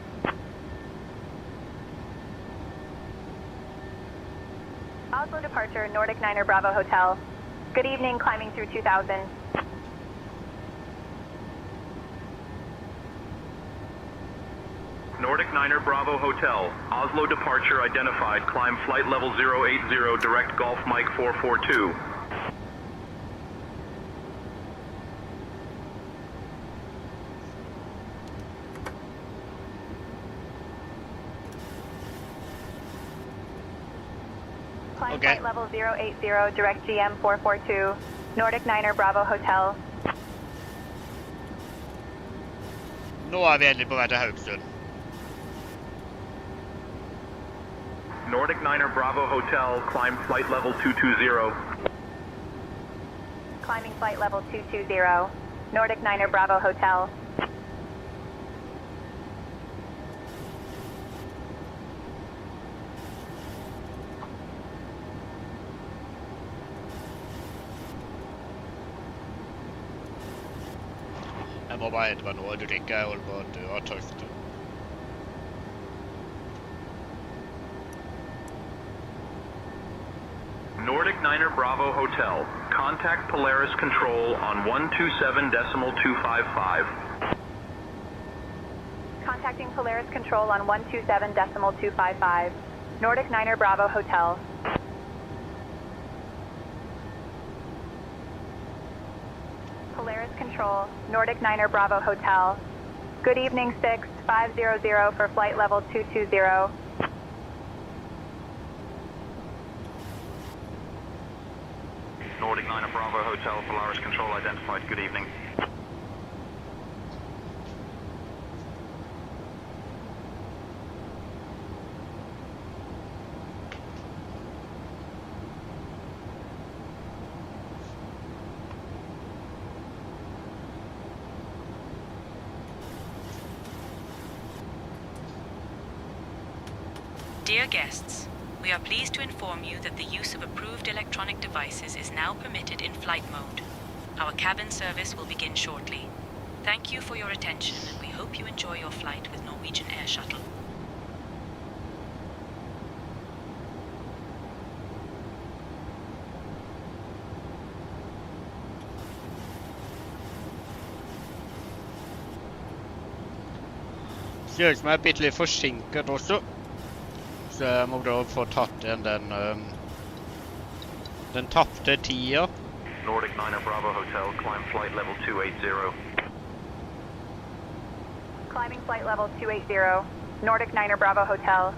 Oslo departure, Nordic 9 Bravo Hotel. Good evening, climbing through 2000. Nordic 9er Bravo Hotel. Oslo departure identified. Climb flight level 080, direct Golf Mike 442. Climb Okay. flight level 080, direct GM 442. Nordic 9 Bravo Hotel. Nå er vi endelig på vei til Haugesund. Nordic 9er Bravo Hotel. Climb flight level 220. Climbing flight level 220. Nordic 9 Bravo Hotel. Jeg må bare hente meg noe å drikke. Jeg holder på å dø av tørste. Nordic 9er Bravo Hotel. Contact Polaris Control on 127.255. Contacting Polaris Control on 127.255. Nordic 9 Bravo Hotel. Polaris Control, Nordic 9 Bravo Hotel. Good evening, 6500 for flight level 220. Nordic 9 Bravo Hotel, Polaris Control identified. Good evening. Dear guests, we are pleased to inform you that the use of approved electronic devices is now permitted in flight mode. Our cabin service will begin shortly. Thank you for your attention, and we hope you enjoy your flight with Norwegian Air Shuttle. Ser ut som jeg er bitte litt forsinket også. Så jeg må da få tatt igjen den tappte tida. Nordic 9 Bravo Hotel, climb flight level 280. Climbing flight level 280. Nordic 9 Bravo Hotel.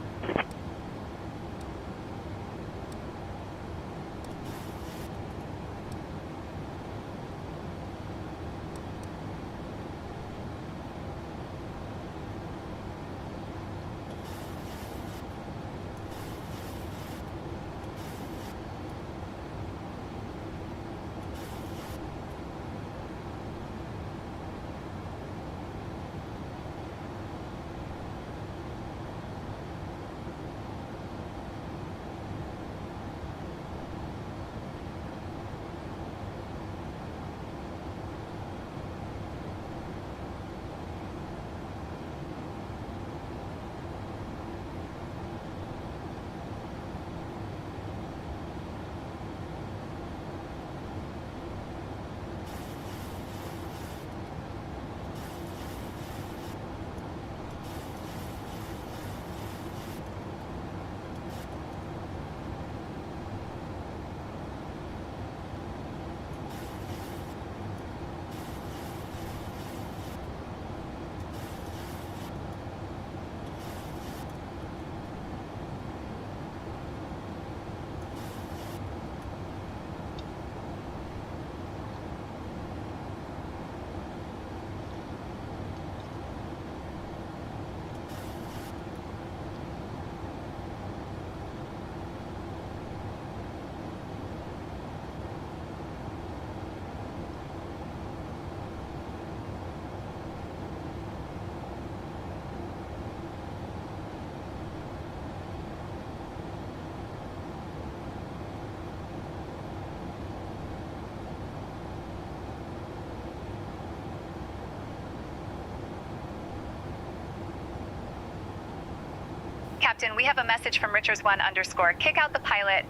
Captain, we have a message from Richards1_. Kick out the pilot.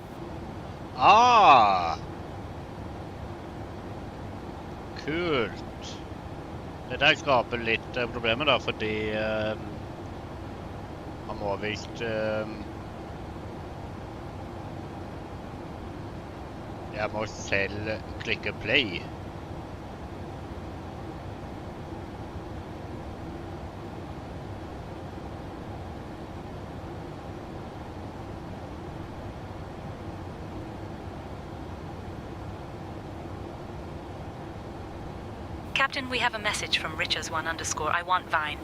Ah! Kult. Det der skaper litt problemer da, fordi han må visst jeg må selv klikke play. Captain, we have a message from Richards1_. I want Vine.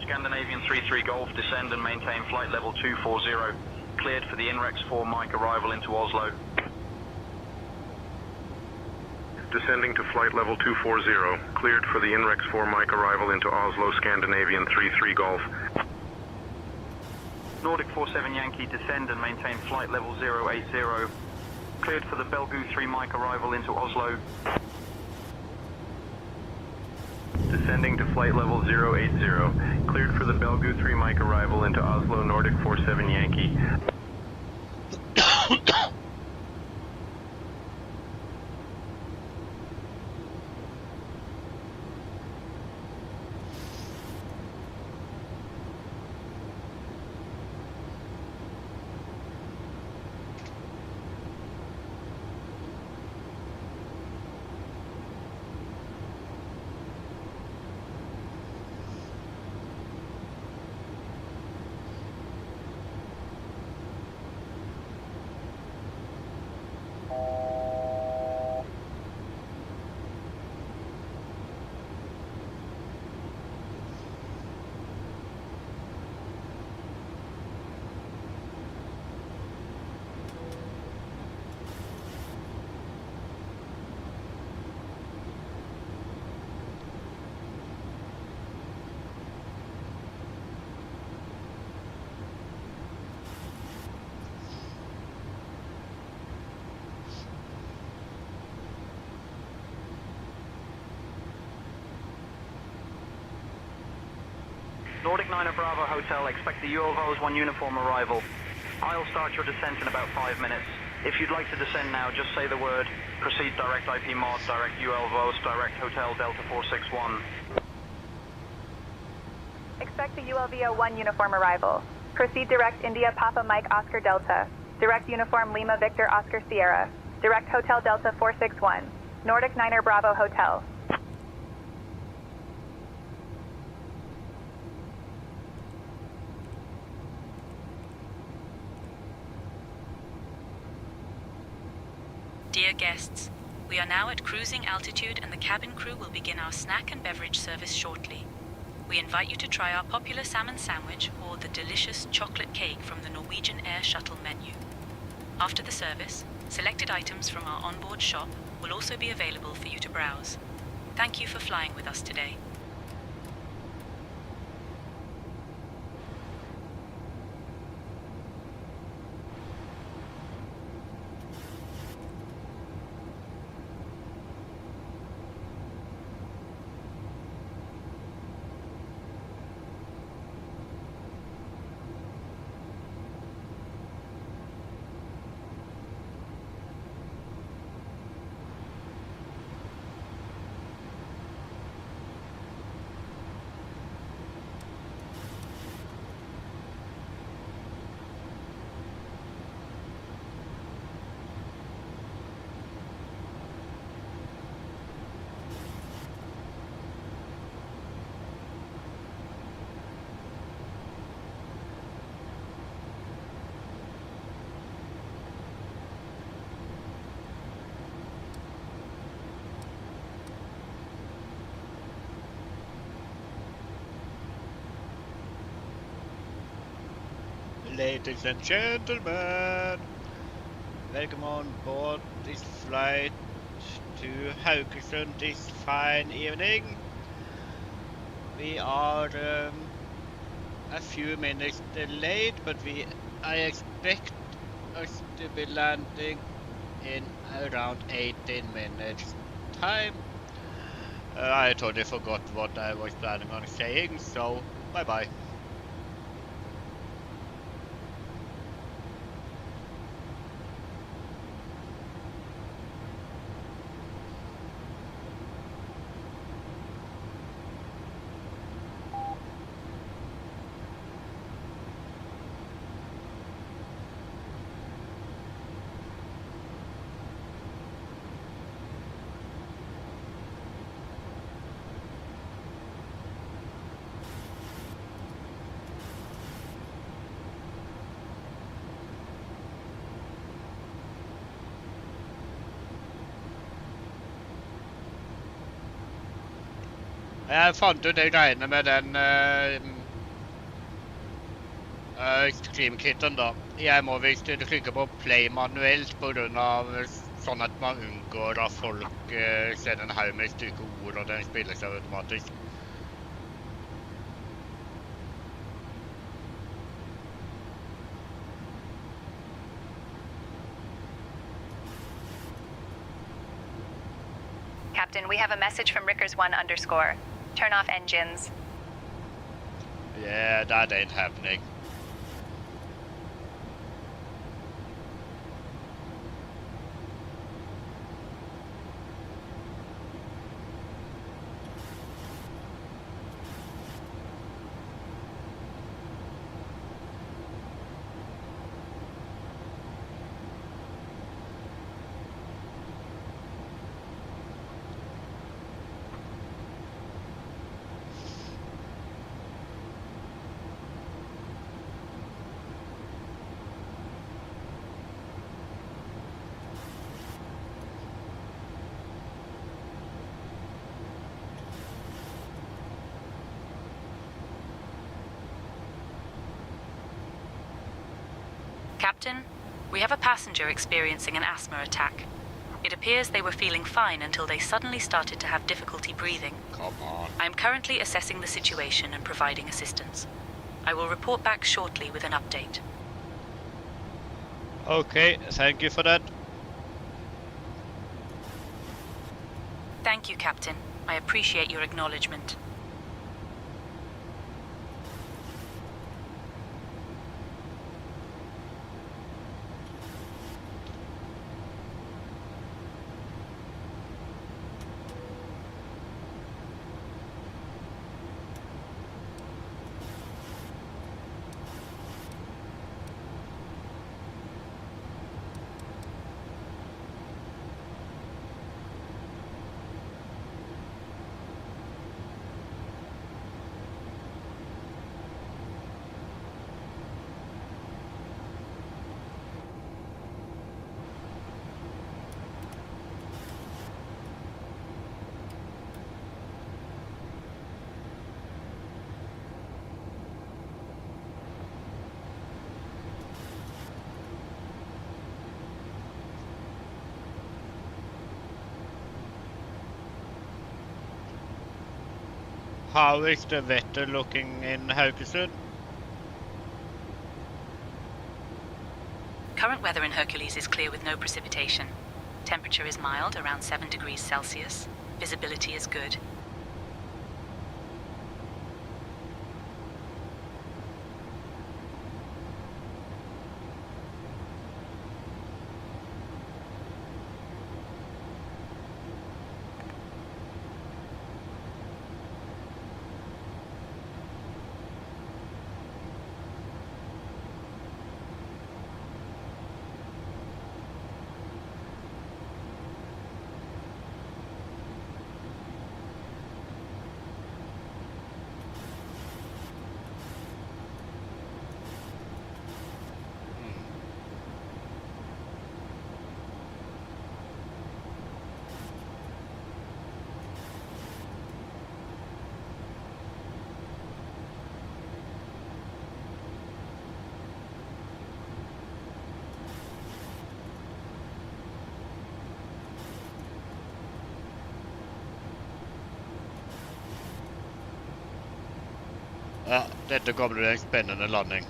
Scandinavian 33 Golf, descend and maintain flight level 240. Cleared for the INREX 4 Mike arrival into Oslo. Descending to flight level 240. Cleared for the INREX 4 Mike arrival into Oslo, Scandinavian 33 Golf. Nordic 47 Yankee, descend and maintain flight level 080. Cleared for the Belgu 3 Mike arrival into Oslo. Descending to flight level 080. Cleared for the Belgu 3 Mike arrival into Oslo, Nordic 47 Yankee. Nordic 9 Bravo Hotel, expect the ULVO's 1 uniform arrival. I'll start your descent in about 5 minutes. If you'd like to descend now, just say the word. Proceed direct IP mod, direct ULVO's, direct Hotel Delta 461. Expect the ULVO 1 uniform arrival. Proceed direct India Papa Mike Oscar Delta. Direct uniform Lima Victor Oscar Sierra. Direct Hotel Delta 461. Nordic Niner Bravo Hotel. Dear guests, we are now at cruising altitude and the cabin crew will begin our snack and beverage service shortly. We invite you to try our popular salmon sandwich or the delicious chocolate cake from the Norwegian Air Shuttle menu. After the service, selected items from our onboard shop will also be available for you to browse. Thank you for flying with us today. Ladies and gentlemen, welcome on board this flight to Haugesund this fine evening. We are a few minutes delayed, but I expect us to be landing in around 18 minutes time. I totally forgot what I was planning on saying, so bye bye. Jeg fant ut de greiene med den streamkitten da. Jeg må visst trykke på play manuelt på grunn av sånn at man unngår at folk ser en haug med stykke ord og den spiller seg automatisk. Captain, we have a message from Rickers1_. Turn off engines. Yeah, that ain't happening. Captain, we have a passenger experiencing an asthma attack. It appears they were feeling fine until they suddenly started to have difficulty breathing. Come on. I am currently assessing the situation and providing assistance. I will report back shortly with an update. Okay, thank you for that. Thank you, Captain. I appreciate your acknowledgement. How is the weather looking in Haugesund? Current weather in Hercules is clear with no precipitation. Temperature is mild, around 7 degrees Celsius. Visibility is good. Ja, dette kommer til en spennende landing.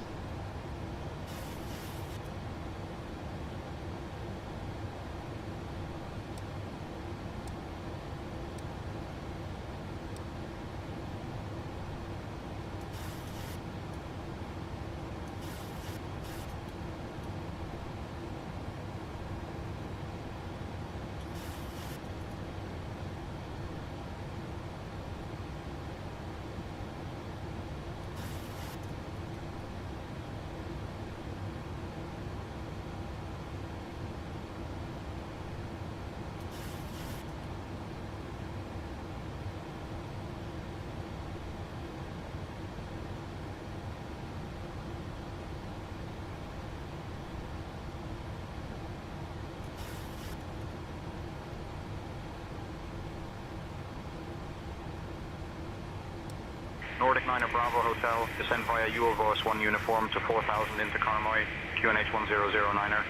Nordic 9 Bravo Hotel, descend via UOVOS 1 uniform to 4000 into Karmoy, QNH 1009er.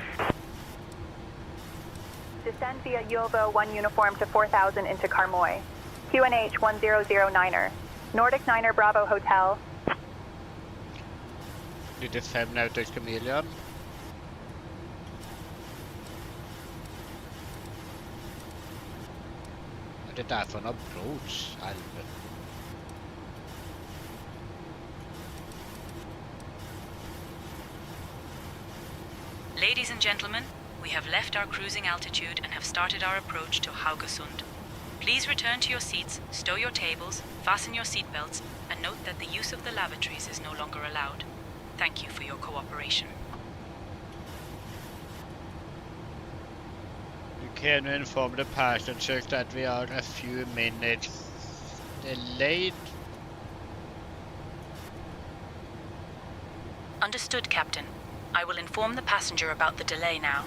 Descend via UOVO 1 uniform to 4000 into Karmoy, QNH 1009er. Nordic 9 Bravo Hotel. 95 nautiske mil igjen. Dette er for en approach, helvete. Ladies and gentlemen, we have left our cruising altitude and have started our approach to Haugesund. Please return to your seats, stow your tables, fasten your seatbelts, and note that the use of the lavatories is no longer allowed. Thank you for your cooperation. Can you inform the passengers that we are a few minutes delayed? Understood, Captain. I will inform the passenger about the delay now.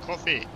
coffee.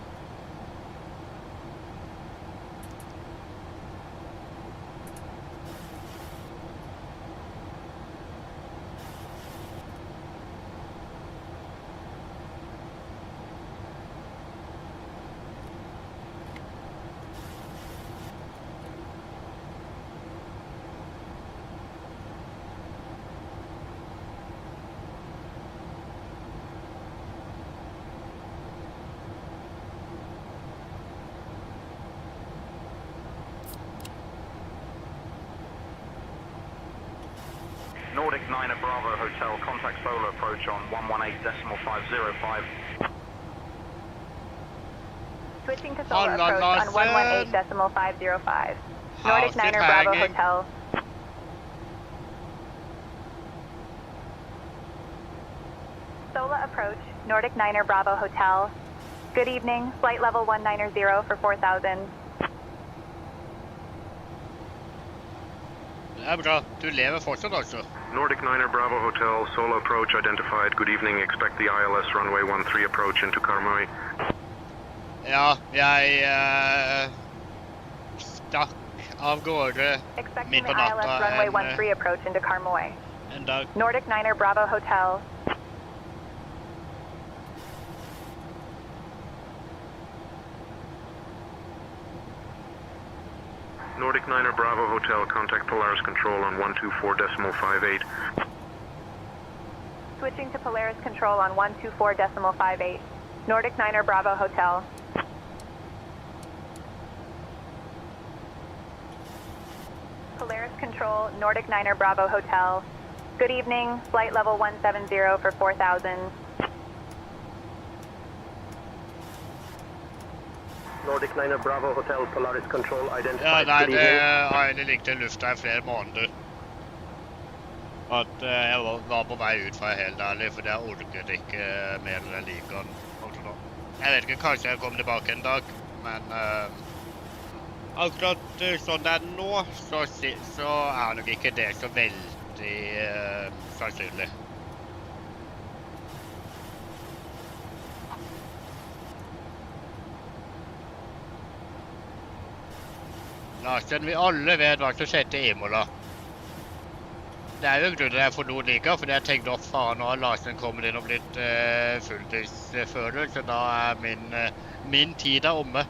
Nordic 9 at Bravo Hotel, contact solo approach on 118.505. Switching to solo approach on 118.505. Nordic 9 Bravo Hotel. Sola approach, Nordic 9 Bravo Hotel. Good evening, flight level 190 for 4,000. Det er bra. Du lever fortsatt, altså. Nordic 9 Bravo Hotel, solo approach identified. Good evening, expect the ILS runway 13 approach into Karmøy. Ja, jeg stakk av gårde midt på natta runway 13 approach into Karmøy. En dag. Nordic 9 Bravo Hotel. Nordic 9 Bravo Hotel, contact Polaris Control on 124.58. Switching to Polaris Control on 124.58. Nordic 9 Bravo Hotel. Polaris Control, Nordic 9 Bravo Hotel. Good evening, flight level 170 for 4,000. Nordic 9 Bravo Hotel, Polaris Control, Ja, identified. nei, Good det evening. har egentlig ligget i lufta i flere måneder. At jeg var på vei ut fra helt ærlig, for jeg orket ikke mer enn jeg liker den. Jeg vet ikke, kanskje jeg kommer tilbake en dag, men akkurat sånn det er nå, så er nok ikke det så veldig sannsynlig. Larsen, vi alle vet hva som skjedde i Imola. Det er jo en grunn til jeg forlot liga, fordi jeg tenkte at faen, nå har Larsen kommet inn og blitt fulltidsfører, så da er min tid er omme.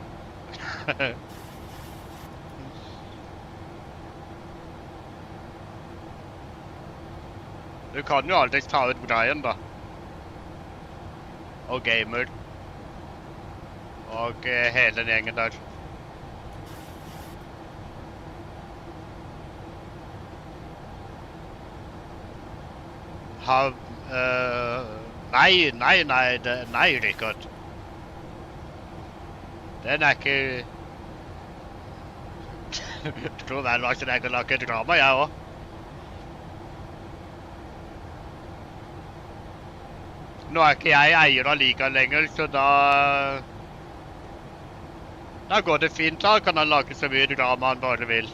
Du kan jo alltid ta ut Brian, da. Og Gamer. Og hele den gjengen der. Nei, Rikard. Den er ikke... Du tror vel at jeg kan lage drama, jeg også. Nå er ikke jeg eier av ligaen lenger, så da går det fint. Da kan han lage så mye drama han bare vil.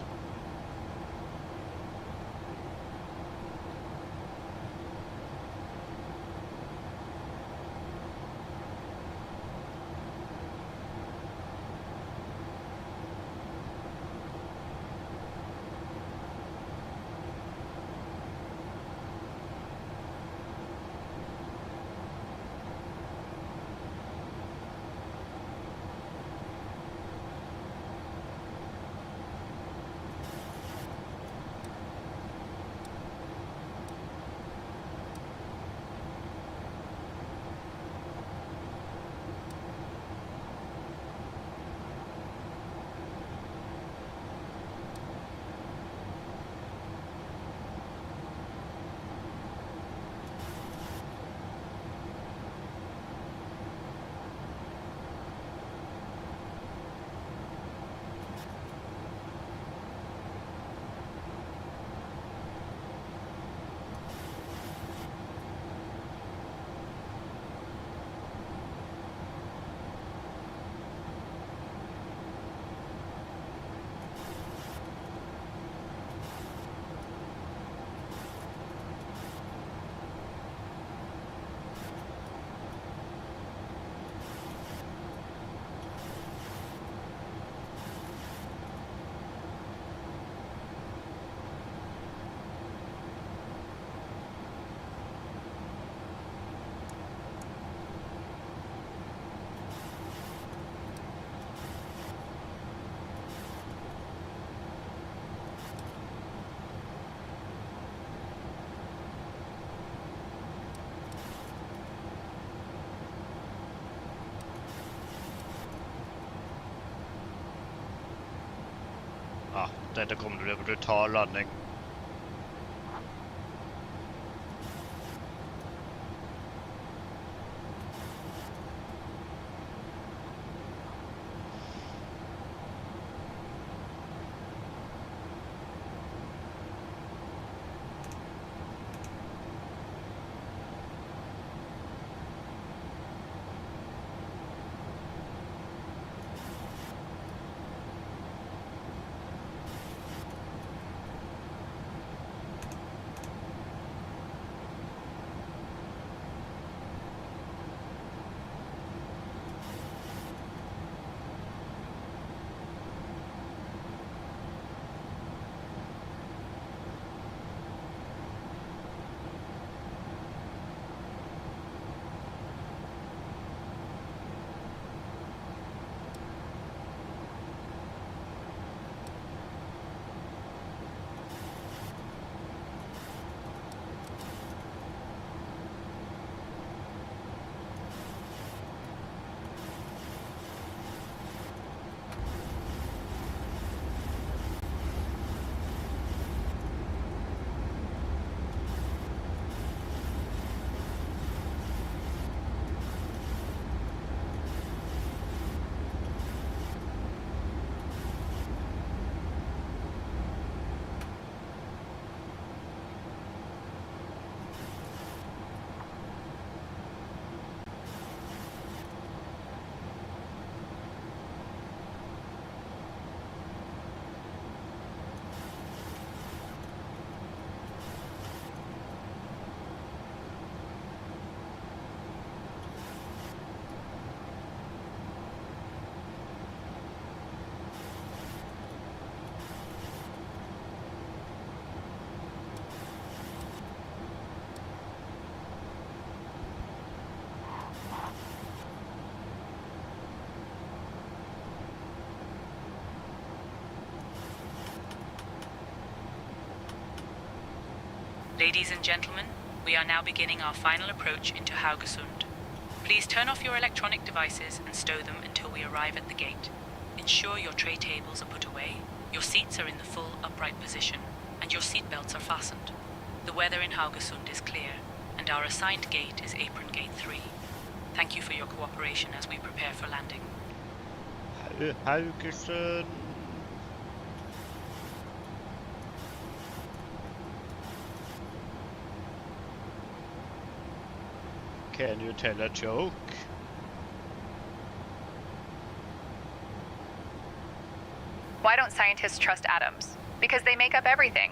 dette kommer til å bli en brutal landing. Ladies and gentlemen, we are now beginning our final approach into Haugesund. Please turn off your electronic devices and stow them until we arrive at the gate. Ensure your tray tables are put away, your seats are in the full upright position, and your seat belts are fastened. The weather in Haugesund is clear, and our assigned gate is Apron Gate 3. Thank you for your cooperation as we prepare for landing. Haugesund. Can you tell a joke? Why don't scientists trust atoms? Because they make up everything.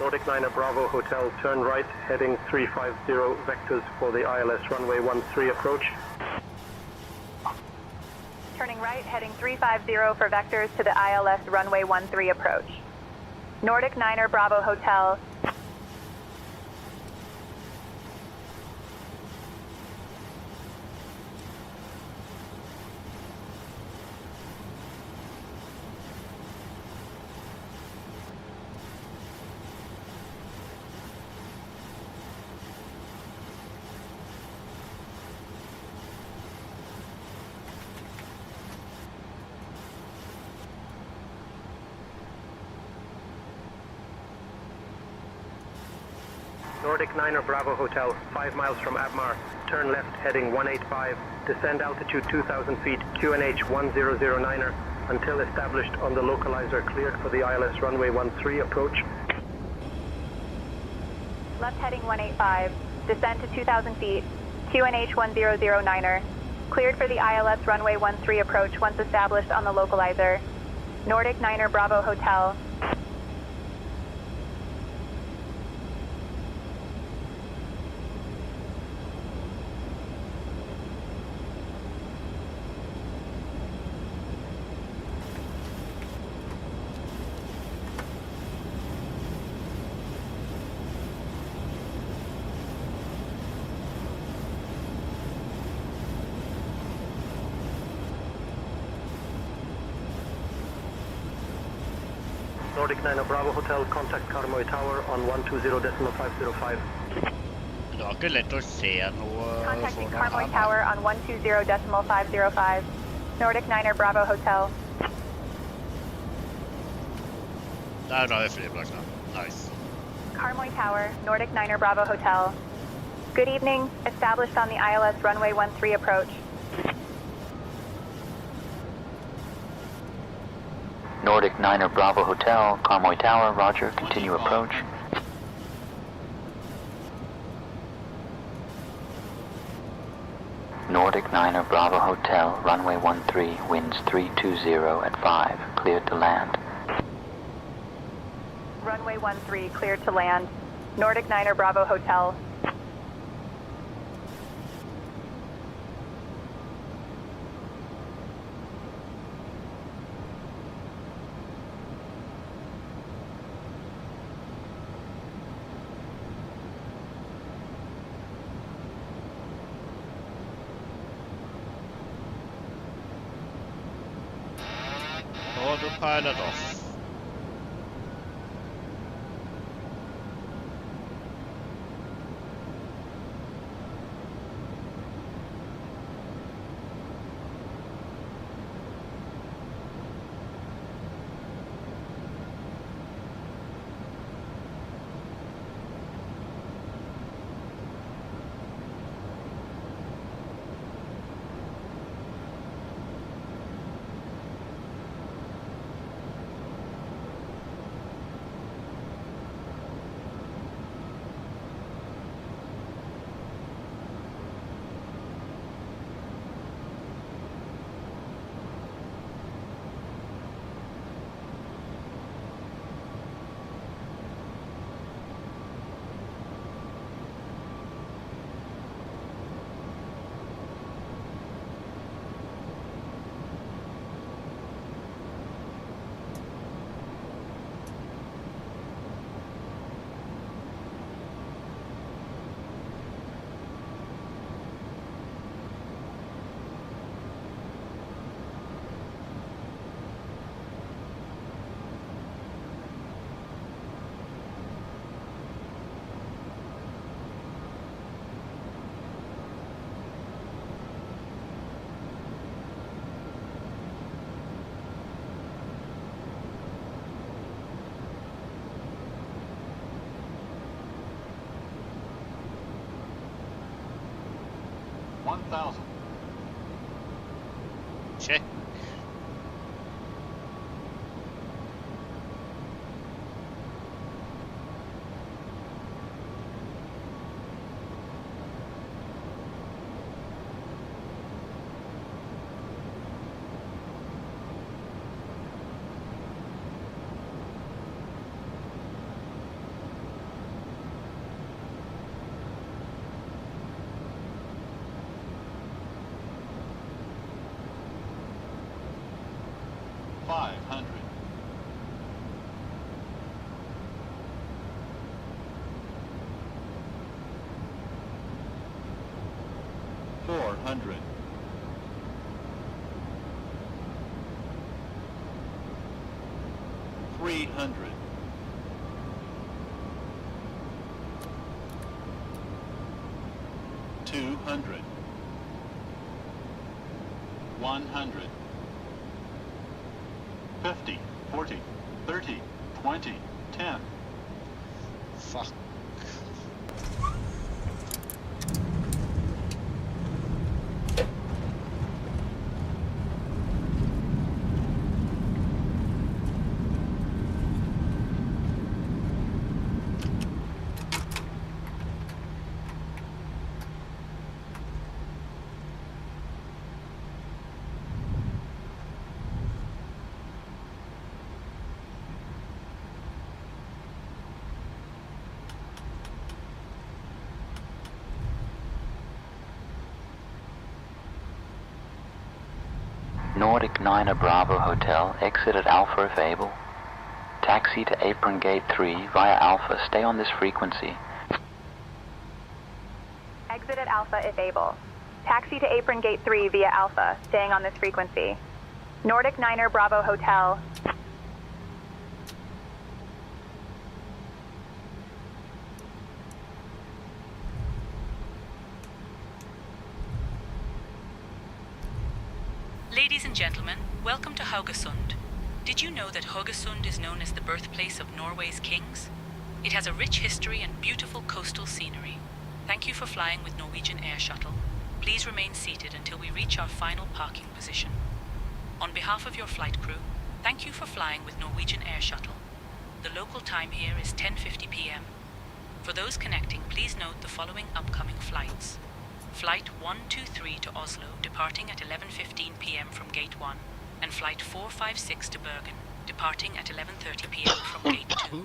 Nordic 9 Bravo Hotel, turn right, heading 350 vectors for the ILS runway 13 approach. Turning right, heading 350 for vectors to the ILS runway 13 approach. Nordic 9 Bravo Hotel. Nordic 9 Bravo Hotel, 5 miles from Abmar. Turn left, heading 185. Descend altitude 2,000 feet, QNH 1009er, until established on the localizer cleared for the ILS runway 13 approach. Left heading 185. Descend to 2,000 feet, QNH 1009er. Cleared for the ILS runway 13 approach once established on the localizer. Nordic 9 Bravo Hotel. Nordic 9 Bravo Hotel, contact Karmoy Tower on 120.505. Det var ikke lett å se noe Contacting foran Karmoy her. Tower on 120.505. Nordic 9 Bravo Hotel. Der er flyplassen. Nice. Karmoy Tower, Nordic 9 Bravo Hotel. Good evening. Established on the ILS runway 13 approach. Nordic 9 Bravo Hotel, Karmoy Tower, roger, continue approach. Nordic 9 Bravo Hotel, runway 13, winds 320 at 5, cleared to land. Runway 13 cleared to land. Nordic 9 Bravo Hotel. Autopilot off. Check. 500. $400. $300. $200. $100. 50, 40, 30, 20, 10. Fuck. Nordic 9 Bravo Hotel, exit at Alpha if able. Taxi to Apron Gate 3 via Alpha, stay on this frequency. Exit at Alpha if able. Taxi to Apron Gate 3 via Alpha, staying on this frequency. Nordic 9 Bravo Hotel. Ladies and gentlemen, welcome to Haugesund. Did you know that Haugesund is known as the birthplace of Norway's kings? It has a rich history and beautiful coastal scenery. Thank you for flying with Norwegian Air Shuttle. Please remain seated until we reach our final parking position. On behalf of your flight crew, thank you for flying with Norwegian Air Shuttle. The local time here is 10:50 p.m. For those connecting, please note the following upcoming flights. Flight 123 to Oslo, departing at 11:15 p.m. from Gate 1, and Flight 456 to Bergen, departing at 11:30 p.m. from Gate 2.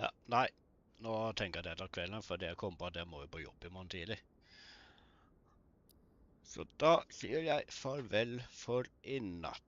Ja, nei. Nå tenker jeg det etter kvelden, for jeg kom på at jeg må jo på jobb i morgen tidlig. Så da sier jeg farvel for i natt.